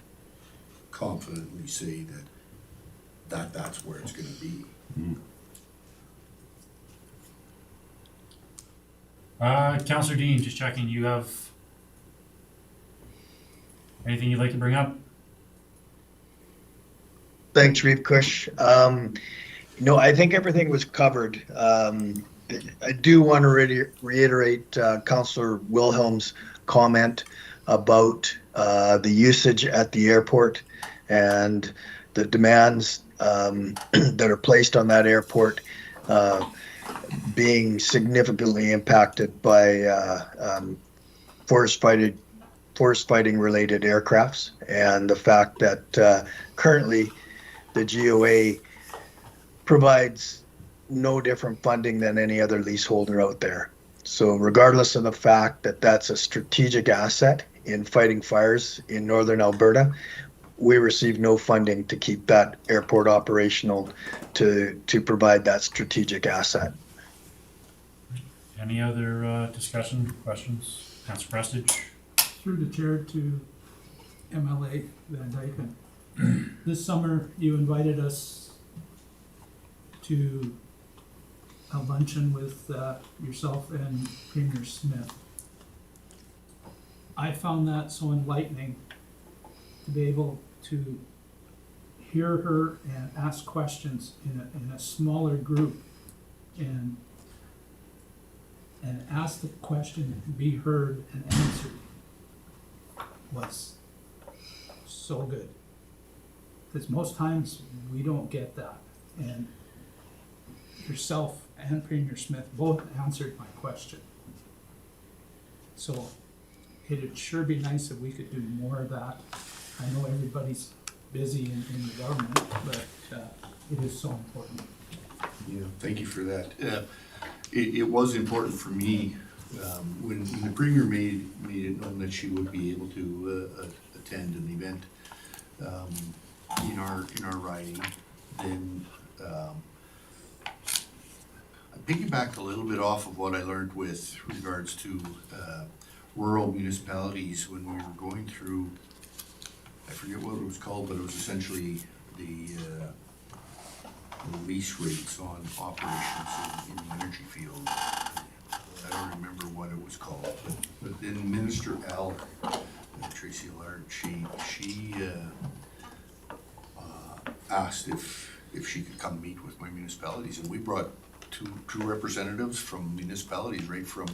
confidently say that's where it's gonna be. Counselor Dean, just checking, you have anything you'd like to bring up? Thanks, Reeve Kush. No, I think everything was covered. I do want to reiterate Councillor Wilhelm's comment about the usage at the airport and the demands that are placed on that airport being significantly impacted by forest fighting related aircrafts, and the fact that currently the GOA provides no different funding than any other leaseholder out there. So regardless of the fact that that's a strategic asset in fighting fires in northern Alberta, we receive no funding to keep that airport operational to provide that strategic asset. Any other discussion, questions? Councilor Prestige? Through the chair to MLA Van Dijken. This summer, you invited us to a luncheon with yourself and Premier Smith. I found that so enlightening to be able to hear her and ask questions in a smaller group and ask the question and be heard and answered was so good. Because most times we don't get that. And yourself and Premier Smith both answered my question. So it'd sure be nice if we could do more of that. I know everybody's busy in the government, but it is so important. Yeah, thank you for that. It was important for me when the Premier made it known that she would be able to attend an event in our riding. Then I piggybacked a little bit off of what I learned with regards to rural municipalities when we were going through, I forget what it was called, but it was essentially the lease rates on operations in the energy field. I don't remember what it was called, but then Minister Al, Tracy Allard, she asked if she could come meet with my municipalities, and we brought two representatives from municipalities right from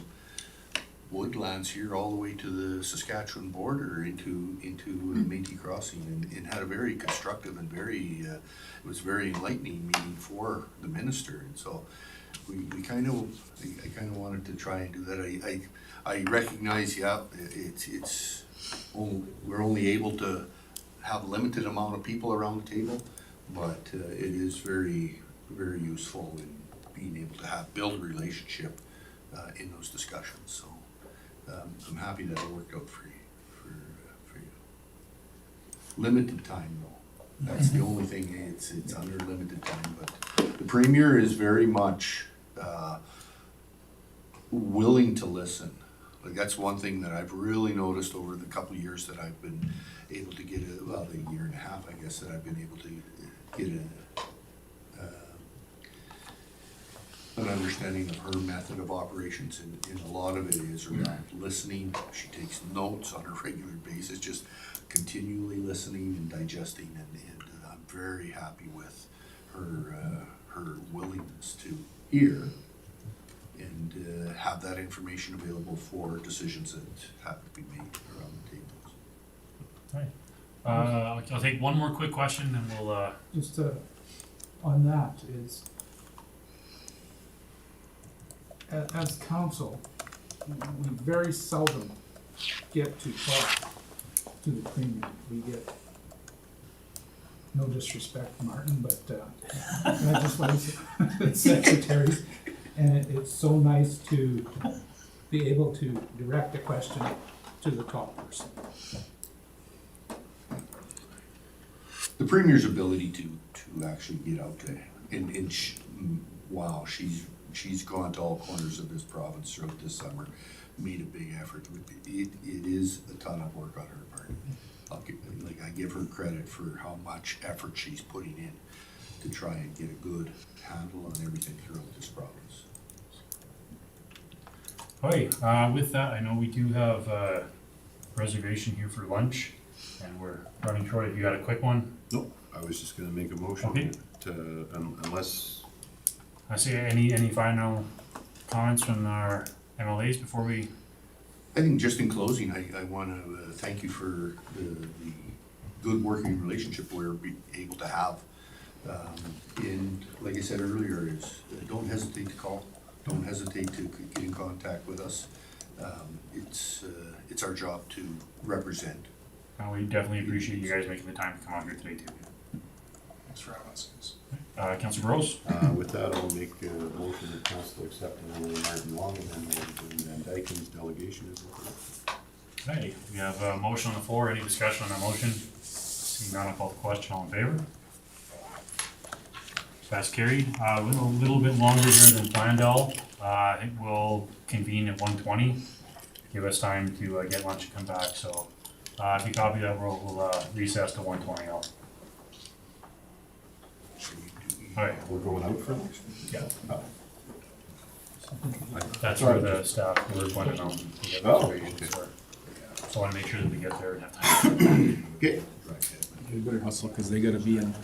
Woodlands here all the way to the Saskatchewan border into Métis Crossing, and had a very constructive and it was very enlightening meeting for the minister. And so I kind of wanted to try and do that. I recognize, yeah, we're only able to have a limited amount of people around the table, but it is very, very useful in being able to build a relationship in those discussions. So I'm happy that it worked out for you. Limited time though. That's the only thing. It's under limited time. But the Premier is very much willing to listen Like, that's one thing that I've really noticed over the couple of years that I've been able to get, the year and a half, I guess, that I've been able to get an understanding of her method of operations, and a lot of it is around listening. She takes notes on a regular basis, just continually listening and digesting, and I'm very happy with her willingness to hear and have that information available for decisions that have to be made around the table. Right. I'll take one more quick question, and we'll, Just on that is, as council, we very seldom get to talk to the premier. We get, no disrespect, Martin, but legislative secretaries, and it's so nice to be able to direct a question to the top person. The premier's ability to actually get out there, and wow, she's gone to all corners of this province throughout this summer, made a big effort. It is a ton of work on her part. I give her credit for how much effort she's putting in to try and get a good handle on everything throughout this province. okay, with that, I know we do have a reservation here for lunch, and we're running short. If you got a quick one? Nope, I was just gonna make a motion Okay. to, unless, I see any final comments from our MLAs before we? I think just in closing, I want to thank you for the good working relationship we're able to have. And like I said earlier, is don't hesitate to call, don't hesitate to get in contact with us. It's our job to represent. We definitely appreciate you guys making the time to come out here today too. Thanks for having us, Councilor Burrows? with that, I'll make a motion that council accept Martin Long and then Dijken's delegation is with it. Okay, we have a motion on the floor. Any discussion on that motion? Seeing none, I'll call the question. All in favor? That's carried. A little bit longer here than planned, Al. I think we'll convene at 1:20. Give us time to get lunch and come back. So if you copy that, we'll recess to 1:20, Al. All right. We're going out for lunch? Yeah. Oh. That's where the staff were going to know. Oh, okay. So I want to make sure that we get there and have time. Okay. You better hustle, cause they gotta be in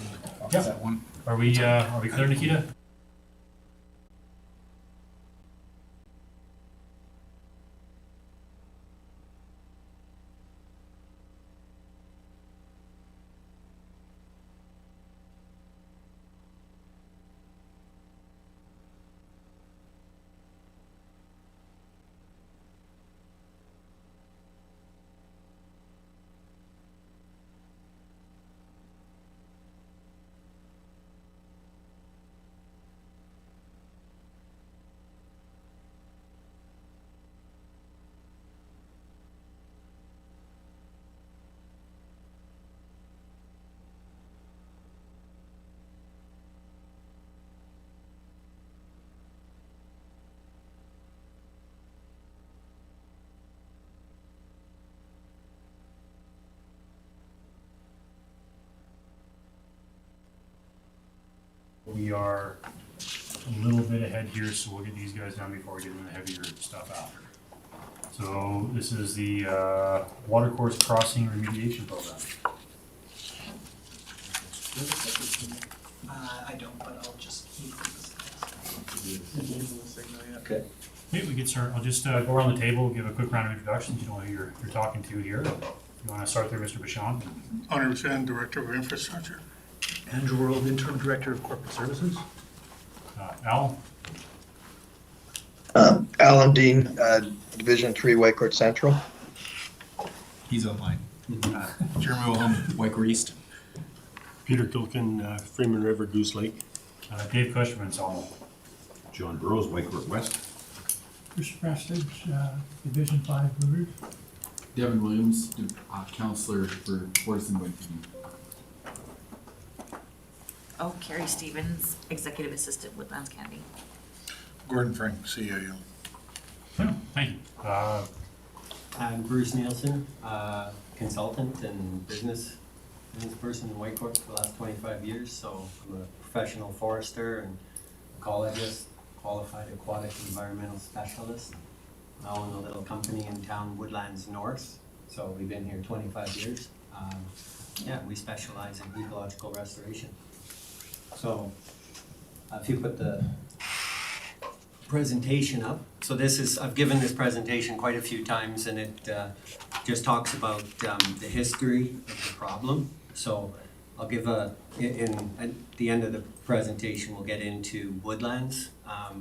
Yeah. that one. Are we clear, Nikita? We are a little bit ahead here, so we'll get these guys done before we get into the heavier stuff after. So this is the Watercourse Crossing Remediation Program. I don't, but I'll just keep this. Okay. Okay, we get started. I'll just go around the table, give a quick round of introductions. You know who you're talking to here. You want to start there, Mr. Bichon? Honor Chen, Director of Infrastructure. Andrew World, Interim Director of Corporate Services. Al? Alan Dean, Division 3, Watercourse Central. He's online. Jeremy Wilhelm, Whitecourt East. Peter Kilkin, Freeman River, Goose Lake. Dave Cushman, Salmo. John Burrows, Whitecourt West. Chris Prestige, Division 5, Blue Ridge. Devin Williams, counselor for Forest and Whitecourt. Oh, Carrie Stevens, Executive Assistant, Woodlands County. Gordon Frank, CAO. Yeah, thank you. I'm Bruce Nielsen, consultant and business person in Watercourse for the last 25 years. So I'm a professional forester and ecologist, qualified aquatic environmental specialist. I own a little company in town, Woodlands North. So we've been here 25 years. Yeah, we specialize in ecological restoration. So if you put the presentation up. So this is, I've given this presentation quite a few times, and it just talks about the history of the problem. So I'll give at the end of the presentation, we'll get into Woodlands,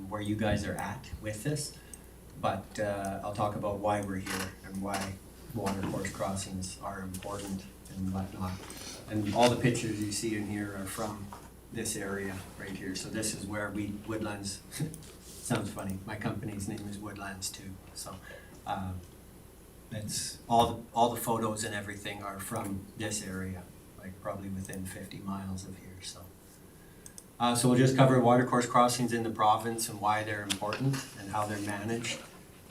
where you guys are at with this. But I'll talk about why we're here and why watercourse crossings are important and whatnot. And all the pictures you see in here are from this area right here. So this is where Woodlands, sounds funny, my company's name is Woodlands too. So it's all the photos and everything are from this area, like probably within 50 miles of here. So we'll just cover watercourse crossings in the province and why they're important and how they're managed.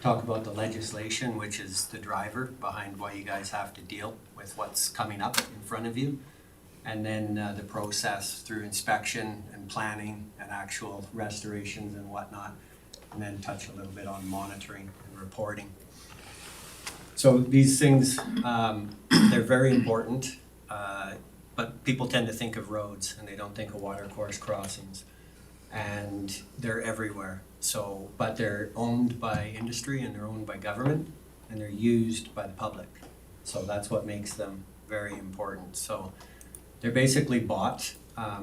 Talk about the legislation, which is the driver behind why you guys have to deal with what's coming up in front of you. And then the process through inspection and planning and actual restorations and whatnot. And then touch a little bit on monitoring and reporting. So these things, they're very important, but people tend to think of roads and they don't think of watercourse crossings. And they're everywhere. So, but they're owned by industry and they're owned by government and they're used by the public. So that's what makes them very important. So they're basically bought,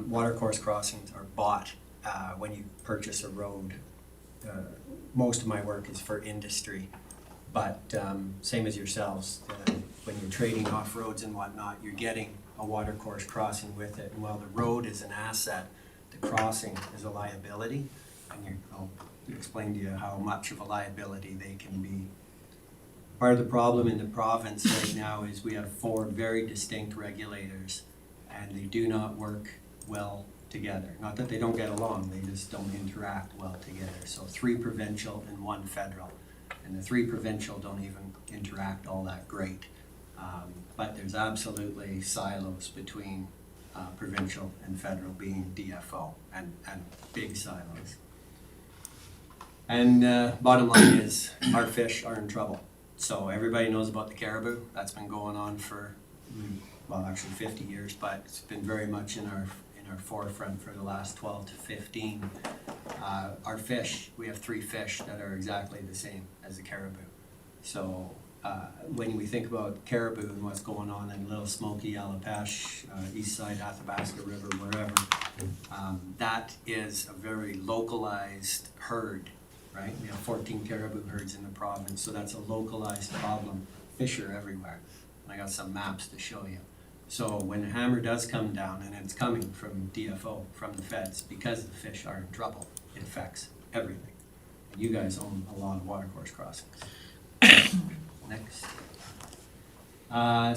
watercourse crossings are bought when you purchase a road. Most of my work is for industry, but same as yourselves, when you're trading off roads and whatnot, you're getting a watercourse crossing with it. And while the road is an asset, the crossing is a liability, and I'll explain to you how much of a liability they can be. Part of the problem in the province right now is we have 4 very distinct regulators, and they do not work well together. Not that they don't get along, they just don't interact well together. So 3 provincial and 1 federal. And the 3 provincial don't even interact all that great. But there's absolutely silos between provincial and federal, being DFO, and big silos. And bottom line is, our fish are in trouble. So everybody knows about the caribou. That's been going on for, well, actually 50 years, but it's been very much in our forefront for the last 12 to 15. Our fish, we have 3 fish that are exactly the same as the caribou. So when we think about caribou and what's going on in Little Smoky, Alapesh, east side Athabasca River, wherever, that is a very localized herd, right? We have 14 caribou herds in the province, so that's a localized problem. Fish are everywhere. And I got some maps to show you. So when the hammer does come down, and it's coming from DFO, from the feds, because the fish are in trouble, it affects everything. And you guys own a lot of watercourse crossings. Next.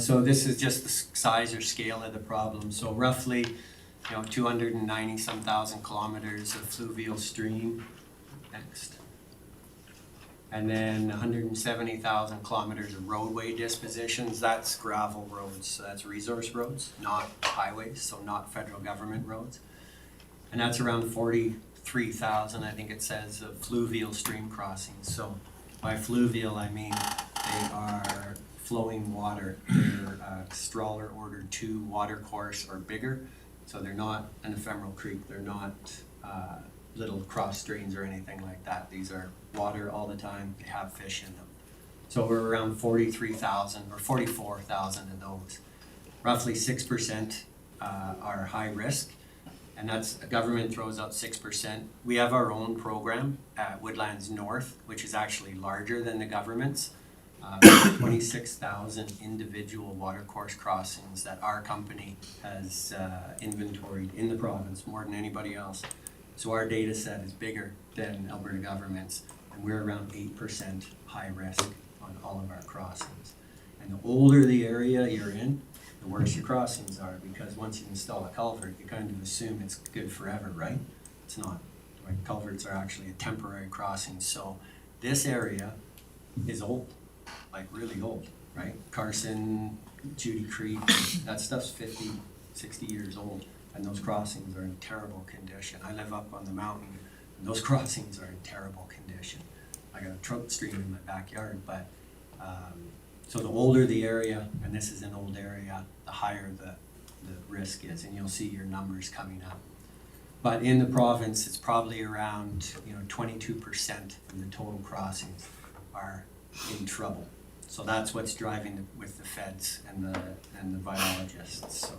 So this is just the size or scale of the problem. So roughly, 290-some thousand kilometers of fluvial stream. Next. And then 170,000 kilometers of roadway dispositions. That's gravel roads, so that's resource roads, not highways, so not federal government roads. And that's around 43,000, I think it says, of fluvial stream crossings. So by fluvial, I mean they are flowing water. They're Stroller Order 2 watercourse or bigger. So they're not an ephemeral creek. They're not little cross streams or anything like that. These are water all the time. They have fish in them. So we're around 43,000 or 44,000 of those. Roughly 6% are high risk, and that's, the government throws out 6%. We have our own program at Woodlands North, which is actually larger than the government's. 26,000 individual watercourse crossings that our company has inventoried in the province, more than anybody else. So our data set is bigger than Alberta government's, and we're around 8% high risk on all of our crossings. And the older the area you're in, the worse your crossings are, because once you install a culvert, you kind of assume it's good forever, right? It's not. Right? Culverts are actually a temporary crossing. So this area is old. like really old, right? Carson, Judy Creek, that stuff's 50, 60 years old, and those crossings are in terrible condition. I live up on the mountain, and those crossings are in terrible condition. I got a trout stream in my backyard, but, so the older the area, and this is an old area, the higher the risk is, and you'll see your numbers coming up. But in the province, it's probably around, 22% of the total crossings are in trouble. So that's what's driving with the feds and the biologists.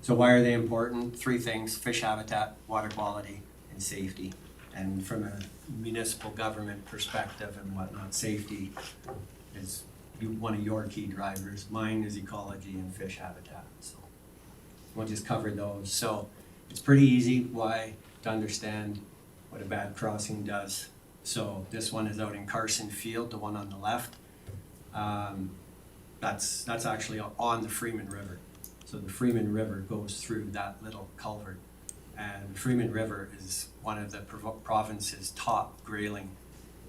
So why are they important? 3 things: fish habitat, water quality, and safety. And from a municipal government perspective and whatnot, safety is one of your key drivers. Mine is ecology and fish habitat. So we'll just cover those. So it's pretty easy to understand what a bad crossing does. So this one is out in Carson Field, the one on the left. That's actually on the Freeman River. So the Freeman River goes through that little culvert. And the Freeman River is one of the province's top grayling.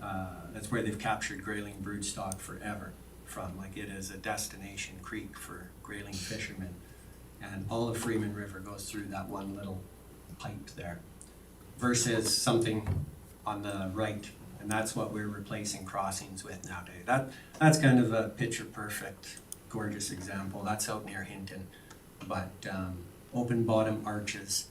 That's where they've captured grayling broodstock forever from. Like, it is a destination creek for grayling fishermen. And all the Freeman River goes through that one little pipe there. Versus something on the right, and that's what we're replacing crossings with nowadays. That's kind of a picture perfect, gorgeous example. That's out near Hinton. But open bottom arches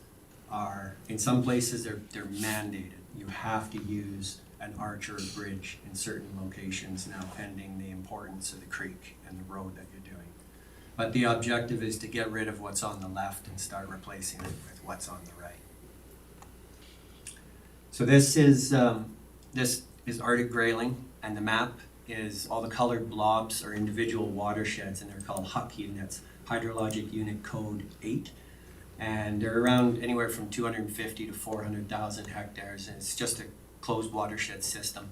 are, in some places they're mandated. You have to use an arch or a bridge in certain locations now, pending the importance of the creek and the road that you're doing. But the objective is to get rid of what's on the left and start replacing it with what's on the right. So this is Arctic grayling, and the map is all the colored blobs are individual watersheds, and they're called HUC units, Hydrologic Unit Code 8. And they're around anywhere from 250 to 400,000 hectares, and it's just a closed watershed system.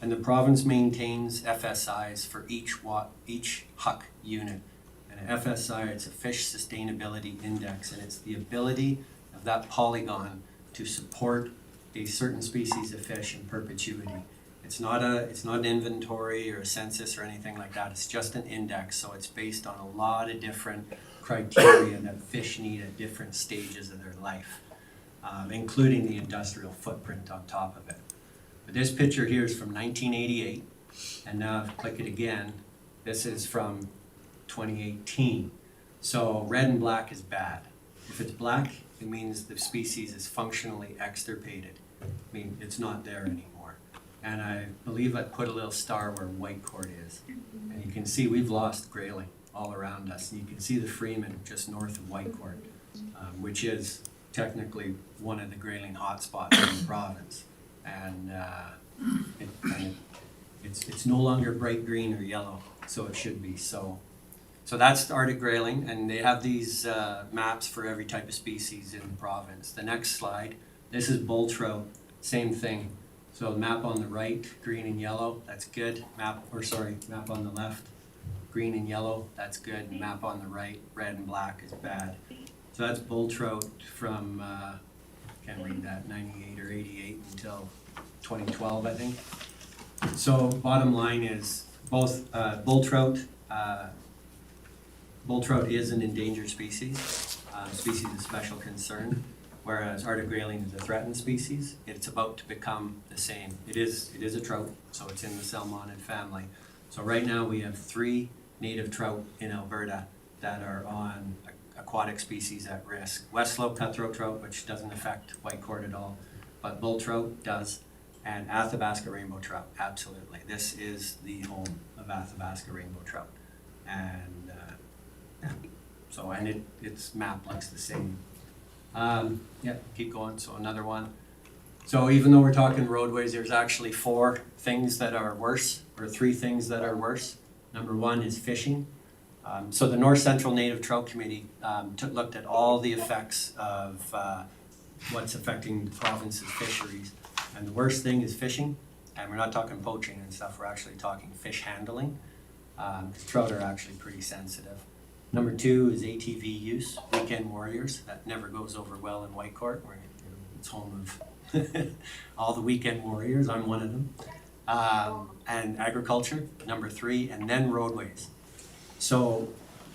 And the province maintains FSIs for each HUC unit. And an FSI, it's a Fish Sustainability Index, and it's the ability of that polygon to support a certain species of fish in perpetuity. It's not an inventory or a census or anything like that. It's just an index, so it's based on a lot of different criteria that fish need at different stages of their life, including the industrial footprint on top of it. But this picture here is from 1988, and now if I click it again, this is from 2018. So red and black is bad. If it's black, it means the species is functionally extirpated. I mean, it's not there anymore. And I believe I put a little star where whitecourt is. And you can see we've lost grayling all around us. And you can see the Freeman just north of Whitecourt, which is technically one of the grayling hotspots in the province. And it's no longer bright green or yellow, so it should be. So that's the Arctic grayling, and they have these maps for every type of species in the province. The next slide, this is bull trout, same thing. So the map on the right, green and yellow, that's good. Map on the left, green and yellow, that's good. Map on the right, red and black is bad. So that's bull trout from, can't read that, 98 or 88 until 2012, I think. So bottom line is both bull trout is an endangered species, species of special concern, whereas Arctic grayling is a threatened species. It's about to become the same. It is a trout, so it's in the salmonid family. So right now we have 3 native trout in Alberta that are on aquatic species at risk. West Slope cutthroat trout, which doesn't affect whitecourt at all, but bull trout does, and Athabasca rainbow trout, absolutely. This is the home of Athabasca rainbow trout. And so, and its map looks the same. Yeah, keep going, so another one. So even though we're talking roadways, there's actually 4 things that are worse, or 3 things that are worse. Number 1 is fishing. So the North Central Native Trout Committee looked at all the effects of what's affecting the province's fisheries. And the worst thing is fishing. And we're not talking poaching and stuff, we're actually talking fish handling. Because trout are actually pretty sensitive. Number 2 is ATV use, weekend warriors. That never goes over well in Whitecourt, where it's home of all the weekend warriors. I'm one of them. and agriculture, number 3, and then roadways. So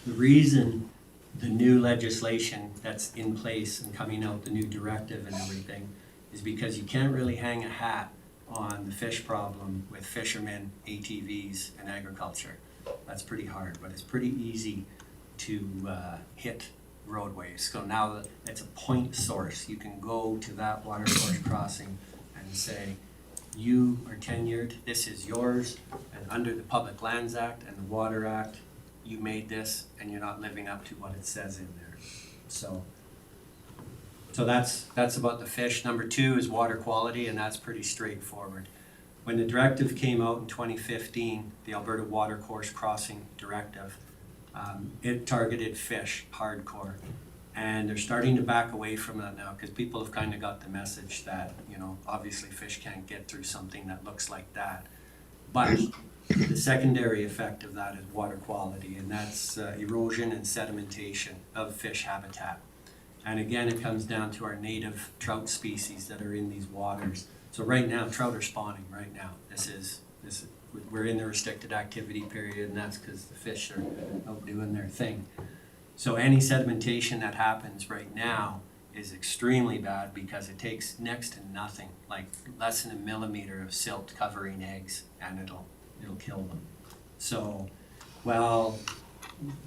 the reason the new legislation that's in place and coming out, the new directive and everything, is because you can't really hang a hat on the fish problem with fishermen, ATVs, and agriculture. That's pretty hard, but it's pretty easy to hit roadways. So now that it's a point source, you can go to that watercourse crossing and say, you are tenured, this is yours, and under the Public Lands Act and the Water Act, you made this and you're not living up to what it says in there. So that's about the fish. Number 2 is water quality, and that's pretty straightforward. When the directive came out in 2015, the Alberta Watercourse Crossing Directive, it targeted fish hardcore. And they're starting to back away from that now because people have kind of got the message that, you know, obviously fish can't get through something that looks like that. But the secondary effect of that is water quality, and that's erosion and sedimentation of fish habitat. And again, it comes down to our native trout species that are in these waters. So right now, trout are spawning right now. We're in the restricted activity period, and that's because the fish are out doing their thing. So any sedimentation that happens right now is extremely bad because it takes next to nothing, like less than a millimeter of silt covering eggs, and it'll kill them. So, well,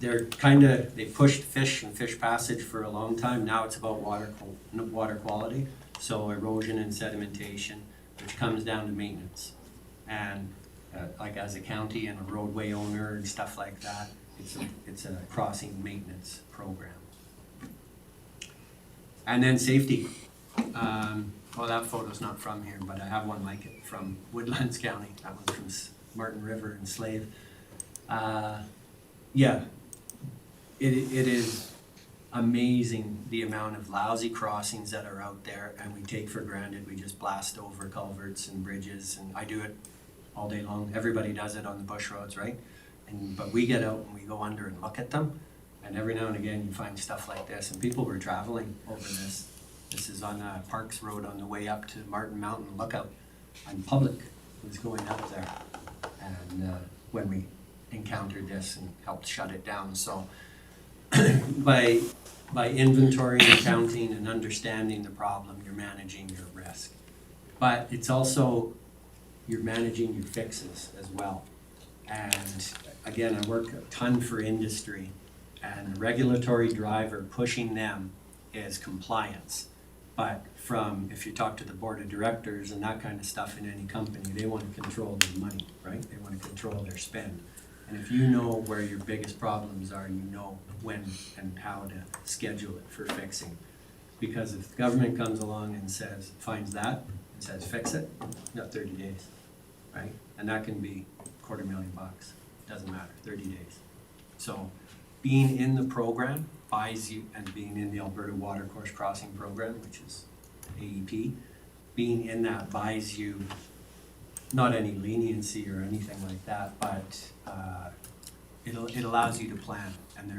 they pushed fish and fish passage for a long time. Now it's about water quality. So erosion and sedimentation, which comes down to maintenance. And like as a county and a roadway owner and stuff like that, it's a crossing maintenance program. And then safety. Well, that photo's not from here, but I have one like it from Woodlands County. That one's from Martin River and Slave. Yeah, it is amazing the amount of lousy crossings that are out there, and we take for granted. We just blast over culverts and bridges, and I do it all day long. Everybody does it on the bush roads, right? But we get out and we go under and look at them, and every now and again you find stuff like this, and people were traveling over this. This is on Parks Road on the way up to Martin Mountain Lookout, and public was going up there, and when we encountered this and helped shut it down. So by inventory and counting and understanding the problem, you're managing your risk. But it's also, you're managing your fixes as well. And again, I work a ton for industry, and the regulatory driver pushing them is compliance. But if you talk to the board of directors and that kind of stuff in any company, they want to control their money, right? They want to control their spend. And if you know where your biggest problems are, you know when and how to schedule it for fixing. Because if the government comes along and finds that and says, fix it, you got 30 days, right? And that can be $250,000, doesn't matter, 30 days. So being in the program buys you, and being in the Alberta Watercourse Crossing Program, which is AEP, being in that buys you not any leniency or anything like that, but it allows you to plan, and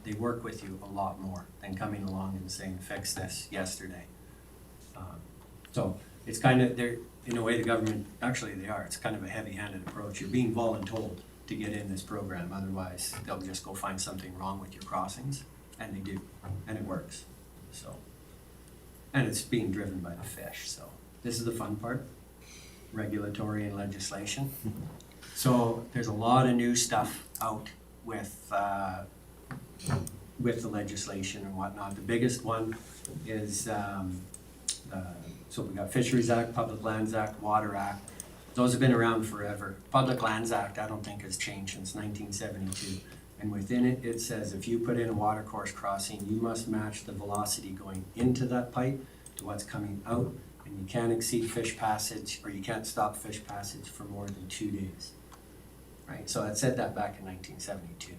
they work with you a lot more than coming along and saying, fix this yesterday. So it's kind of, in a way the government, actually they are, it's kind of a heavy-handed approach. You're being voluntold to get in this program, otherwise they'll just go find something wrong with your crossings, and they do, and it works. So, and it's being driven by the fish, so this is the fun part. Regulatory and legislation. So there's a lot of new stuff out with the legislation and whatnot. The biggest one is, so we got Fisheries Act, Public Lands Act, Water Act. Those have been around forever. Public Lands Act, I don't think has changed since 1972. And within it, it says if you put in a watercourse crossing, you must match the velocity going into that pipe to what's coming out. And you can't exceed fish passage, or you can't stop fish passage for more than 2 days, right? So it said that back in 1972.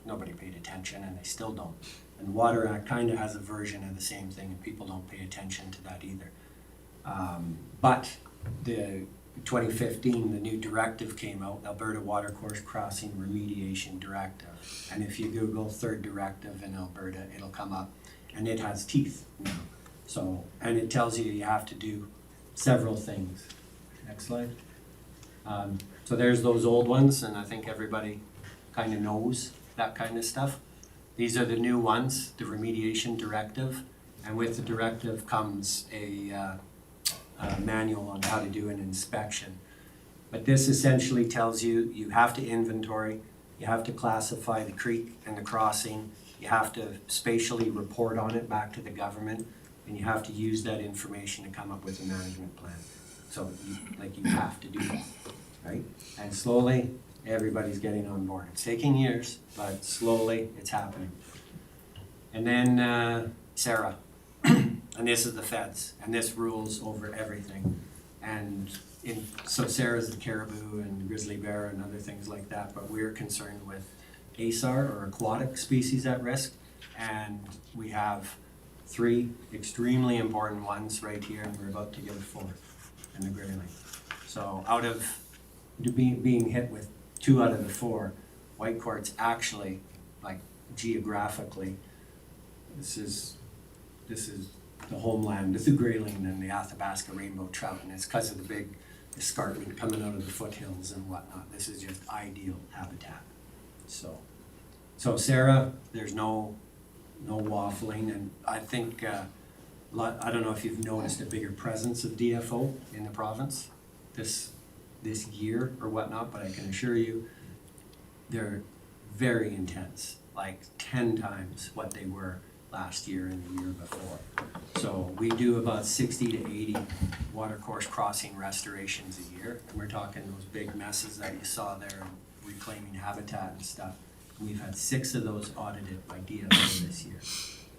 Nobody paid attention, and they still don't. And the Water Act kind of has a version of the same thing, and people don't pay attention to that either. But the 2015, the new directive came out, Alberta Watercourse Crossing Remediation Directive. And if you Google third directive in Alberta, it'll come up, and it has teeth now. So, and it tells you have to do several things. Next slide. So there's those old ones, and I think everybody kind of knows that kind of stuff. These are the new ones, the remediation directive, and with the directive comes a manual on how to do an inspection. But this essentially tells you, you have to inventory, you have to classify the creek and the crossing, you have to spatially report on it back to the government, and you have to use that information to come up with a management plan. So you have to do that, right? And slowly, everybody's getting on board. It's taking years, but slowly it's happening. And then Sarah, and this is the feds, and this rules over everything. And so Sarah's the caribou and grizzly bear and other things like that, but we're concerned with ASAR, or aquatic species at risk, and we have 3 extremely important ones right here, and we're about to get a 4th in the grayling. So out of being hit with 2 out of the 4, Whitecourt's actually, like, geographically, this is the homeland of the grayling and the Athabasca rainbow trout, and it's because of the big escarpment coming out of the foothills and whatnot. This is just ideal habitat. So Sarah, there's no waffling, and I think I don't know if you've noticed a bigger presence of DFO in the province this year or whatnot, but I can assure you they're very intense, like 10 times what they were last year and the year before. So we do about 60 to 80 watercourse crossing restorations a year, and we're talking those big messes that you saw there and reclaiming habitat and stuff. And we've had 6 of those audited by DFO this year.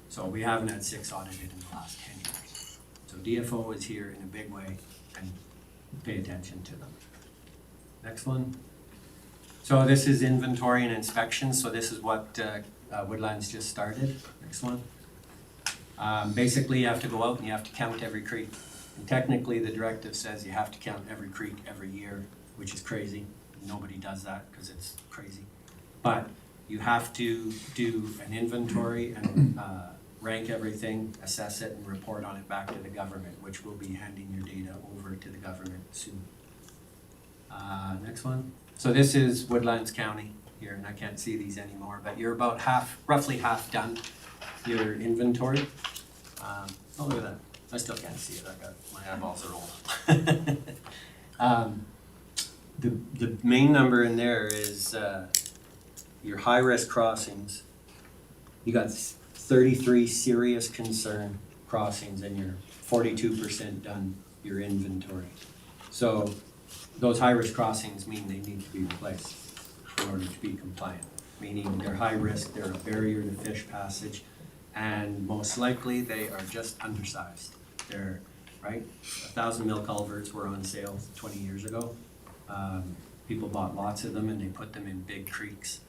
So we haven't had 6 audited in the last 10 years. So DFO is here in a big way, and pay attention to them. Next one. So this is inventory and inspection. So this is what Woodlands just started. Next one. Basically, you have to go out and you have to count every creek. And technically, the directive says you have to count every creek every year, which is crazy. Nobody does that because it's crazy. But you have to do an inventory and rank everything, assess it, and report on it back to the government, which will be handing your data over to the government soon. Next one. So this is Woodlands County here, and I can't see these anymore, but you're about roughly half done your inventory. Oh, look at that. I still can't see it. My eyeballs are old. The main number in there is your high-risk crossings. You got 33 serious concern crossings, and you're 42% done your inventory. So those high-risk crossings mean they need to be replaced in order to be compliant, meaning they're high risk, they're a barrier to fish passage, and most likely they are just undersized. They're, right, 1,000 mil culverts were on sale 20 years ago. People bought lots of them and they put them in big creeks.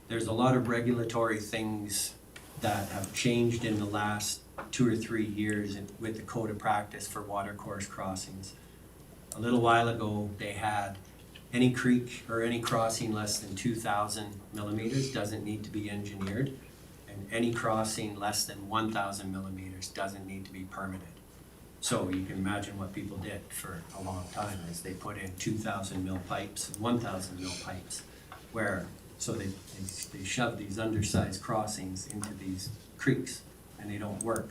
There's a lot of regulatory things that have changed in the last 2 or 3 years with the code of practice for watercourse crossings. A little while ago, they had any creek or any crossing less than 2,000 millimeters doesn't need to be engineered, and any crossing less than 1,000 millimeters doesn't need to be permitted. So you can imagine what people did for a long time is they put in 2,000 mil pipes and 1,000 mil pipes, so they shove these undersized crossings into these creeks, and they don't work.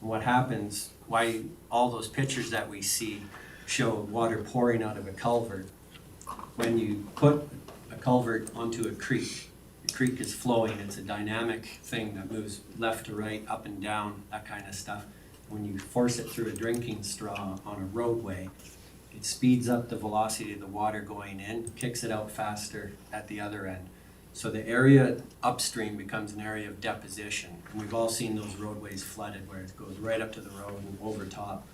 And what happens, why all those pictures that we see show water pouring out of a culvert, when you put a culvert onto a creek, the creek is flowing, it's a dynamic thing that moves left to right, up and down, that kind of stuff. When you force it through a drinking straw on a roadway, it speeds up the velocity of the water going in, kicks it out faster at the other end. So the area upstream becomes an area of deposition. And we've all seen those roadways flooded where it goes right up to the road and over top.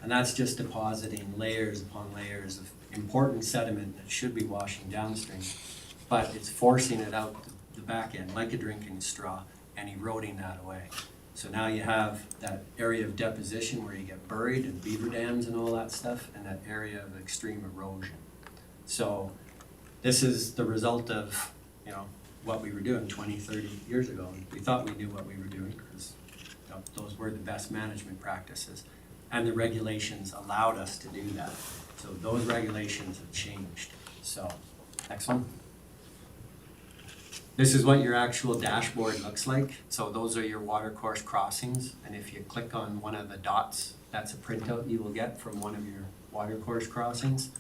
And that's just depositing layers upon layers of important sediment that should be washing downstream. But it's forcing it out the back end like a drinking straw and eroding that away. So now you have that area of deposition where you get buried and beaver dams and all that stuff, and that area of extreme erosion. So this is the result of, what we were doing 20, 30 years ago. We thought we knew what we were doing because those were the best management practices. and the regulations allowed us to do that. So those regulations have changed. So, next one. This is what your actual dashboard looks like. So those are your watercourse crossings, and if you click on one of the dots, that's a printout you will get from one of your watercourse crossings.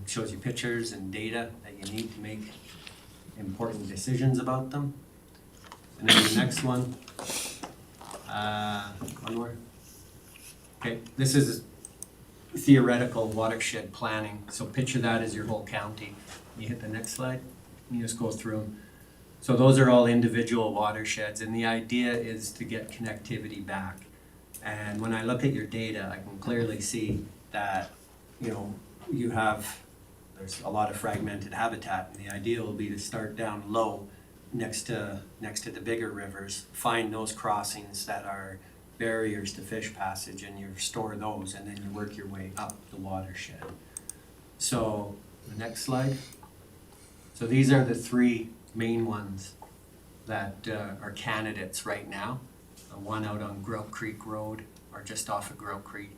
Shows you pictures and data that you need to make important decisions about them. And then the next one, one more. Okay, this is theoretical watershed planning. So picture that as your whole county. You hit the next slide, you just go through them. So those are all individual watersheds, and the idea is to get connectivity back. And when I look at your data, I can clearly see that, you know, there's a lot of fragmented habitat, and the idea will be to start down low next to the bigger rivers, find those crossings that are barriers to fish passage, and you restore those, and then you work your way up the watershed. So the next slide. So these are the three main ones that are candidates right now. One out on Grout Creek Road, or just off of Grout Creek.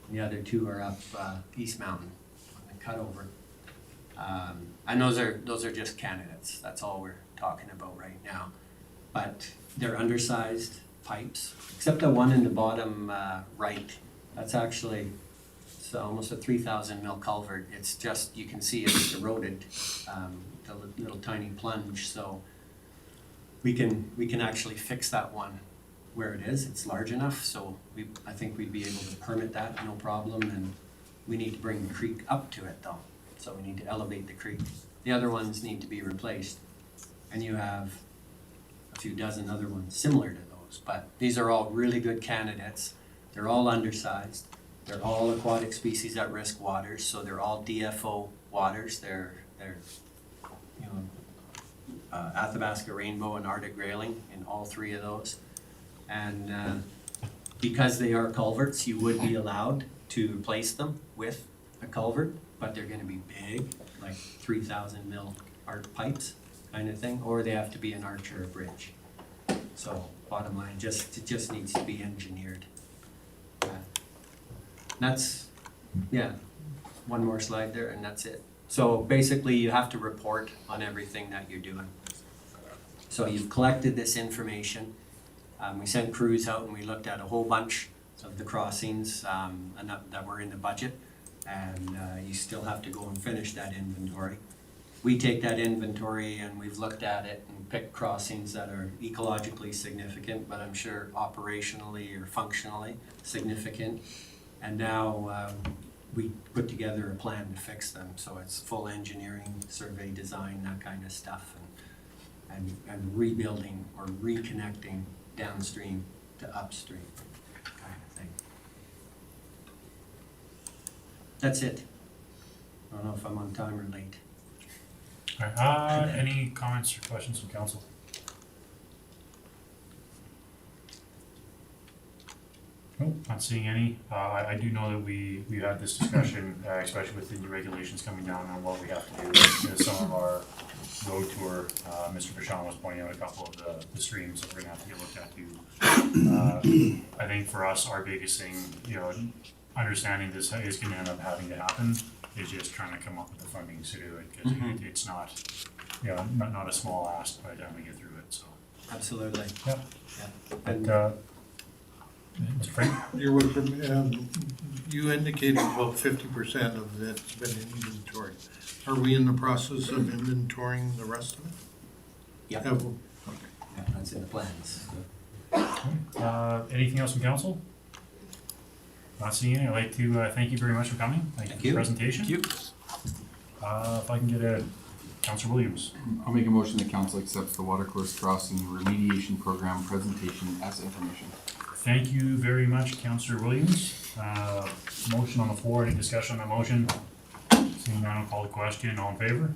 And the other two are up East Mountain on the cutover. And those are just candidates. That's all we're talking about right now. But they're undersized pipes, except the one in the bottom right. That's actually almost a 3,000 mil culvert. It's just, you can see it's eroded, the little tiny plunge. So we can actually fix that one where it is. It's large enough, so I think we'd be able to permit that, no problem. And we need to bring the creek up to it though. So we need to elevate the creek. The other ones need to be replaced. And you have a few dozen other ones similar to those. But these are all really good candidates. They're all undersized. They're all aquatic species at risk waters, so they're all DFO waters. They're you know, Athabasca rainbow and Arctic grayling in all three of those. And because they are culverts, you would be allowed to replace them with a culvert, but they're gonna be big, like 3,000 mil arc pipes kind of thing, or they have to be an arch or a bridge. So bottom line, it just needs to be engineered. That's, yeah, one more slide there and that's it. So basically you have to report on everything that you're doing. So you've collected this information. We sent crews out and we looked at a whole bunch of the crossings and that were in the budget, and you still have to go and finish that inventory. We take that inventory and we've looked at it and picked crossings that are ecologically significant, but I'm sure operationally or functionally significant. And now we put together a plan to fix them. So it's full engineering, survey design, that kind of stuff, and rebuilding or reconnecting downstream to upstream kind of thing. That's it. I don't know if I'm on time or late. All right, any comments or questions from council? Nope, not seeing any. I do know that we had this discussion, especially with the new regulations coming down on what we have to do with some of our road tour. Mr. Vachon was pointing out a couple of the streams that we're gonna have to get looked at too. I think for us, our biggest thing, you know, understanding this is gonna end up having to happen is just trying to come up with the funding to do it, because it's not, you know, not a small ask by the time we get through it, so. Absolutely. Yep. Yeah. But, Mr. Frank? You indicated about 50% of it's been inventoried. Are we in the process of inventorying the rest of it? Yeah. Okay. Yeah, that's in the plans. Anything else from council? Not seeing any. I'd like to thank you very much for coming. Thank you for the presentation. Thank you. If I can get a Councilor Williams. I'll make a motion that council accepts the Watercourse Crossing Remediation Program presentation as information. Thank you very much, Councilor Williams. Motion on the floor. Any discussion on the motion? Seeing none, I'll call the question. All in favor?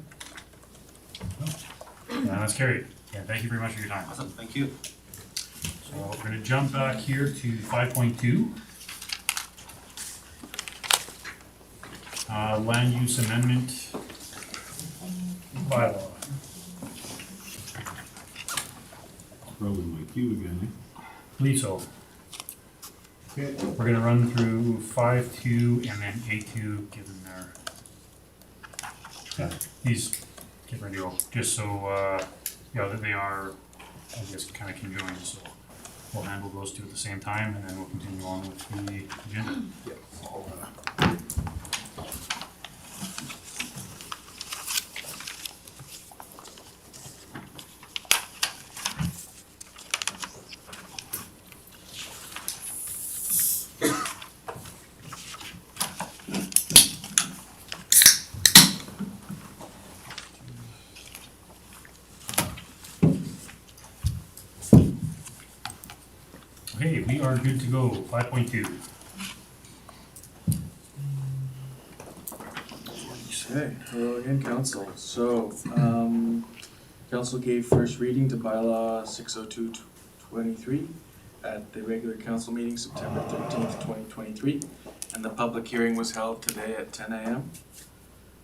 And that's carried. And thank you very much for your time. Awesome, thank you. So we're going to jump back here to 5.2. Land use amendment bylaw. Probably my cue again, Believe so. Okay, we're gonna run through 5.2 and then A2, given their, these, get ready to go, just so, that they are, I guess, kind of conjoined, so we'll handle those two at the same time, and then we'll continue on with the agenda. Okay, we are good to go. 5.2. Okay, hello again, council. So, council gave first reading to bylaw 602-23 at the regular council meeting September 13th, 2023. And the public hearing was held today at 10 a.m.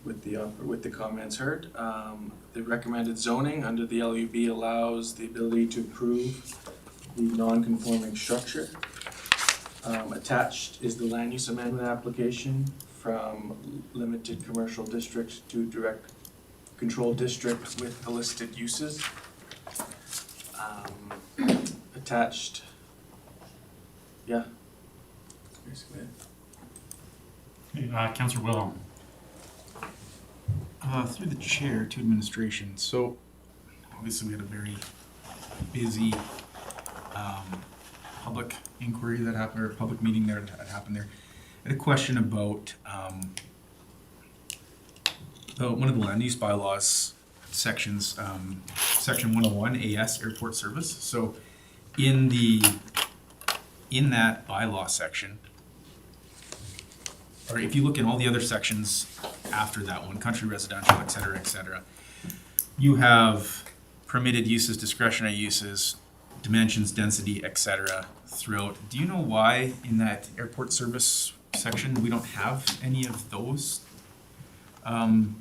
with the comments heard. The recommended zoning under the LUB allows the ability to approve the non-conforming structure. Attached is the land use amendment application from limited commercial district to direct control district with the listed uses. Attached, yeah, that's basically it. Okay, Councillor Wilhelm. Through the chair to administration. So obviously we had a very busy public inquiry that happened, or public meeting there that happened there. I had a question about one of the land use bylaws sections, section 101 AS airport service. So in that bylaw section, or if you look in all the other sections after that one, country residential, et cetera, you have permitted uses, discretionary uses, dimensions, density, et cetera, throughout. Do you know why in that airport service section we don't have any of those? Any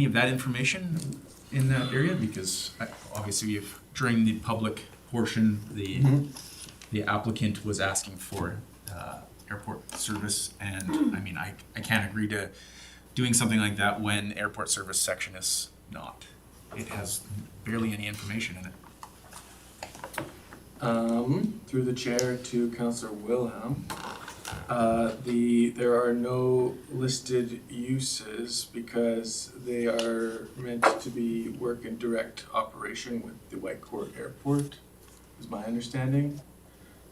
of that information in that area? Because obviously we've, during the public portion, the applicant was asking for airport service, and I mean, I can't agree to doing something like that when airport service section is not. It has barely any information in it. Through the chair to Councillor Wilhelm, there are no listed uses because they are meant to be work in direct operation with the Whitecourt Airport, is my understanding.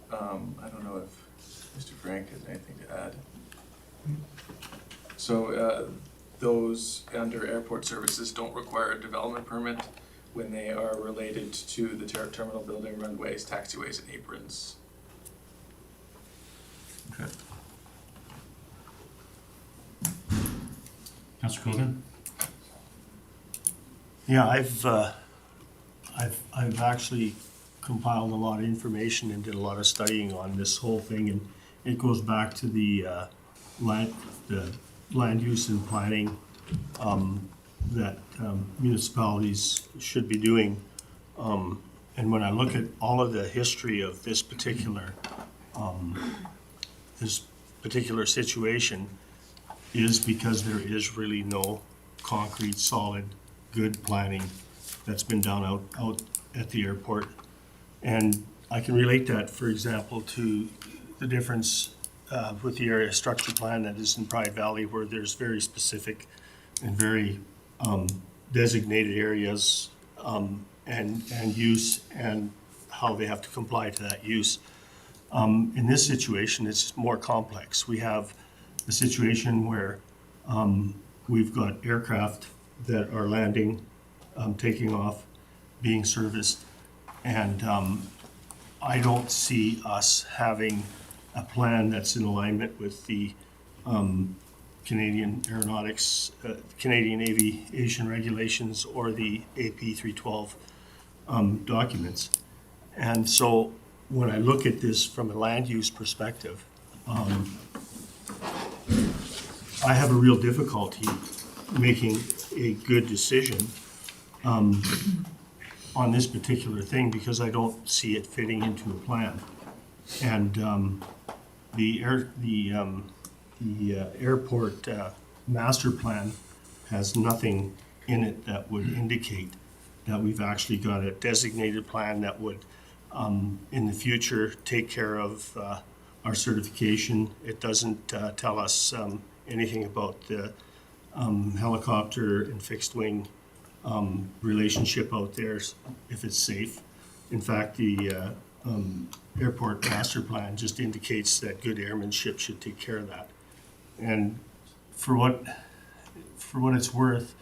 I don't know if Mr. Frank has anything to add. So those under airport services don't require a development permit when they are related to the terminal building, runways, taxiways, and aprons. Okay. Councillor Cogan? Yeah, I've actually compiled a lot of information and did a lot of studying on this whole thing, and it goes back to the land use and planning that municipalities should be doing. And when I look at all of the history of this particular situation, is because there is really no concrete, solid, good planning that's been done out at the airport. And I can relate that, for example, to the difference with the area structure plan that is in Pride Valley, where there's very specific and very designated areas and use and how they have to comply to that use. In this situation, it's more complex. We have a situation where we've got aircraft that are landing, taking off, being serviced, and I don't see us having a plan that's in alignment with the Canadian Aeronautics, Canadian Aviation Regulations, or the AP 312 documents. And so when I look at this from a land use perspective, I have a real difficulty making a good decision on this particular thing because I don't see it fitting into a plan. And the airport master plan has nothing in it that would indicate that we've actually got a designated plan that would, in the future, take care of our certification. It doesn't tell us anything about the helicopter and fixed wing relationship out there, if it's safe. In fact, the airport master plan just indicates that good airmanship should take care of that. And for what it's worth,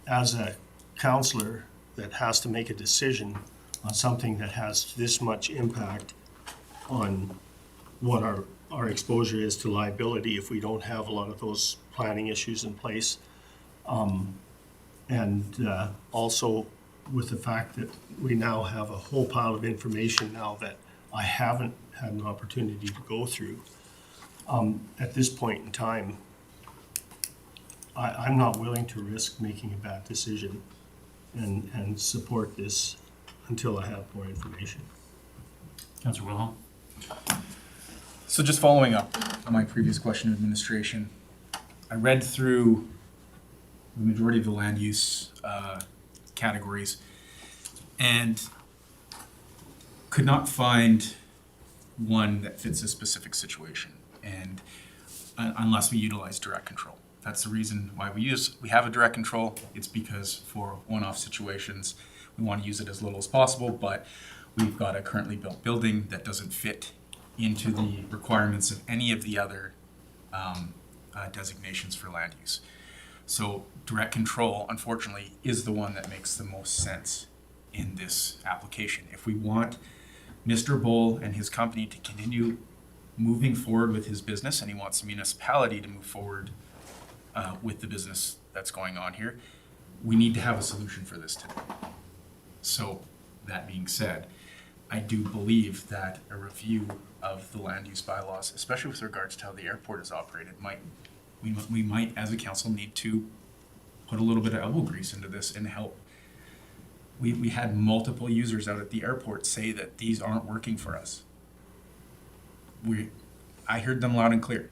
as a counselor that has to make a decision on something that has this much impact on what our exposure is to liability if we don't have a lot of those planning issues in place. And also with the fact that we now have a whole pile of information now that I haven't had an opportunity to go through. At this point in time, I'm not willing to risk making a bad decision and support this until I have more information. Councillor Wilhelm? So just following up on my previous question of administration, I read through the majority of the land use categories and could not find one that fits a specific situation, and unless we utilize direct control. That's the reason why we have a direct control. It's because for one-off situations, we want to use it as little as possible, but we've got a currently built building that doesn't fit into the requirements of any of the other designations for land use. So direct control, unfortunately, is the one that makes the most sense in this application. If we want Mr. Bull and his company to continue moving forward with his business, and he wants the municipality to move forward with the business that's going on here, we need to have a solution for this today. So that being said, I do believe that a review of the land use bylaws, especially with regards to how the airport is operated, we might as a council need to put a little bit of elbow grease into this and help. We had multiple users out at the airport say that these aren't working for us. I heard them loud and clear.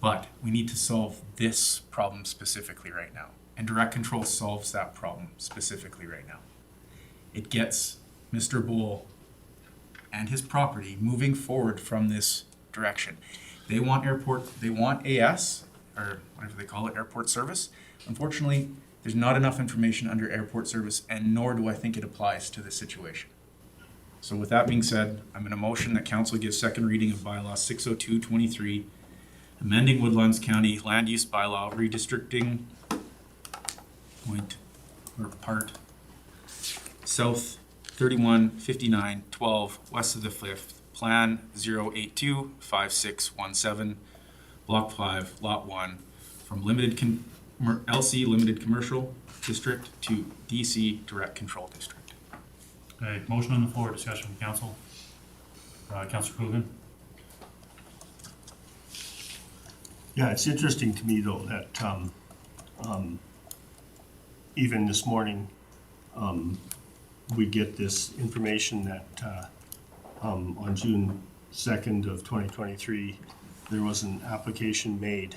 But we need to solve this problem specifically right now. And direct control solves that problem specifically right now. It gets Mr. Bull and his property moving forward from this direction. They want AS, or whatever they call it, airport service. Unfortunately, there's not enough information under airport service, and nor do I think it applies to this situation. So with that being said, I'm in a motion that council gives second reading of bylaw 60223, amending Woodlands County land use bylaw, redistricting part south 315912 west of the 5th, plan 0825617, block 5, lot 1, from LC limited commercial district to DC direct control district. Okay, motion on the floor, discussion from council. Councillor Coogan? Yeah, it's interesting to me though that even this morning we get this information that on June 2nd of 2023 there was an application made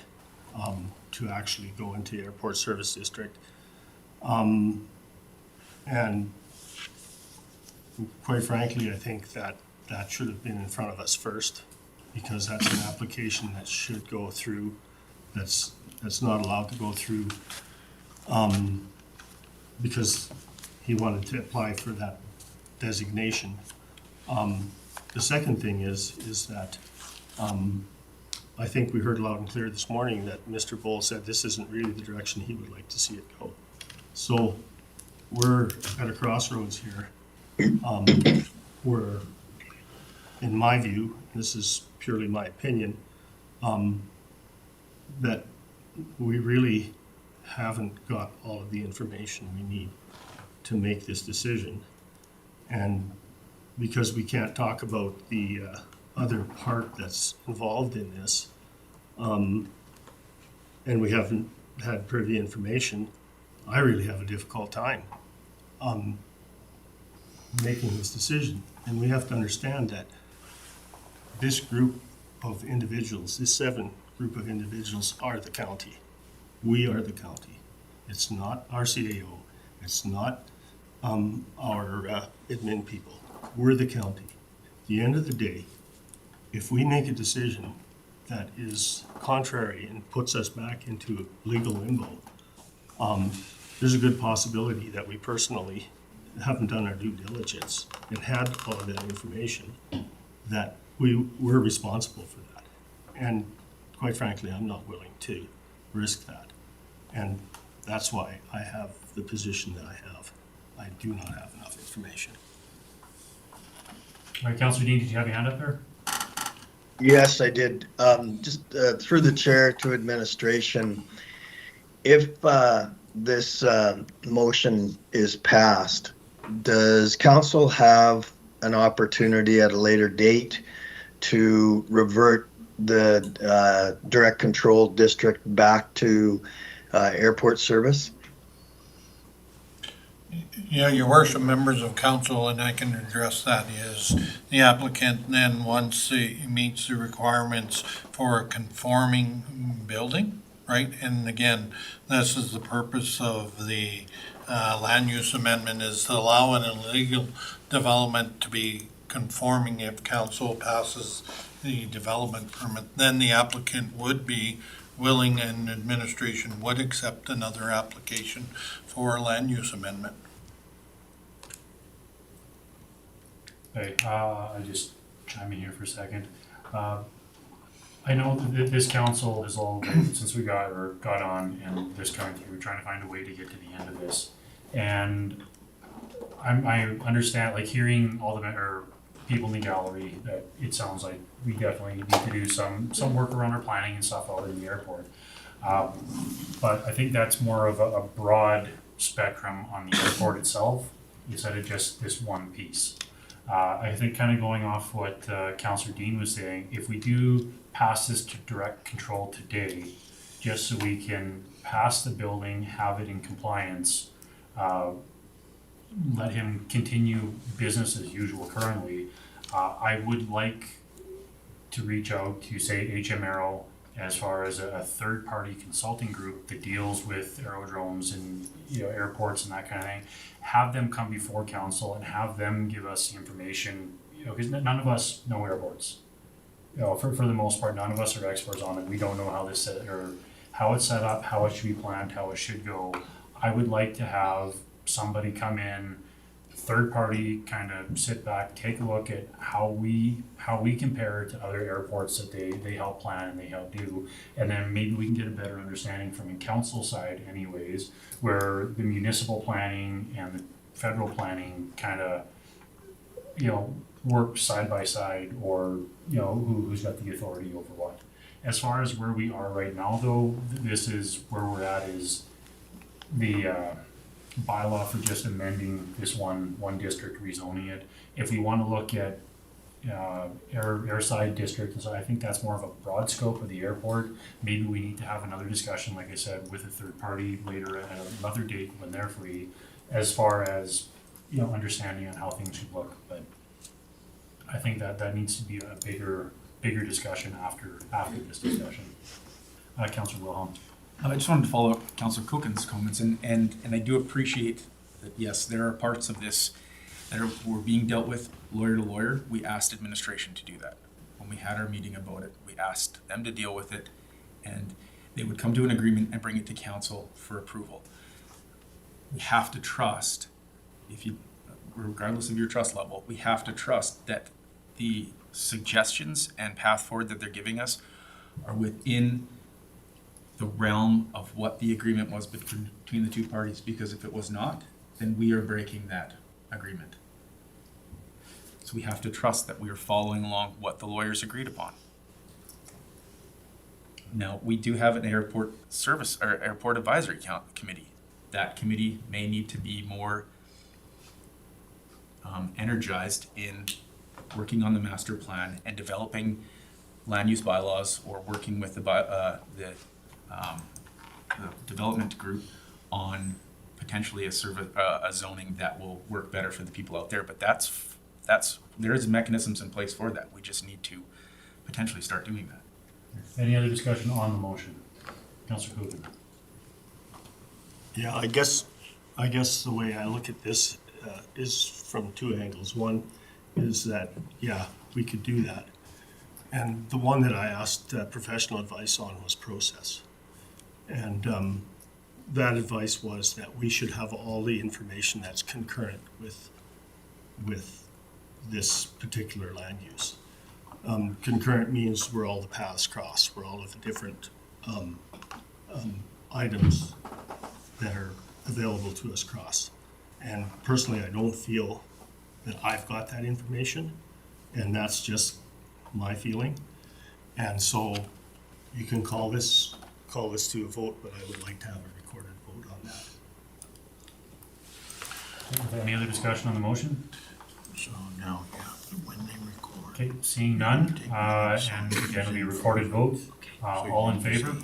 to actually go into the airport service district, and quite frankly I think that should have been in front of us first, because that's an application that should go through, that's not allowed to go through, because he wanted to apply for that designation. The second thing is that I think we heard loud and clear this morning that Mr. Bull said this isn't really the direction he would like to see it go. So we're at a crossroads here. We're, in my view, this is purely my opinion, that we really haven't got all of the information we need to make this decision. And because we can't talk about the other part that's involved in this, and we haven't had privy information, I really have a difficult time making this decision. And we have to understand that this group of individuals, this 7 group of individuals are the county. We are the county. It's not our CAO. It's not our admin people. We're the county. At the end of the day, if we make a decision that is contrary and puts us back into legal limbo, there's a good possibility that we personally haven't done our due diligence and had all of that information, that we're responsible for that. And quite frankly, I'm not willing to risk that. And that's why I have the position that I have. I do not have enough information. All right, Councillor Dean, did you have your hand up there? Yes, I did. Just through the chair to administration, if this motion is passed, does council have an opportunity at a later date to revert the direct control district back to airport service? Yeah, your worship, members of council, and I can address that, is the applicant then, once he meets the requirements for a conforming building, right? And again, this is the purpose of the land use amendment, is to allow an illegal development to be conforming. If council passes the development permit, then the applicant would be willing, and administration would accept another application for a land use amendment. Hey, I just chime in here for a second. I know that this council is all, since we got on and this county, we're trying to find a way to get to the end of this. And I understand, like, hearing all the people in the gallery, that it sounds like we definitely need to do some work around our planning and stuff out in the airport. But I think that's more of a broad spectrum on the airport itself, instead of just this one piece. I think, kind of going off what Councillor Dean was saying, if we do pass this to direct control today, just so we can pass the building, have it in compliance, let him continue business as usual currently, I would like to reach out to, say, HMRO, as far as a third-party consulting group that deals with aerodromes and, you know, airports and that kind of thing. Have them come before council and have them give us the information, you know, because none of us know airports. You know, for the most part, none of us are experts on it. We don't know how this how it's set up, how it should be planned, how it should go. I would like to have somebody come in, third party, kind of sit back, take a look at how we compare to other airports that they help plan and they help do, and then maybe we can get a better understanding from a council side anyways, where the municipal planning and the federal planning kind of, you know, work side by side, or, you know, who's got the authority over what. As far as where we are right now, though, this is where we're at, is the bylaw for just amending this one district, rezoning it. If we want to look at airside district, and so I think that's more of a broad scope of the airport. Maybe we need to have another discussion, like I said, with a third party later at another date when they're free, as far as, you know, understanding on how things should look. But I think that needs to be a bigger discussion after this discussion. Councillor Wilhelm. I just wanted to follow up Councillor Cookin's comments, and I do appreciate that, yes, there are parts of this that were being dealt with lawyer to lawyer. We asked administration to do that. When we had our meeting about it, we asked them to deal with it, and they would come to an agreement and bring it to council for approval. We have to trust, regardless of your trust level, we have to trust that the suggestions and path forward that they're giving us are within the realm of what the agreement was between the two parties, because if it was not, then we are breaking that agreement. So we have to trust that we are following along what the lawyers agreed upon. Now, we do have an airport service or airport advisory committee. That committee may need to be more energized in working on the master plan and developing land use bylaws, or working with the development group on potentially a zoning that will work better for the people out there. But that's there is mechanisms in place for that. We just need to potentially start doing that. Any other discussion on the motion? Councillor Coogan. Yeah, I guess the way I look at this is from two angles. One is that, yeah, we could do that. And the one that I asked professional advice on was process. And that advice was that we should have all the information that's concurrent with this particular land use. Concurrent means where all the paths cross, where all of the different items that are available to us cross. And personally, I don't feel that I've got that information, and that's just my feeling. And so you can call this to a vote, but I would like to have a recorded vote on that. Any other discussion on the motion? So now, yeah, when they record. Okay, seeing none, and again, it'll be a recorded vote. All in favor?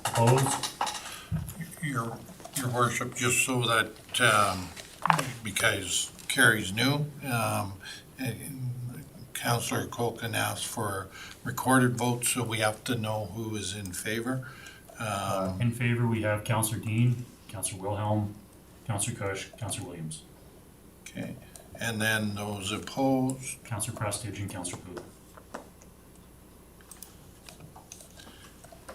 Opposed? Your worship, just so that, because Carrie's new, Councillor Colkin asked for recorded votes, so we have to know who is in favor. In favor, we have Councillor Dean, Councillor Wilhelm, Councillor Kush, Councillor Williams. Okay, and then those opposed, Councillor Prestige and Councillor Poole.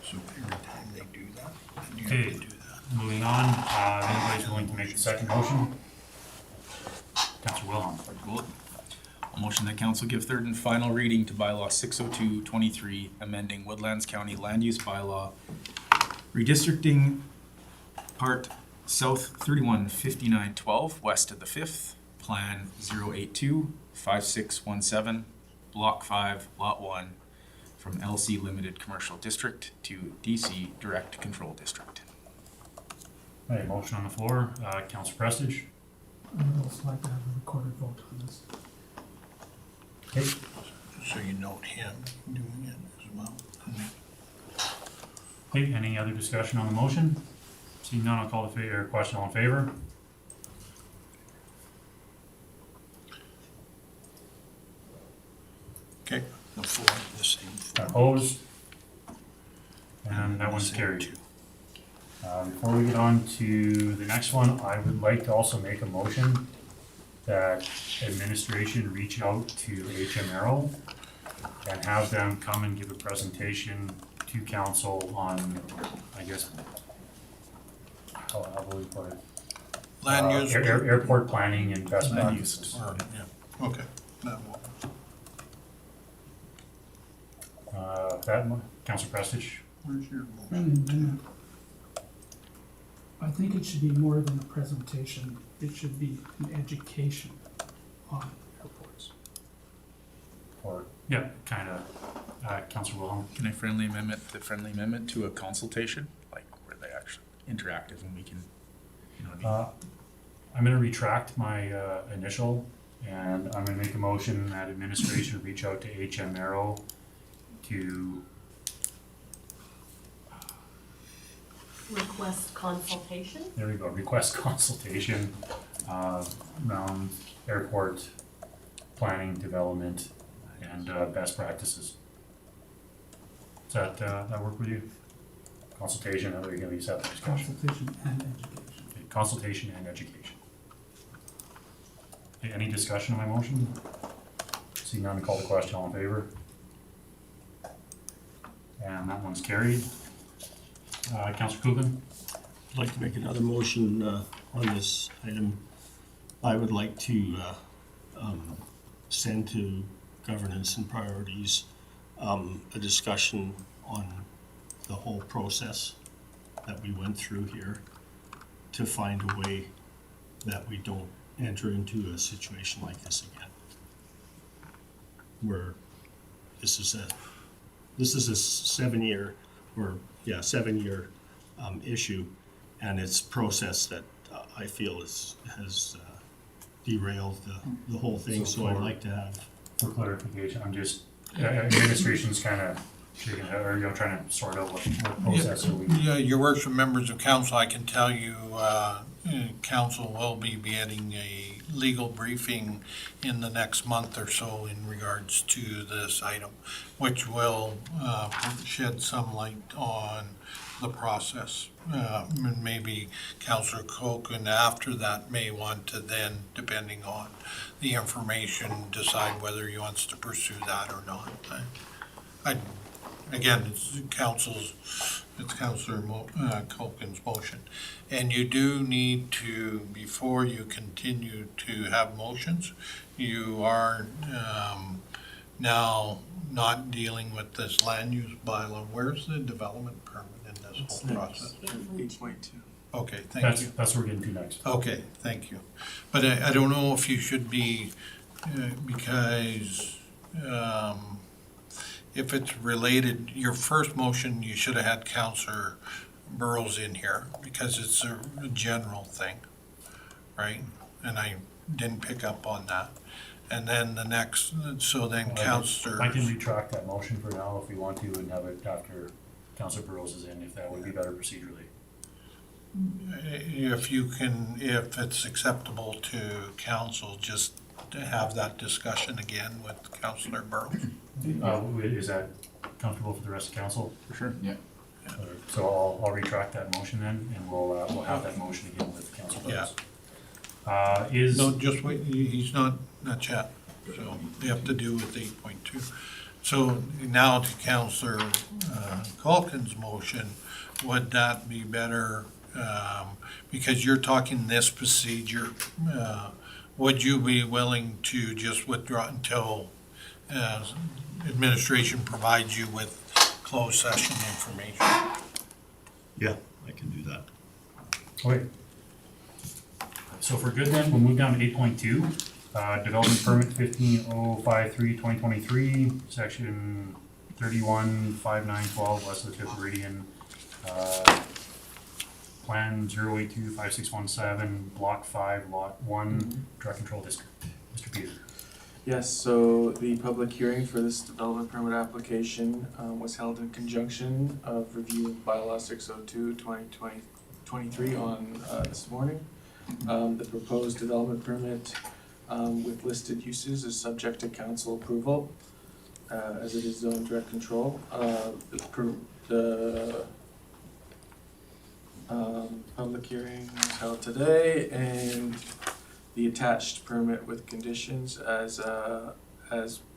so every time they do that, then you Okay, have to do that. moving on, if anybody's willing to make the second motion? Councillor Wilhelm. A motion that council give third and final reading to bylaw 602-23, amending Woodlands County Land Use Bylaw, redistricting part south 315912 west of the 5th, plan 082-5617, block 5, lot 1, from LC Limited Commercial District to DC Direct Control District. All right, motion on the floor, Councillor Prestige. I would also like to have a recorded vote on this. Okay, So you note him doing it as well. okay, any other discussion on the motion? Seeing none, I'll call the question, all in favor? Okay, the four, the same four. Opposed? And that one's carried. Before we get on to the next one, I would like to also make a motion that administration reach out to HMRO and have them come and give a presentation to council on, I guess, how will we put it? Land use. Airport planning and best Land practices. use, yeah, okay. That one. Council Prestige? Where's your Friendly amendment. I think it should be more than a presentation. It should be an education on airports. Or, yeah, kind of, Councillor Wilhelm. Can I friendly amendment to a consultation, like where they actually interactive and we can, you know what I mean? I'm gonna retract my initial, and I'm gonna make a motion that administration reach out to HMRO to, Request consultation? there we go, request consultation around airport planning, development, and best practices. Does that work with you? Consultation, that way you can at least have the discussion. Consultation and education. Okay, consultation and education. Okay, any discussion on my motion? See none, call the question, all in favor? And that one's carried. Councillor Coogan? I'd like to make another motion on this item. I would like to send to governance and priorities a discussion on the whole process that we went through here to find a way that we don't enter into a situation like this again. Where this is a 7-year issue, and it's process that I feel has derailed the whole thing, so I'd like to have. For clarification, I'm just, administration's kind of shaking, or trying to sort out what process are we. Yeah, your worship, members of council, I can tell you, council will be getting a legal briefing in the next month or so in regards to this item, which will shed some light on the process. And maybe Councillor Coken after that may want to then, depending on the information, decide whether he wants to pursue that or not. Again, it's Councillor Coken's motion. And you do need to, before you continue to have motions, you are now not dealing with this land use bylaw. Where's the development permit in this whole process? 8.2. Okay, thank you. That's what we're getting to next. Okay, thank you. But I don't know if you should be, because if it's related, your first motion, you should have had Councillor Burrows in here, because it's a general thing, right? And I didn't pick up on that. And then the next, so then Councillor. I can retract that motion for now if we want to and have it after Councillor Burrows is in, if that would be better procedurally. If you can, if it's acceptable to council, just to have that discussion again with Councillor Burrows. Is that comfortable for the rest of council? For sure. Yeah. So I'll retract that motion then, and we'll have that motion again with Council Burrows. No, just wait, he's not yet, so they have to do with 8.2. So now to Councillor Culkin's motion, would that be better, because you're talking this procedure, would you be willing to just withdraw until administration provides you with closed session information? Yeah, I can do that. Okay. So if we're good then, we'll move down to 8.2. Development permit 15053/2023, section 315912 west of the 5th Meridian. Plan 0825617, block 5, lot 1, direct control district. Mr. Peter. Yes, so the public hearing for this development permit application was held in conjunction of review of bylaw 602/2023 on this morning. The proposed development permit with listed uses is subject to council approval as it is zone direct control. The public hearing was held today, and the attached permit with conditions as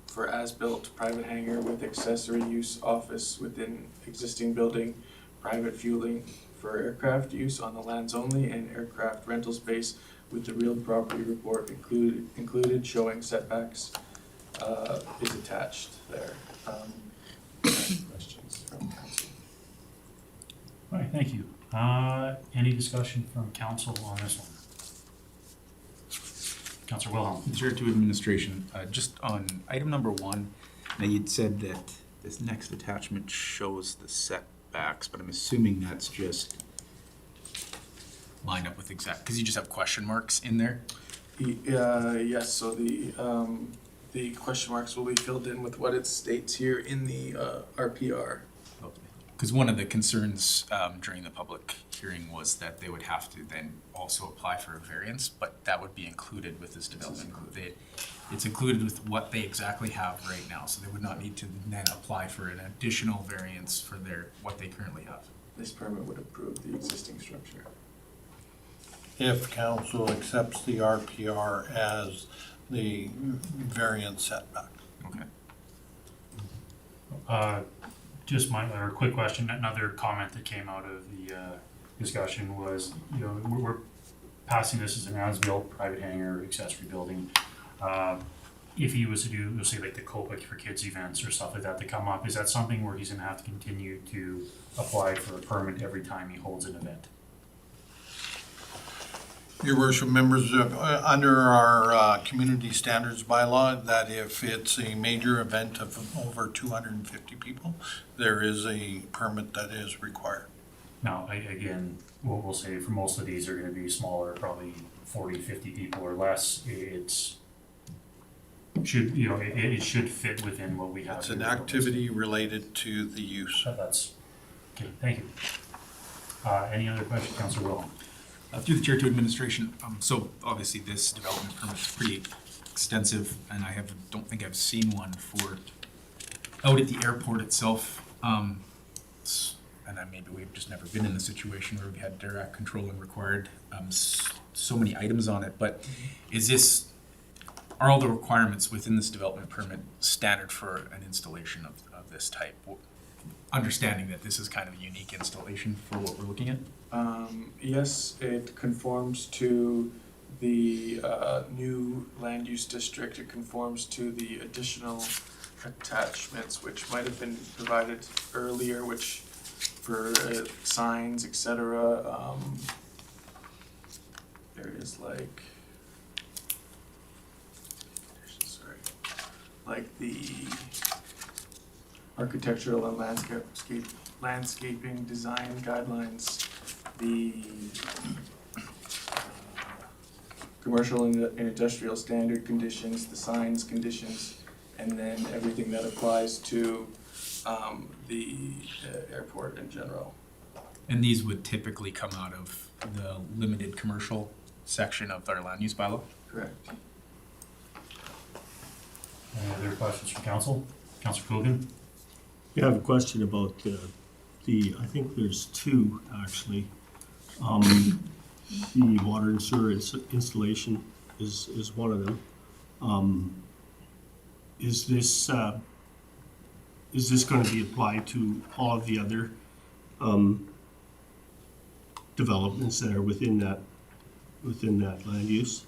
for as-built private hangar with accessory use office within existing building, private fueling for aircraft use on the lands only, and aircraft rental space with the real property report included showing setbacks is attached there. Questions from council? All right, thank you. Any discussion from council on this one? Councillor Wilhelm. Through to administration, just on item number 1, now you'd said that this next attachment shows the setbacks, but I'm assuming that's just lined up with exact, because you just have question marks in there? Yes, so the question marks will be filled in with what it states here in the RPR. Because one of the concerns during the public hearing was that they would have to then also apply for a variance, but that would be included with this development. It's included with what they exactly have right now, so they would not need to then apply for an additional variance for what they currently have. This permit would approve the existing structure. If council accepts the RPR as the variance setback. Okay. Just a quick question, another comment that came out of the discussion was, we're passing this as an as-built private hangar accessory building. If he was to do, let's say like the Callback for kids events or stuff like that to come up, is that something where he's gonna have to continue to apply for a permit every time he holds an event? Your worship, members, under our community standards bylaw, that if it's a major event of over 250 people, there is a permit that is required. Now, again, we'll say for most of these are gonna be smaller, probably 40, 50 people or less. It should fit within what we have. It's an activity related to the use. That's, okay, thank you. Any other questions, Councilor Wilhelm? Through the chair to administration, so obviously this development permit is pretty extensive, and don't think I've seen one for out at the airport itself. And maybe we've just never been in a situation where we had direct control and required so many items on it, but are all the requirements within this development permit standard for an installation of this type? Understanding that this is kind of a unique installation for what we're looking at? Yes, it conforms to the new land use district. It conforms to the additional attachments which might have been provided earlier, which for signs, etc. There is like the architectural and landscaping design guidelines, the commercial and industrial standard conditions, the signs conditions, and then everything that applies to the airport in general. And these would typically come out of the limited commercial section of our land use bylaw? Correct. Any other questions from council? Councilor Cogan? Yeah, I have a question about I think there's two, actually. The water and sewer installation is one of them. Is this going to be applied to all of the other developments that are within that land use?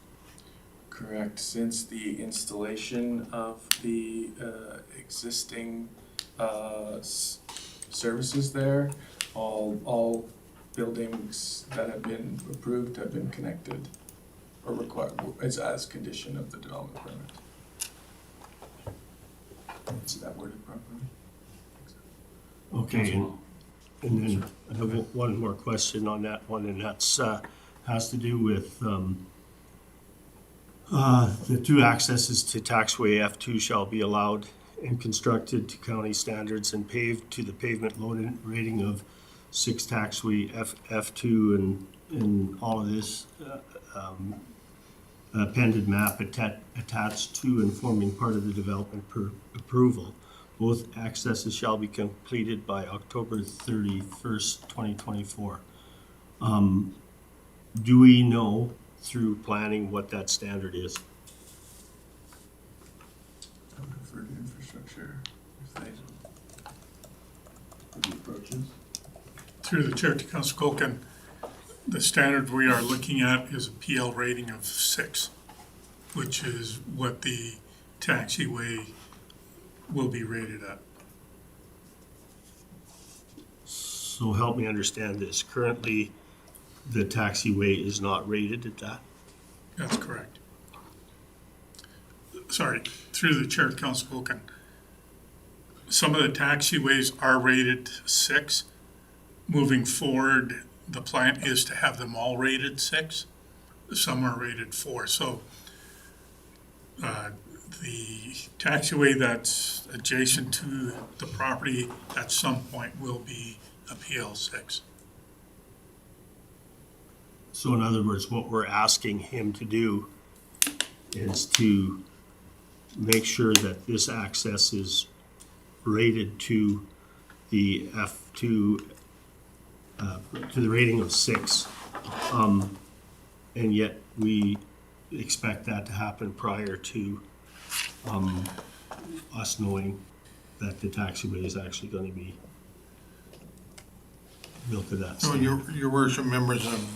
Correct. Since the installation of the existing services there, all buildings that have been approved have been connected or required as condition of the development permit. Is that worded properly? Okay, and then I have one more question on that one, and that's has to do with the two accesses to taxway F2 shall be allowed and constructed to county standards and paved to the pavement load rating of 6 taxway F2 and all of this appended map attached to and forming part of the development approval. Both accesses shall be completed by October 31st, 2024. Do we know through planning what that standard is? I would refer to infrastructure if they the approaches. Through the chair to Councilor Colkin, the standard we are looking at is a PL rating of 6, which is what the taxiway will be rated at. So help me understand this. Currently, the taxiway is not rated at that? That's correct. Sorry, through the chair to Councilor Colkin. Some of the taxiways are rated 6. Moving forward, the plan is to have them all rated 6. Some are rated 4. So the taxiway that's adjacent to the property at some point will be a PL 6. So in other words, what we're asking him to do is to make sure that this access is rated to the F2, to the rating of 6. And yet we expect that to happen prior to us knowing that the taxiway is actually going to be built to that So standard. your worship, members of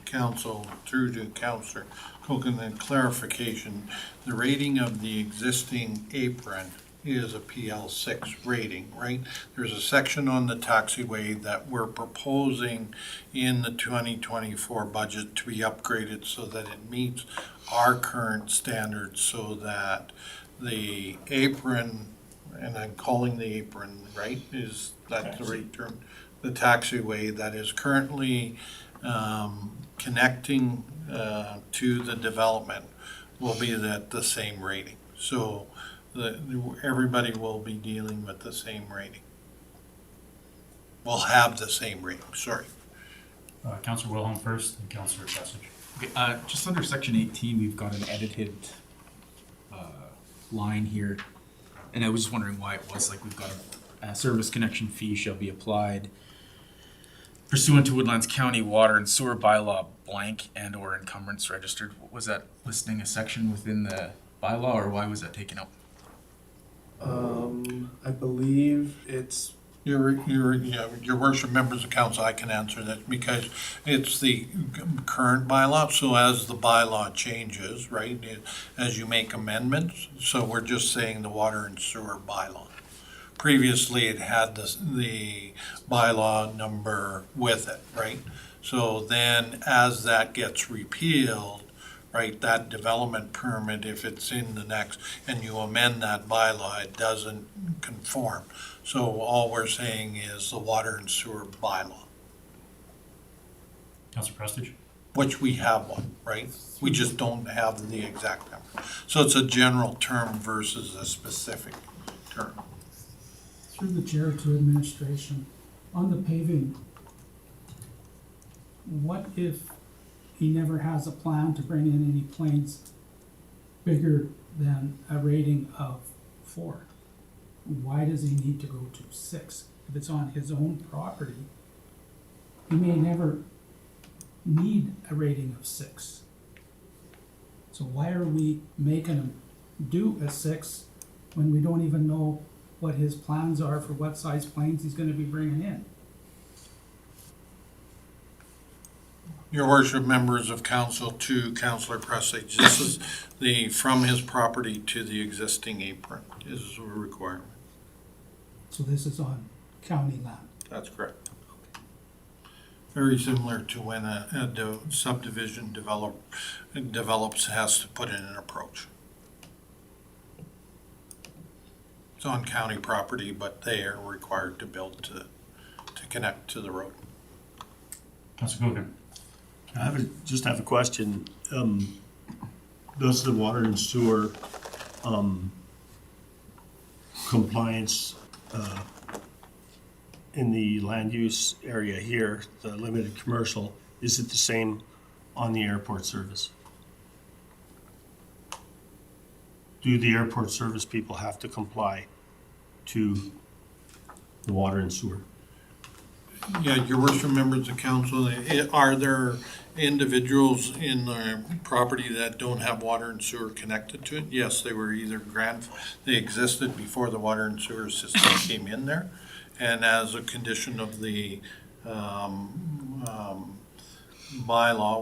council, through to Councilor Cogan, then clarification, the rating of the existing apron is a PL6 rating, right? There's a section on the taxiway that we're proposing in the 2024 budget to be upgraded so that it meets our current standards, so that the apron, and I'm calling the apron, right? Is that the right term? The taxiway that is currently connecting to the development will be at the same rating. So everybody will be dealing with the same rating. Will have the same rating, sorry. Councillor Wilhelm first, and Councillor Passage. Okay, just under section 18, we've got an edited line here, and I was just wondering why it was like we've got a service connection fee shall be applied pursuant to Woodlands County Water and Sewer Bylaw blank and or encumbrance registered. Was that listing a section within the bylaw, or why was that taken out? I believe it's Your worship, members of council, I can answer that because it's the current bylaw. So as the bylaw changes, right, as you make amendments, so we're just saying the water and sewer bylaw. Previously, it had the bylaw number with it, right? So then as that gets repealed, right, that development permit, if it's in the next, and you amend that bylaw, it doesn't conform. So all we're saying is the water and sewer bylaw, Councillor Prestige? which we have one, right? We just don't have the exact number. So it's a general term versus a specific term. Through the chair to administration, on the paving, what if he never has a plan to bring in any planes bigger than a rating of 4? Why does he need to go to 6? If it's on his own property, he may never need a rating of 6. So why are we making him do a 6 when we don't even know what his plans are for what size planes he's gonna be bringing in? Your worship, members of council, to Councillor Prestage, this is the, from his property to the existing apron is a requirement. So this is on county land. That's correct. Very similar to when a subdivision develops, has to put in an approach. It's on county property, but they are required to build to connect to the road. Councillor Cogan? Just have a question. Does the water and sewer compliance in the land use area here, the limited commercial, is it the same on the airport service? Do the airport service people have to comply to the water and sewer? Yeah, your worship, members of council, are there individuals in the property that don't have water and sewer connected to it? Yes, they were either they existed before the water and sewer system came in there. And as a condition of the bylaw,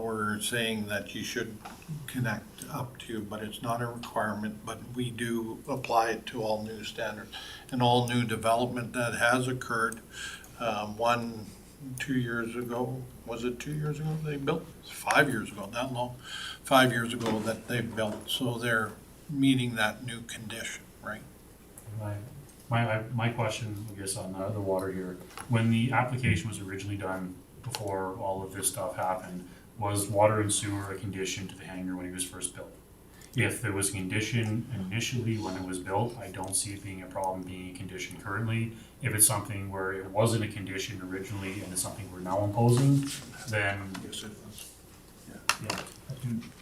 we're saying that you should connect up to, but it's not a requirement, but we do apply it to all new standards. And all new development that has occurred, 2 years ago, was it 2 years ago they built? 5 years ago, that long, 5 years ago that they built, so they're meeting that new condition, right? My question, I guess, on the water here, when the application was originally done, before all of this stuff happened, was water and sewer a condition to the hangar when it was first built? If there was a condition initially when it was built, I don't see it being a problem being a condition currently. If it's something where it wasn't a condition originally and it's something we're now imposing, then. Yes, it was. Yeah.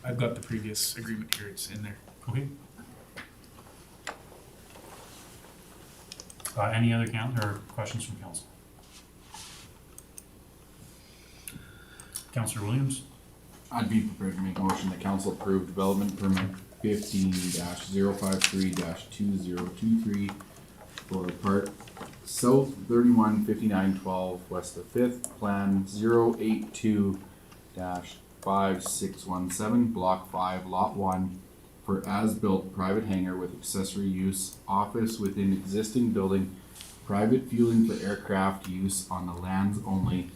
I've got the previous agreement here, it's in there. Okay. Any other questions from council? Councillor Williams? I'd be prepared to make a motion that council approve development permit 15-053-2023 for part South 315912 west of 5th, plan 082-5617, block 5, lot 1, for as-built private hangar with accessory use, office within existing building, private fueling for aircraft use on the lands only,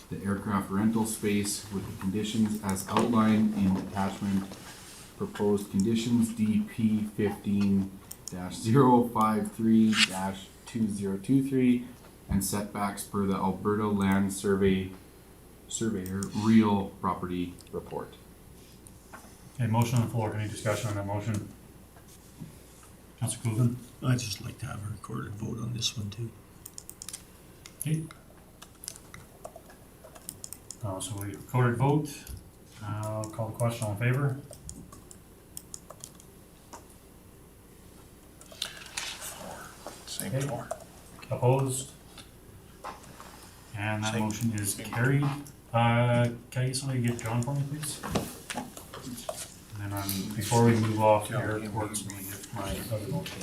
the aircraft rental space with the conditions as outlined in attachment, proposed conditions DP 15-053-2023, and setbacks per the Alberta Land Surveyor Real Property Report. Okay, motion on the floor. Any discussion on that motion? Councillor Cogan? I'd just like to have a recorded vote on this one too. Okay. So we recorded vote. I'll call the question. All in favor? Same Okay. four. Opposed? And that Same. motion is carried. Can I get somebody to get John for me, please? And then before we move off the airports, let me get my other motion.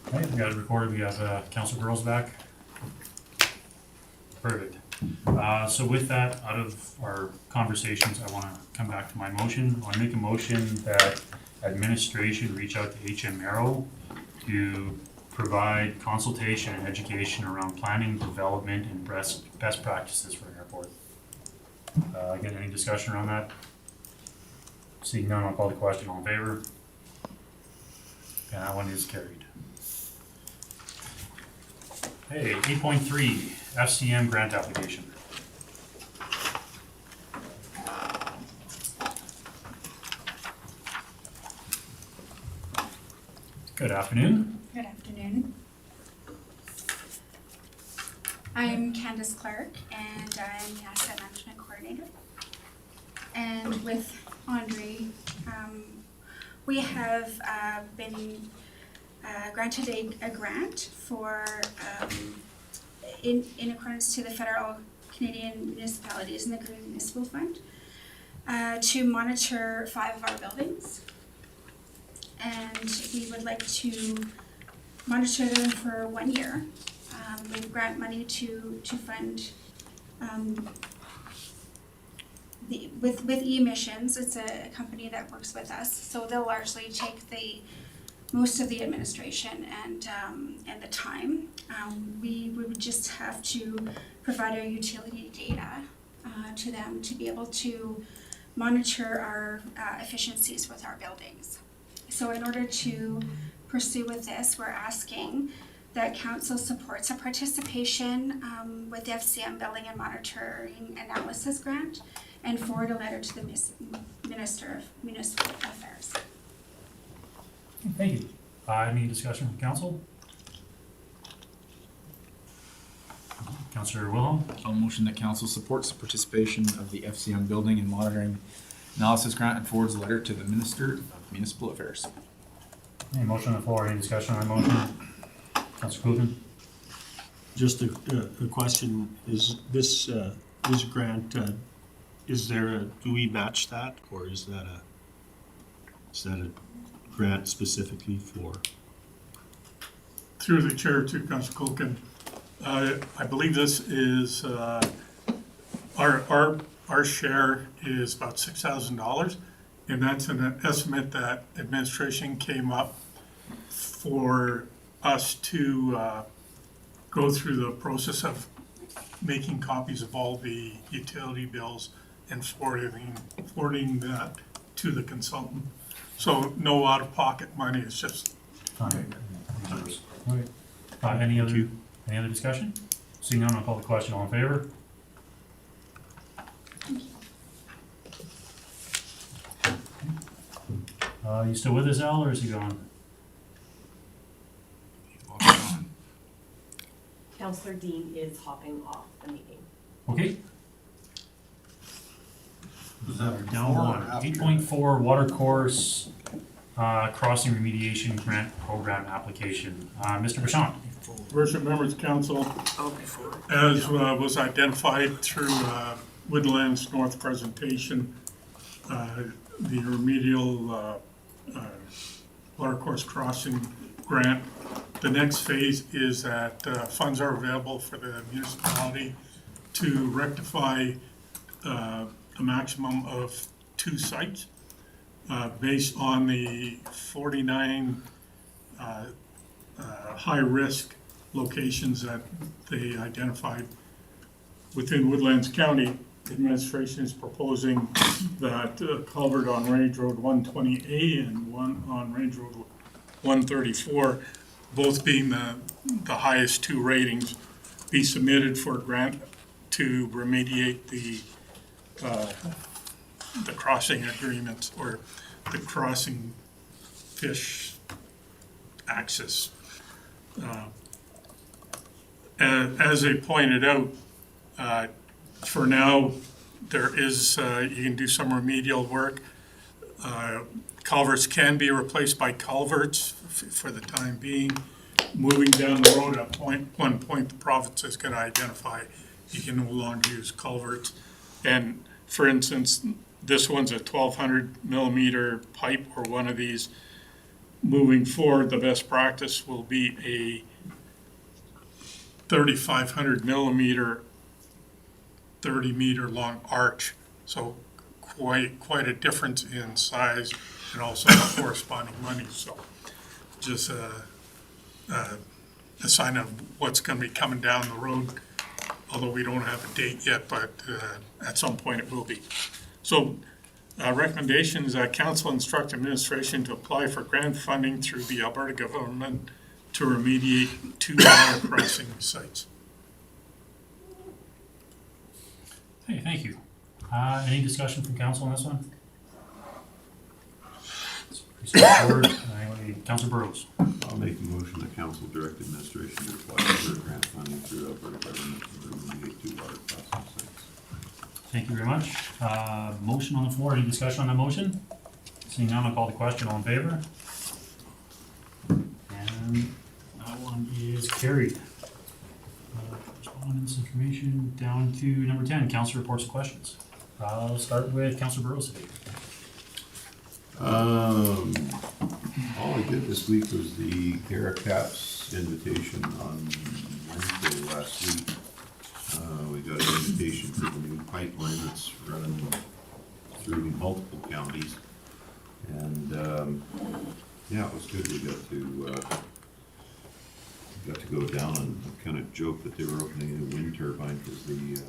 Okay, we got it recorded. We have Councilor Girls back. Perfect. So with that, out of our conversations, I want to come back to my motion. I want to make a motion that administration reach out to HM Arrow to provide consultation and education around planning, development, and best practices for an airport. Again, any discussion around that? Seeing none, I'll call the question. All in favor? And that one is carried. Hey, 8.3, FCM Grant Application. Good afternoon. Good afternoon. I'm Candace Clark, and I'm the Asset Management Coordinator. And with Andre, we have been granted a grant for, in accordance to the Federal Canadian Municipalities and the Green Municipal Fund, to monitor 5 of our buildings. And we would like to monitor them for 1 year. With grant money to fund with emissions. It's a company that works with us, so they'll largely take most of the administration and the time. We would just have to provide our utility data to them to be able to monitor our efficiencies with our buildings. So in order to pursue with this, we're asking that council supports a participation with the FCM Building and Monitoring Analysis Grant and forward a letter to the Minister of Municipal Affairs. Thank you. Any discussion from council? Councilor Wilhelm? I'll motion that council supports the participation of the FCM Building and Monitoring Analysis Grant and forwards a letter to the Minister of Municipal Affairs. Any motion on the floor? Any discussion on the motion? Councilor Clutton? Just a question, is this grant, do we match that, or is that a grant specifically for? Through the chair to Councilor Culkin, I believe this is, our share is about $6,000, and that's an estimate that administration came up for us to go through the process of making copies of all the utility bills and forwarding that to the consultant. So no out-of-pocket money, it's just. Any other discussion? Seeing none, I'll call the question. All in favor? You still with us, Al, or is he gone? Councillor Dean is hopping off the meeting. Okay. Down one, 8.4 Watercourse Crossing Remediation Grant Program Application. Mr. Bouchon. Worship members of council, as was identified through Woodlands North presentation, the remedial Watercourse Crossing grant. The next phase is that funds are available for the municipality to rectify a maximum of 2 sites based on the 49 high-risk locations that they identified within Woodlands County. administration is proposing that culvert on Range Road 120A and one on Range Road 134, both being the highest two ratings, be submitted for grant to remediate the crossing agreements or the crossing fish access. As they pointed out, for now, there is, you can do some remedial work. Culverts can be replaced by culverts for the time being. Moving down the road, at one point, the province is going to identify you can no longer use culverts. And for instance, this one's a 1,200 millimeter pipe or one of these. Moving forward, the best practice will be a 3,500 millimeter, 30 meter long arch. So quite a difference in size and also the corresponding money. So just a sign of what's going to be coming down the road, although we don't have a date yet, but at some point it will be. So recommendations, council instruct administration to apply for grant funding through the Alberta government to remediate 2 water crossing sites. Hey, thank you. Any discussion from council on this one? It's pretty straightforward. Councilor Burrows. I'll make a motion that council direct administration to apply for grant funding through Alberta government to remediate 2 water crossing sites. Thank you very much. Motion on the floor. Any discussion on that motion? Seeing none, I'll call the question. All in favor? And that one is carried. Correspondence information down to number 10, council reports and questions. I'll start with Councilor Burrows today. All I did this week was the CARICAPS invitation on Wednesday last week. We got an invitation for the new pipeline that's running through multiple counties. And yeah, it was good. We got to go down and kind of joke that they were opening a wind turbine because the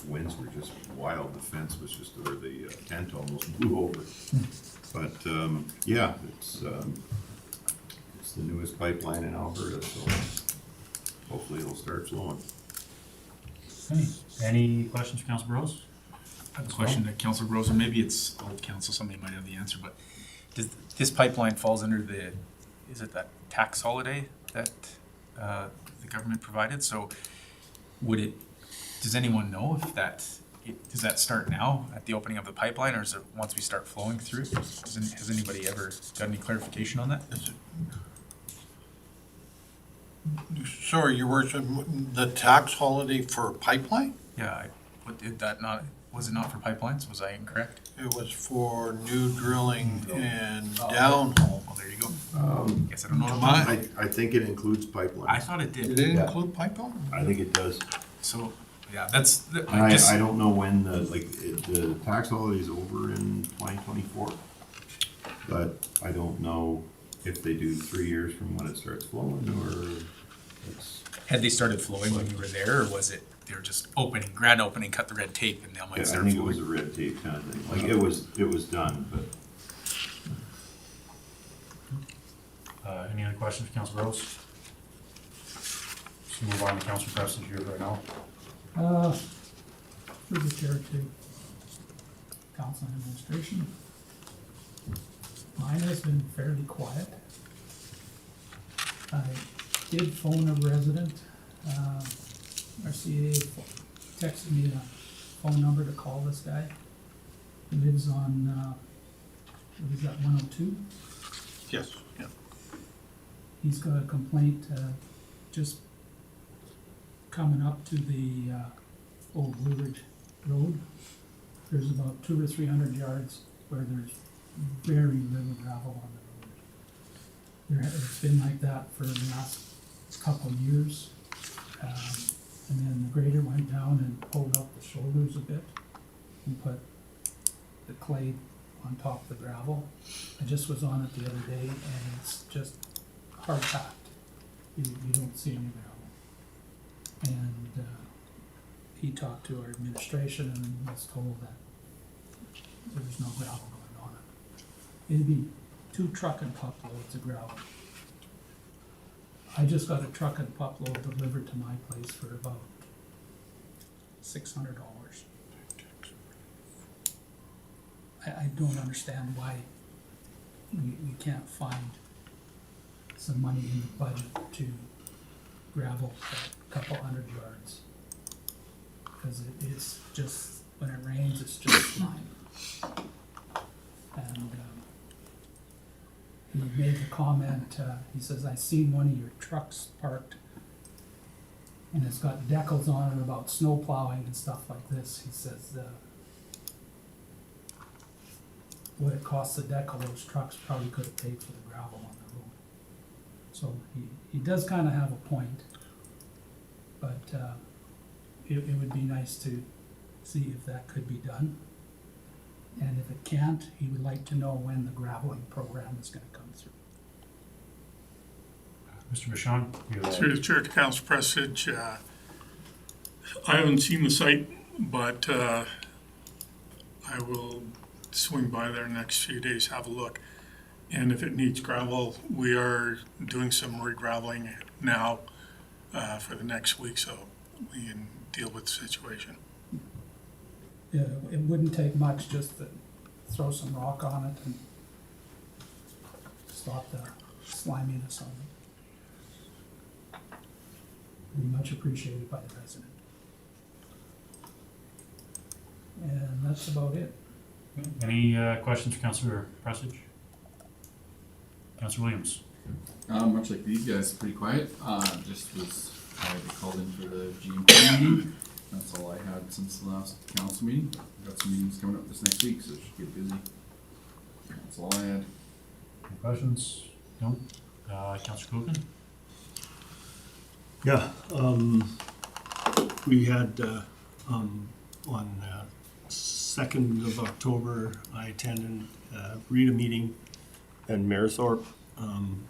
winds were just wild. The fence was just, or the tent almost blew over. But yeah, it's the newest pipeline in Alberta, so hopefully it'll start flowing. Okay. Any questions for Councilor Burrows? I have a question to Councilor Rose, or maybe it's old council, somebody might have the answer, but does this pipeline falls under the, is it that tax holiday that the government provided? So would it, does anyone know if that, does that start now at the opening of the pipeline, or is it once we start flowing through? Has anybody ever got any clarification on that? Sorry, Your Worship, the tax holiday for pipeline? Yeah, what did that not, was it not for pipelines? Was I incorrect? It was for new drilling and downhole. Well, there you go. Guess I don't know. I think it includes pipeline. I thought it did. Did it include pipeline? I think it does. So, yeah, that's, I don't know when the tax holiday is over in 2024, but I don't know if they do 3 years from when it starts flowing, or it's. Had they started flowing when you were there, or was it, they were just opening, grand opening, cut the red tape, and they might start flowing? I think it was a red tape kind of thing. Like it was done, but. Any other questions for Councilor Burrows? Let's move on to Councilor Preston here right now. Through the chair to council and administration. Mine has been fairly quiet. I did phone a resident. Our CA texted me a phone number to call this guy. He lives on, what is that, 102? Yes, yeah. He's got a complaint, just coming up to the, Old Blue Ridge Road. There's about 200 or 300 yards where there's very little gravel on the road. It's been like that for the last couple of years. And then the grader went down and pulled up the shoulders a bit and put the clay on top of the gravel. I just was on it the other day and it's just hard packed. You don't see any gravel. And he talked to our administration and was told that there was no gravel going on it. It'd be 2 truck and pup loads of gravel. I just got a truck and pup load delivered to my place for about $600. I don't understand why we can't find some money in the budget to gravel a couple hundred yards. Cause it's just, when it rains, it's just slime. And, he made the comment, he says, I seen one of your trucks parked and it's got decals on it about snow plowing and stuff like this. He says, what it costs the decal, those trucks probably could have paid for the gravel on the road. So he does kind of have a point, but it would be nice to see if that could be done. And if it can't, he would like to know when the graveling program is gonna come through. Mr. Bashan? you have- Through the chair to Council Prestige, I haven't seen the site, but I will swing by there next few days, have a look. And if it needs gravel, we are doing some re-graveling now for the next week, so we can deal with the situation. Yeah, it wouldn't take much just to throw some rock on it and stop the sliminess on it. Be much appreciated by the resident. And that's about it. Any questions for Councillor Pressage? Councillor Williams? Much like these guys, pretty quiet. Just was, I called in for the GMP meeting. That's all I had since the last council meeting. Got some meetings coming up this next week, so it should get busy. That's all I had. Any questions? No? Councillor Cogan? Yeah, we had, on 2nd of October, I attended a RETA meeting in Marythorpe,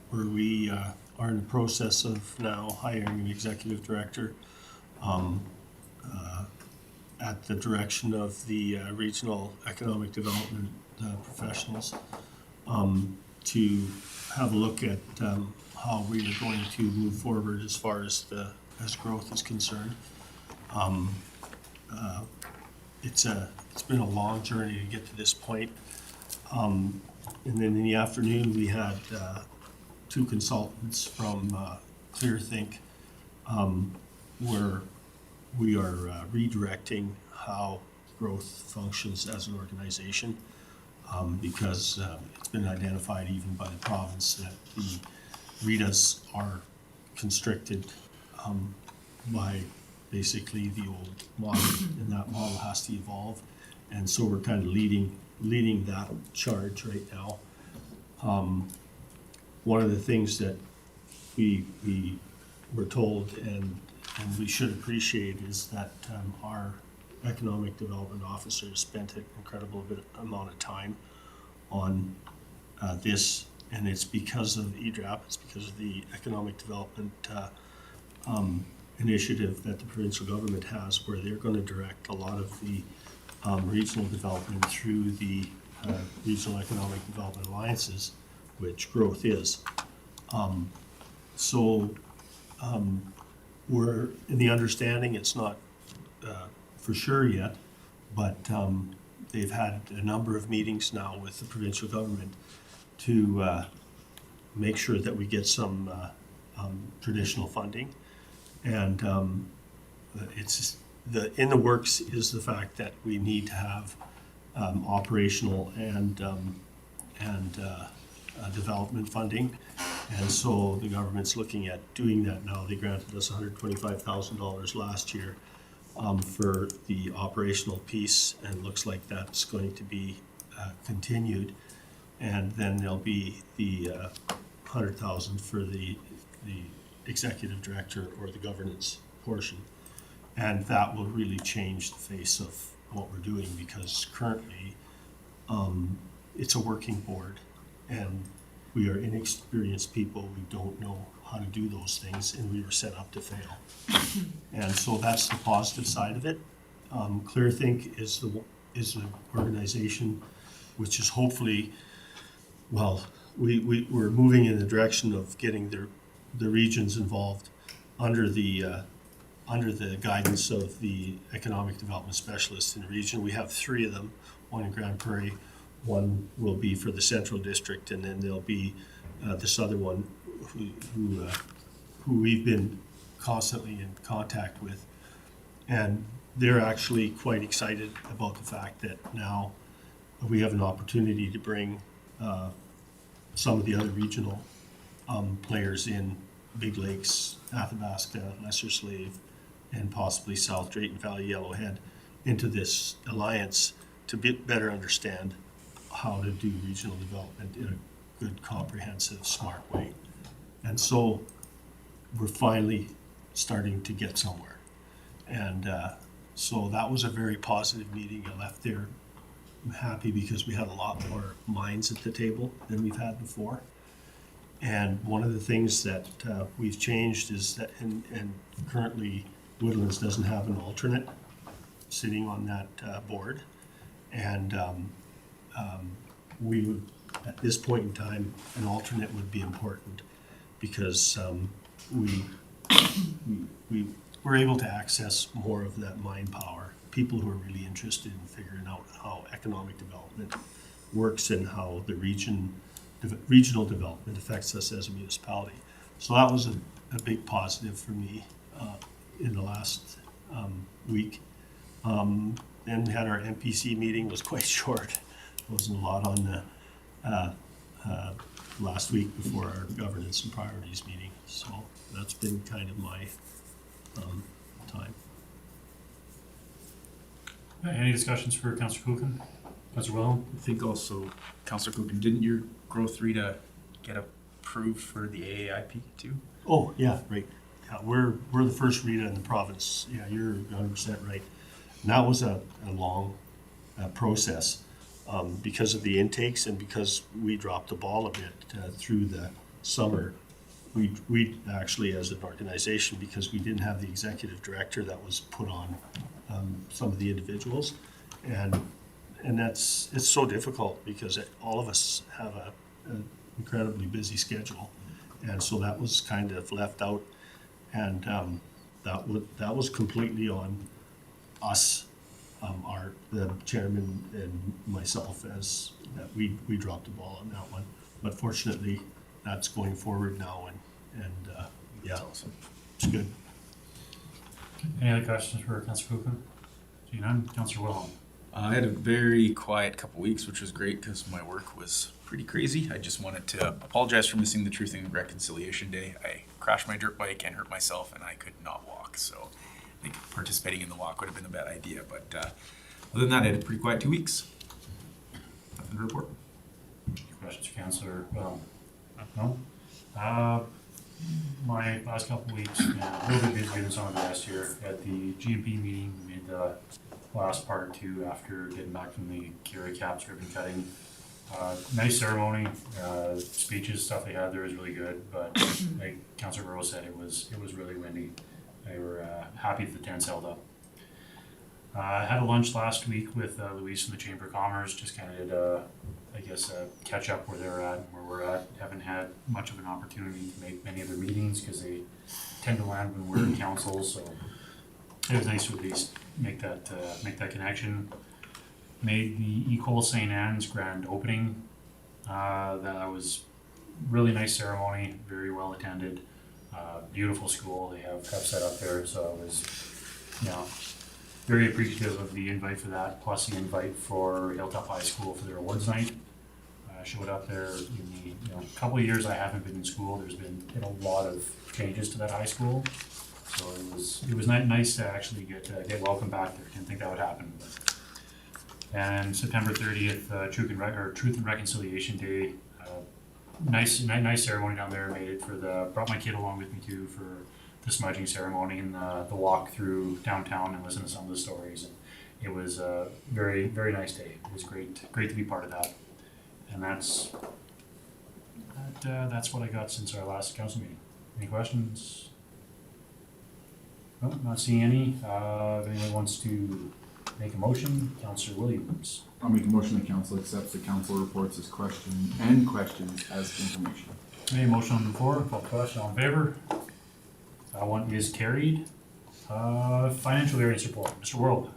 where we are in the process of now hiring an executive director at the direction of the regional economic development professionals to have a look at how we are going to move forward as far as growth is concerned. It's been a long journey to get to this point. And then in the afternoon, we had 2 consultants from ClearThink, where we are redirecting how growth functions as an organization, because it's been identified even by the province that the RETAs are constricted by basically the old model, and that model has to evolve. And so we're kind of leading that charge right now. One of the things that we were told and we should appreciate is that our economic development officers spent an incredible amount of time on this, and it's because of EDRAP, it's because of the economic development initiative that the provincial government has, where they're going to direct a lot of the regional development through the regional economic development alliances, which growth is. We're in the understanding, it's not for sure yet, but they've had a number of meetings now with the provincial government to make sure that we get some traditional funding. And it's in the works is the fact that we need to have operational and development funding. And so the government's looking at doing that now. They granted us $125,000 last year for the operational piece, and looks like that's going to be continued. And then there'll be the $100,000 for the executive director or the governance portion. And that will really change the face of what we're doing, because currently it's a working board, and we are inexperienced people, we don't know how to do those things, and we were set up to fail. And so that's the positive side of it. ClearThink is the organization which is hopefully, well, we're moving in the direction of getting the regions involved under the guidance of the economic development specialists in the region. We have 3 of them, one in Grand Prairie, one will be for the Central District, and then there'll be this other one who we've been constantly in contact with. And they're actually quite excited about the fact that now we have an opportunity to bring some of the other regional players in, Big Lakes, Athabasca, Lesser Slave, and possibly South Drayton Valley, Yellowhead, into this alliance to better understand how to do regional development in a good, comprehensive, smart way. And so we're finally starting to get somewhere. And so that was a very positive meeting. I left there happy because we had a lot more minds at the table than we've had before. And one of the things that we've changed is that, and currently Woodlands doesn't have an alternate sitting on that board. And we would, at this point in time, an alternate would be important because we were able to access more of that mind power, people who are really interested in figuring out how economic development works and how the regional development affects us as a municipality. So that was a big positive for me in the last week. Then we had our MPC meeting, was quite short. There wasn't a lot on the last week before our governance and priorities meeting. So that's been kind of my time. Any discussions for Councillor Kuchen? Councillor Wilhelm? I think also, Councillor Coogan, didn't your growth RETA get approved for the AAIP too? Oh, yeah, right. Yeah, we're the first RETA in the province. Yeah, you're 100% right. And that was a long process because of the intakes and because we dropped the ball a bit through the summer. We actually, as an organization, because we didn't have the executive director that was put on some of the individuals, and it's so difficult because all of us have an incredibly busy schedule, and so that was kind of left out, and that was completely on us, the chairman and myself, as that we dropped the ball on that one, but fortunately that's going forward now, and yeah, awesome. It's good. Any other questions for Councillor Kuchen? Seeing none, Councillor Wilhelm. I had a very quiet couple weeks, which was great because my work was pretty crazy. I just wanted to apologize for missing the Truth and Reconciliation Day. I crashed my dirt bike and hurt myself, and I could not walk. So I think participating in the walk would have been a bad idea. But other than that, I had a pretty quiet 2 weeks. Nothing to report. Questions for Councillor Wilhelm? No? My last couple of weeks, a little bit busier than some of the last year. At the GMP meeting, we made the last part two after getting back from the Curie Caps ribbon cutting. Nice ceremony, speeches, stuff they had there was really good, but like Councillor Burrow said, it was really windy. They were happy that the tents held up. I had a lunch last week with Luis from the Chamber of Commerce, just kind of did catch up where they're at and where we're at. Haven't had much of an opportunity to make many of their meetings because they tend to land when we're in council, so it was nice to at least make that connection. Made the Ecole St. Anne's grand opening. That was really nice ceremony, very well attended. Beautiful school they have set up there, so it was, very appreciative of the invite for that, plus the invite for Hilltop High School for their awards night. I showed up there in the couple of years I haven't been in school. There's been a lot of changes to that high school, so it was nice to actually get welcome back there. Didn't think that would happen. And September 30th, Truth and Reconciliation Day. Nice ceremony down there. Brought my kid along with me too for the smudging ceremony and the walk through downtown and listen to some of the stories. And it was a very, very nice day. It was great to be part of that. And that's that's what I got since our last council meeting. Any questions? No, not seeing any. If anyone wants to make a motion, Councillor Williams. I'll make a motion that council accepts the council reports as questions as information. Okay, motion on the floor, call the question, all in favor? That one is carried. Financial variance report, Mr. World.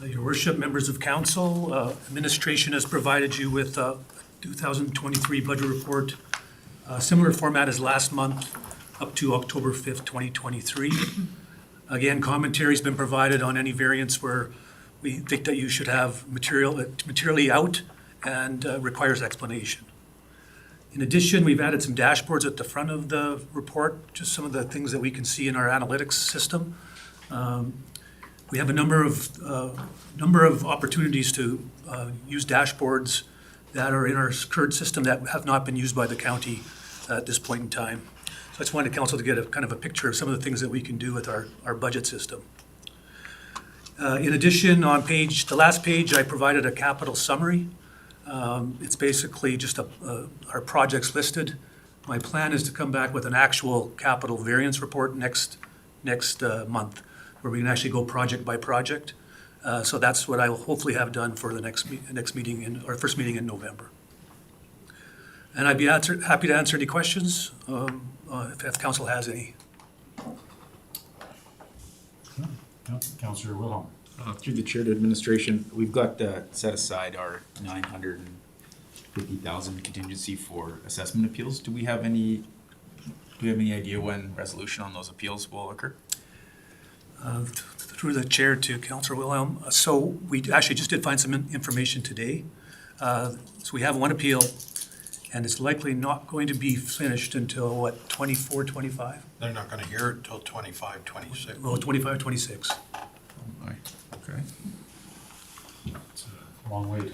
Your worship, members of council, administration has provided you with a 2023 budget report, similar format as last month, up to October 5th, 2023. Again, commentary's been provided on any variance where we think that you should have materially out and requires explanation. In addition, we've added some dashboards at the front of the report, just some of the things that we can see in our analytics system. We have a number of opportunities to use dashboards that are in our current system that have not been used by the county at this point in time. So I just wanted council to get a kind of a picture of some of the things that we can do with our budget system. In addition, on the last page, I provided a capital summary. It's basically just our projects listed. My plan is to come back with an actual capital variance report next month, where we can actually go project by project. So that's what I will hopefully have done for the next meeting our first meeting in November. And I'd be happy to answer any questions if council has any. Councillor Wilhelm. Through the chair to administration, we've got set aside our 950,000 contingency for assessment appeals. Do we have any idea when resolution on those appeals will occur? Through the chair to Councillor Wilhelm. So we actually just did find some information today. So we have one appeal, and it's likely not going to be finished until, what, 24, 25? They're not gonna hear it till 25, 26. Well, 25, 26. Okay. It's a long wait.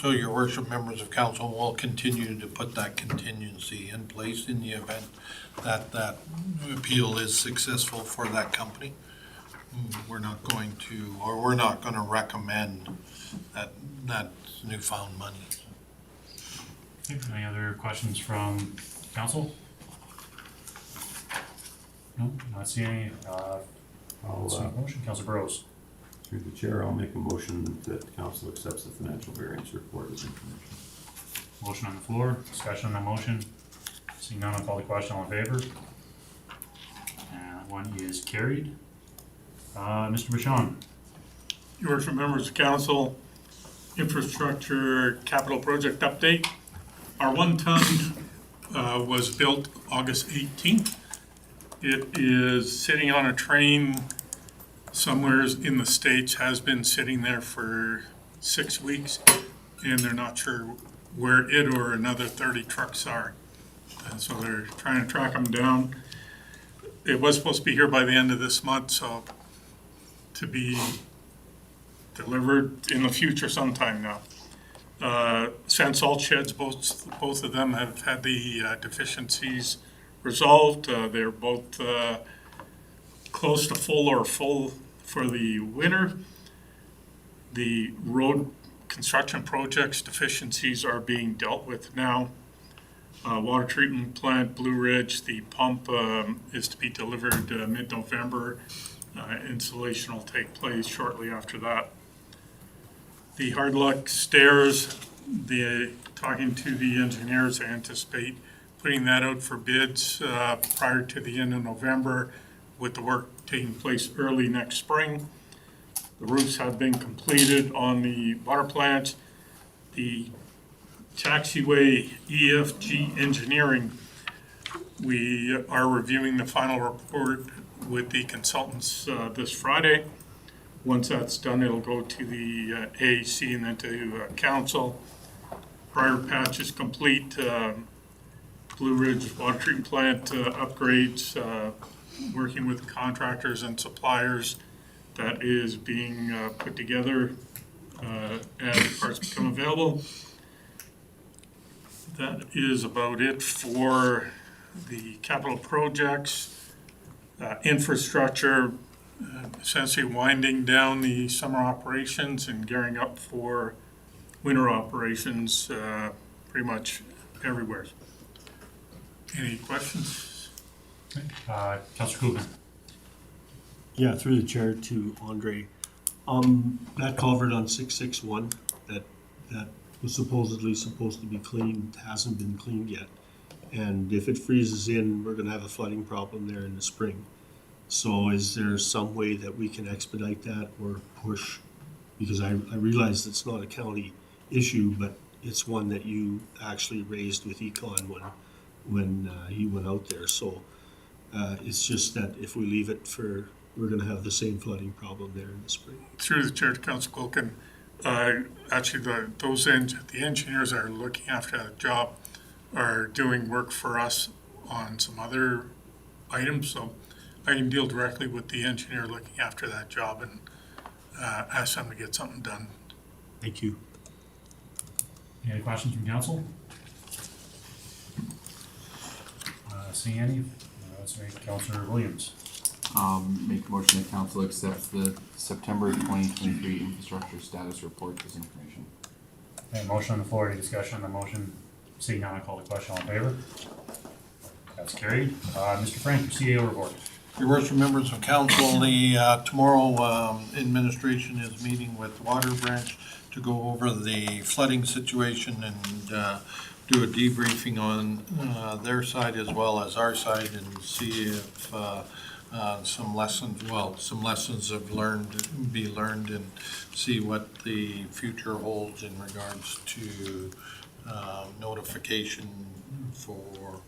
So your worship, members of council, will continue to put that contingency in place in the event that that appeal is successful for that company. We're not going to recommend that newfound money. Okay, any other questions from council? No, not seeing any. Motion, Councillor Burrows. Through the chair, I'll make a motion that council accepts the financial variance report as information. Motion on the floor, discussion on the motion. Seeing none, I'll call the question, all in favor? And that one is carried. Mr. Bichon. Your worship, members of council, infrastructure capital project update. Our 1 ton was built August 18th. It is sitting on a train somewhere in the States, has been sitting there for 6 weeks, and they're not sure where it or another 30 trucks are. And so they're trying to track them down. It was supposed to be here by the end of this month, so to be delivered in the future sometime now. Sand salt sheds, both of them have had the deficiencies resolved. They're both close to full or full for the winter. The road construction projects deficiencies are being dealt with now. Water treatment plant, Blue Ridge, the pump is to be delivered mid-November. Installation will take place shortly after that. The hard luck stairs, talking to the engineers, I anticipate putting that out for bids prior to the end of November, with the work taking place early next spring. The roofs have been completed on the water plants. The taxiway EFG engineering, we are reviewing the final report with the consultants this Friday. Once that's done, it'll go to the AAC and then to council. Prior patch is complete. Blue Ridge water treatment plant upgrades, working with contractors and suppliers. That is being put together as parts become available. That is about it for the capital projects. Infrastructure, essentially winding down the summer operations and gearing up for winter operations, pretty much everywhere. Any questions? Councillor Coogan. Yeah, through the chair to Andre. That culvert on 661 that was supposedly supposed to be cleaned hasn't been cleaned yet. And if it freezes in, we're gonna have a flooding problem there in the spring. So is there some way that we can expedite that or push? Because I realize it's not a county issue, but it's one that you actually raised with Econ when he went out there. So it's just that if we leave it we're gonna have the same flooding problem there in the spring. Through the chair to Council Culkin, actually the engineers that are looking after that job are doing work for us on some other items, so I can deal directly with the engineer looking after that job and ask them to get something done. Thank you. Any questions from council? Seeing any? Let's make Councillor Williams. Make a motion that council accepts the September 2023 infrastructure status report as information. Okay, motion on the floor, any discussion on the motion? Seeing none, I call the question, all in favor? That's carried. Mr. Frank, your CAO report. Your worship, members of council, tomorrow administration is meeting with Water Branch to go over the flooding situation and do a debriefing on their side as well as our side and see if some lessons have be learned and see what the future holds in regards to notification for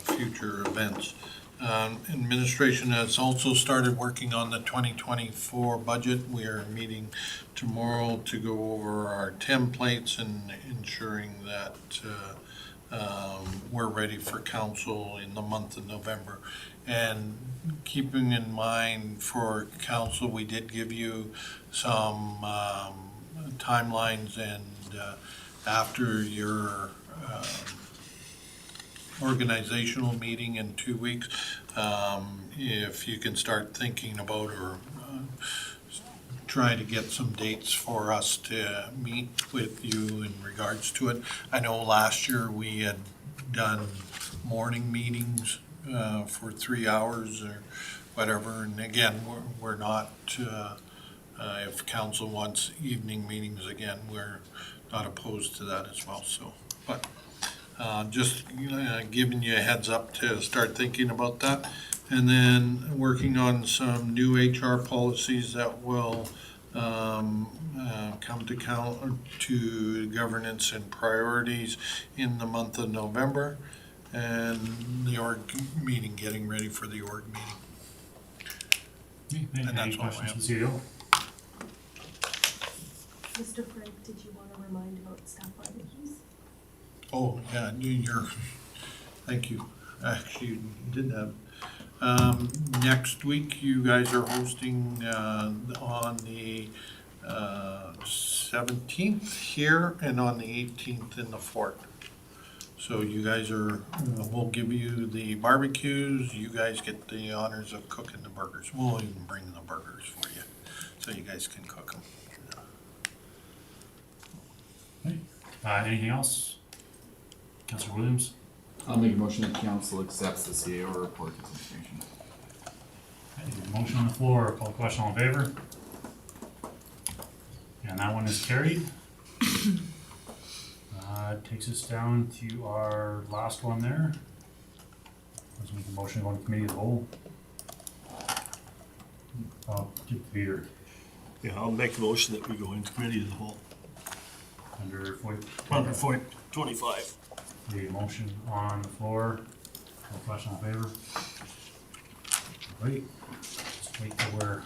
future events. Administration has also started working on the 2024 budget. We are meeting tomorrow to go over our templates and ensuring that we're ready for council in the month of November. And keeping in mind for council, we did give you some timelines and after your organizational meeting in 2 weeks, if you can start thinking about or trying to get some dates for us to meet with you in regards to it. I know last year we had done morning meetings for 3 hours or whatever, and again, we're not, if council wants evening meetings again, we're not opposed to that as well, so, but just giving you a heads up to start thinking about that. And then working on some new HR policies that will come to governance and priorities in the month of November. And the org meeting, getting ready for the org meeting. And that's Any all I questions have. from CEO? Mr. Frank, did you want to remind about staff barbecues? Oh, yeah, thank you. Actually, you did have. Next week, you guys are hosting on the 17th here and on the 18th in the fort. So you guys are, we'll give you the barbecues, you guys get the honors of cooking the burgers. We'll even bring the burgers for you, so you guys can cook them. Okay. Anything else? Councillor Williams? I'll make a motion that council accepts the CAO report as information. Okay, motion on the floor, call the question, all in favor? And that one is carried. Takes us down to our last one there. Let's make a motion to go into committee of the whole. Peter. Yeah, I'll make a motion that we go into committee of the whole. Under Point 25. The motion on the floor, call the question, all in favor? Wait, let's wait till we're